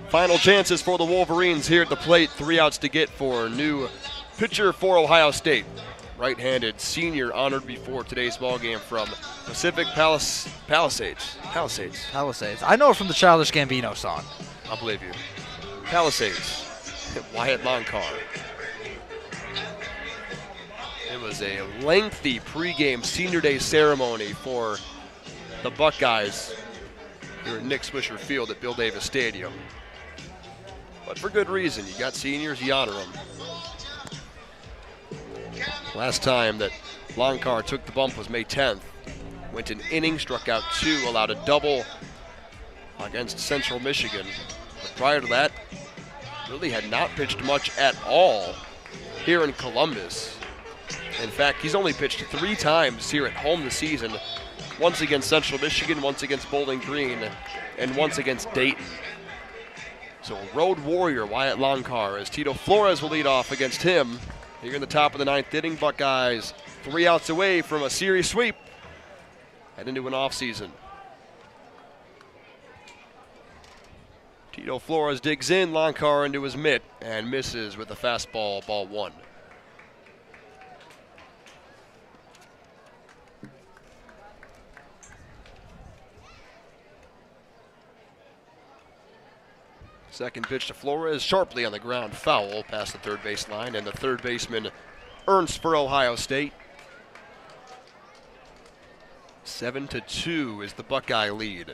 Speaker 1: Final chances for the Wolverines here at the plate. 3 outs to get for new pitcher for Ohio State. Right-handed senior honored before today's ballgame from Pacific Palisades.
Speaker 2: I know it from the Childish Gambino song.
Speaker 1: I believe you. Palisades. Wyatt Longcar. It was a lengthy pregame senior day ceremony for the Buckeyes here at Nick Swisher Field at Bill Davis Stadium. But for good reason. You got seniors, you honor them. Last time that Longcar took the bump was May 10th. Went an inning, struck out 2, allowed a double against Central Michigan. But prior to that, really had not pitched much at all here in Columbus. In fact, he's only pitched 3 times here at home this season. Once against Central Michigan, once against Bowling Green, and once against Dayton. So a road warrior, Wyatt Longcar, as Tito Flores will lead off against him. Here in the top of the 9th inning, Buckeyes 3 outs away from a series sweep and into an offseason. Tito Flores digs in, Longcar into his mitt and misses with a fastball, ball 1. Second pitch to Flores, sharply on the ground, foul past the third base line, and the third baseman Ernst for Ohio State. 7-2 is the Buckeye lead.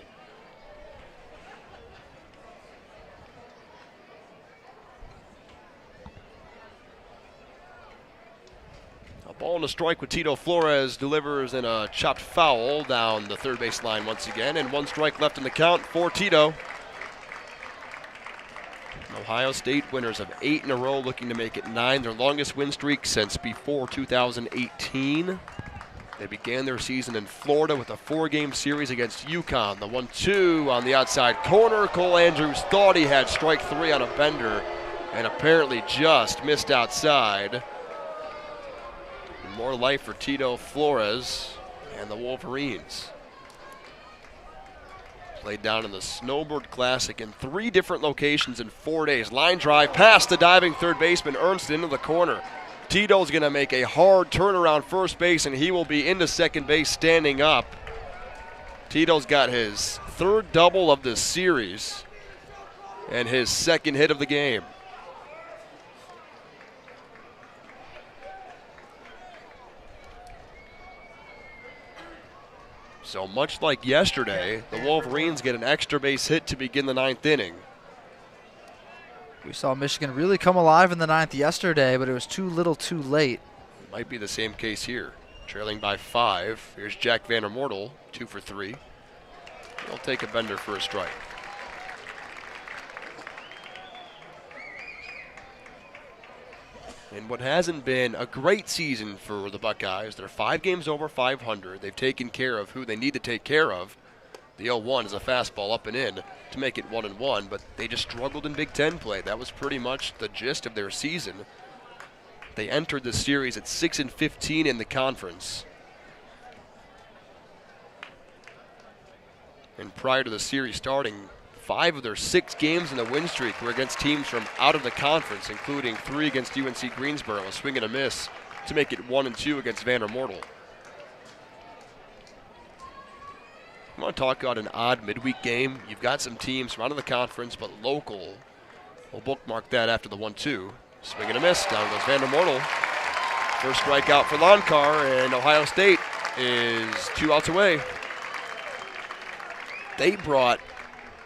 Speaker 1: A ball and a strike with Tito Flores, delivers in a chopped foul down the third base line once again, and 1 strike left in the count for Tito. Ohio State winners of 8 in a row, looking to make it 9, their longest win streak since before 2018. They began their season in Florida with a 4-game series against UConn. The 1-2 on the outside corner. Cole Andrews thought he had strike 3 on a bender and apparently just missed outside. More life for Tito Flores and the Wolverines. Played down in the Snowbird Classic in 3 different locations in 4 days. Line drive past the diving third baseman Ernst into the corner. Tito's going to make a hard turnaround first base, and he will be into second base standing up. Tito's got his 3rd double of the series and his 2nd hit of the game. So much like yesterday, the Wolverines get an extra base hit to begin the 9th inning.
Speaker 2: We saw Michigan really come alive in the 9th yesterday, but it was too little too late.
Speaker 1: Might be the same case here. Trailing by 5. Here's Jack Vandermortel, 2 for 3. He'll take a bender for a strike. And what hasn't been a great season for the Buckeyes, they're 5 games over 500. They've taken care of who they need to take care of. The 0-1 is a fastball up and in to make it 1-1, but they just struggled in Big Ten play. That was pretty much the gist of their season. They entered the series at 6-15 in the conference. And prior to the series starting, 5 of their 6 games in the win streak were against teams from out of the conference, including 3 against UNC Greensboro, a swing and a miss to make it 1-2 against Vandermortel. I want to talk about an odd midweek game. You've got some teams from out of the conference, but local. We'll bookmark that after the 1-2. Swing and a miss. Down goes Vandermortel. First strikeout for Loncar, and Ohio State is 2 outs away. They brought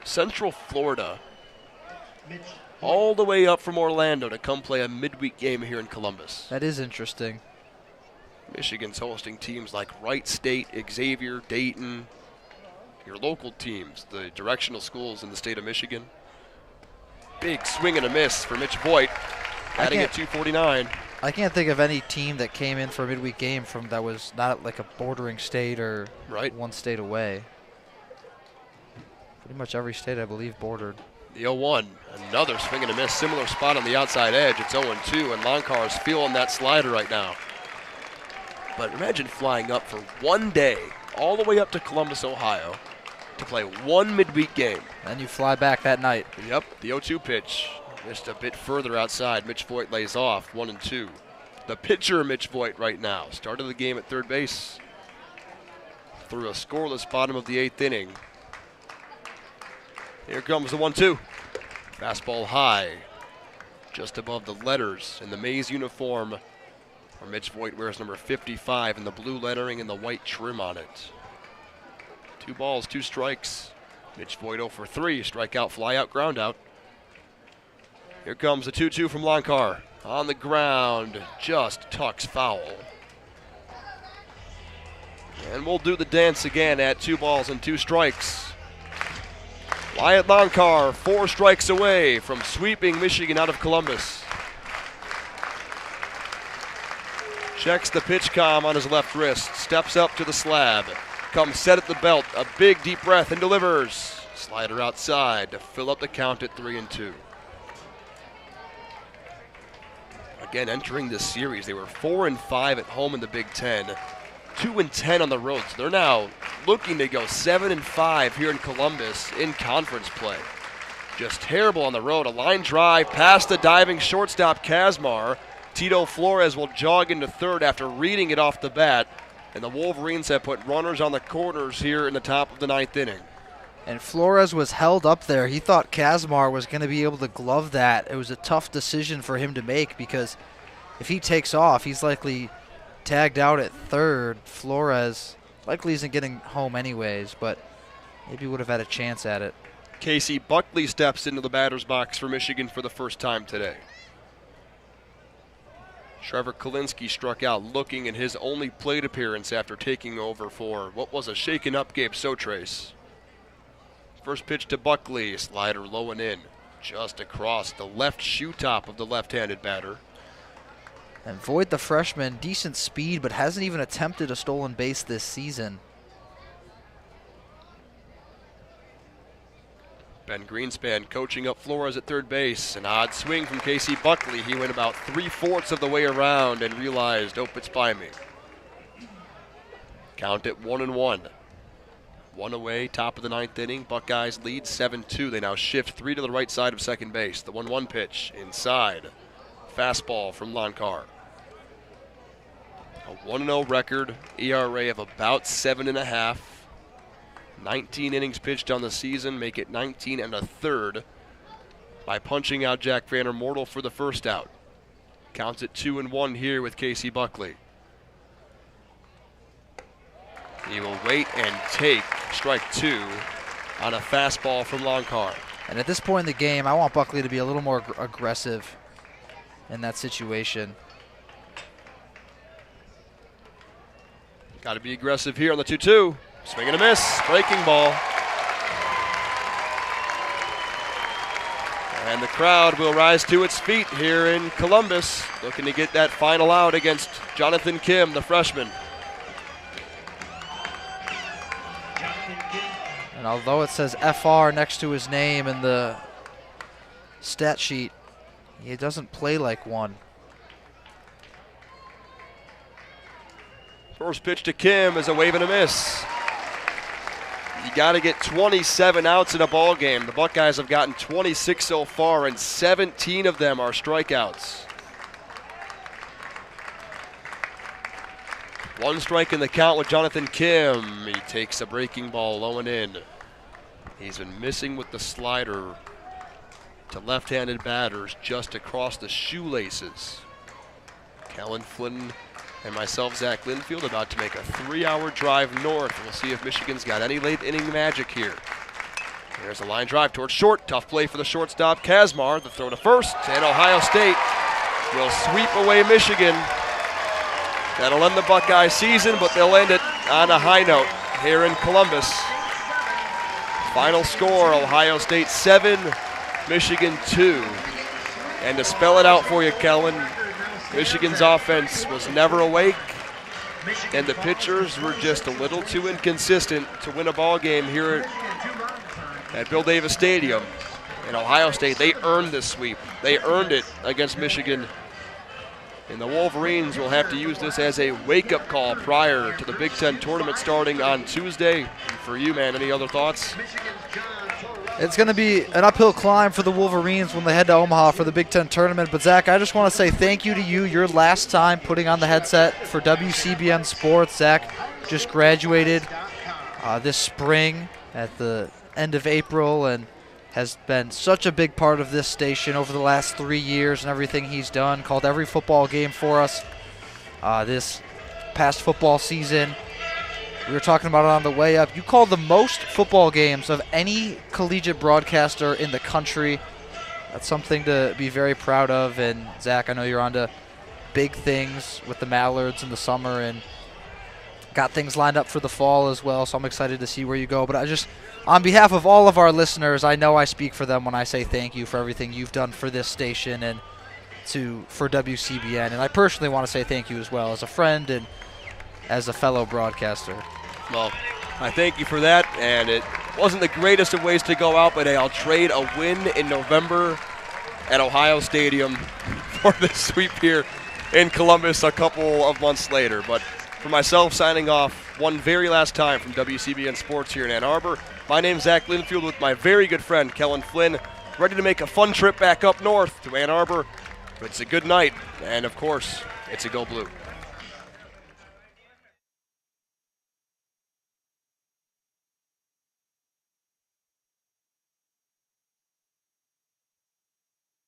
Speaker 1: Central Florida all the way up from Orlando to come play a midweek game here in Columbus.
Speaker 2: That is interesting.
Speaker 1: Michigan's hosting teams like Wright State, Xavier, Dayton, your local teams, the directional schools in the state of Michigan. Big swing and a miss for Mitch Voigt, batting at 249.
Speaker 2: I can't think of any team that came in for a midweek game from that was not like a bordering state or one state away. Pretty much every state, I believe, bordered.
Speaker 1: The 0-1, another swing and a miss, similar spot on the outside edge. It's 0-2, and Loncar is feeling that slider right now. But imagine flying up for one day, all the way up to Columbus, Ohio, to play one midweek game.
Speaker 2: And you fly back that night.
Speaker 1: Yep, the 0-2 pitch. Missed a bit further outside. Mitch Voigt lays off, 1-2. The pitcher, Mitch Voigt, right now. Started the game at third base. Through a scoreless bottom of the 8th inning. Here comes the 1-2. Fastball high. Just above the letters in the maize uniform, where Mitch Voigt wears number 55 and the blue lettering and the white trim on it. 2 balls, 2 strikes. Mitch Voigt 0 for 3. Strikeout, fly out, ground out. Here comes the 2-2 from Loncar. On the ground, just tucks foul. And we'll do the dance again at 2 balls and 2 strikes. Wyatt Loncar, 4 strikes away from sweeping Michigan out of Columbus. Checks the pitch comm on his left wrist, steps up to the slab, comes set at the belt, a big deep breath and delivers. Slider outside to fill up the count at 3-2. Again, entering this series, they were 4-5 at home in the Big Ten, 2-10 on the road. So they're now looking to go 7-5 here in Columbus in conference play. Just terrible on the road. A line drive past the diving shortstop Kazmar. Tito Flores will jog into third after reading it off the bat. And the Wolverines have put runners on the corners here in the top of the 9th inning.
Speaker 2: And Flores was held up there. He thought Kazmar was going to be able to glove that. It was a tough decision for him to make because if he takes off, he's likely tagged out at third. Flores likely isn't getting home anyways, but maybe would have had a chance at it.
Speaker 1: Casey Buckley steps into the batter's box for Michigan for the first time today. Trevor Kalinsky struck out looking at his only plate appearance after taking over for what was a shaken-up Gabe Sotrace. First pitch to Buckley, slider low and in, just across the left shoe top of the left-handed batter.
Speaker 2: And Voigt, the freshman, decent speed, but hasn't even attempted a stolen base this season.
Speaker 1: Ben Greenspan coaching up Flores at third base. An odd swing from Casey Buckley. He went about 3/4 of the way around and realized, oh, it's by me. Count at 1-1. 1 away, top of the 9th inning. Buckeyes lead 7-2. They now shift 3 to the right side of second base. The 1-1 pitch inside. Fastball from Loncar. A 1-0 record, ERA of about 7.5. 19 innings pitched on the season, make it 19 1/3 by punching out Jack Vandermortel for the first out. Counts at 2-1 here with Casey Buckley. He will wait and take strike 2 on a fastball from Loncar.
Speaker 2: And at this point in the game, I want Buckley to be a little more aggressive in that situation.
Speaker 1: Got to be aggressive here on the 2-2. Swing and a miss. Breaking ball. And the crowd will rise to its feet here in Columbus, looking to get that final out against Jonathan Kim, the freshman.
Speaker 2: And although it says FR next to his name in the stat sheet, he doesn't play like one.
Speaker 1: First pitch to Kim is a wave and a miss. You got to get 27 outs in a ball game. The Buckeyes have gotten 26 so far, and 17 of them are strikeouts. One strike in the count with Jonathan Kim. He takes a breaking ball low and in. He's been missing with the slider to left-handed batters just across the shoelaces. Kelin, Flynn, and myself, Zach Linfield, about to make a 3-hour drive north. We'll see if Michigan's got any late inning magic here. There's a line drive towards short. Tough play for the shortstop, Kazmar. The throw to first, and Ohio State will sweep away Michigan. That'll end the Buckeye season, but they'll end it on a high note here in Columbus. Final score, Ohio State 7, Michigan 2. And to spell it out for you, Kelin, Michigan's offense was never awake, and the pitchers were just a little too inconsistent to win a ball game here at Bill Davis Stadium. And Ohio State, they earned this sweep. They earned it against Michigan. And the Wolverines will have to use this as a wake-up call prior to the Big Ten tournament starting on Tuesday. And for you, man, any other thoughts?
Speaker 2: It's going to be an uphill climb for the Wolverines when they head to Omaha for the Big Ten tournament. But, Zach, I just want to say thank you to you. Your last time putting on the headset for WCBN Sports. Zach just graduated this spring at the end of April and has been such a big part of this station over the last 3 years and everything he's done. Called every football game for us this past football season. We were talking about it on the way up. You called the most football games of any collegiate broadcaster in the country. That's something to be very proud of. And, Zach, I know you're on to big things with the Mallards in the summer and got things lined up for the fall as well, so I'm excited to see where you go. But I just, on behalf of all of our listeners, I know I speak for them when I say thank you for everything you've done for this station and for WCBN. And I personally want to say thank you as well as a friend and as a fellow broadcaster.
Speaker 1: Well, I thank you for that, and it wasn't the greatest of ways to go out, but hey, I'll trade a win in November at Ohio Stadium for the sweep here in Columbus a couple of months later. But for myself, signing off one very last time from WCBN Sports here in Ann Arbor, my name's Zach Linfield with my very good friend Kelin Flynn, ready to make a fun trip back up north to Ann Arbor. It's a good night, and of course, it's a Go Blue.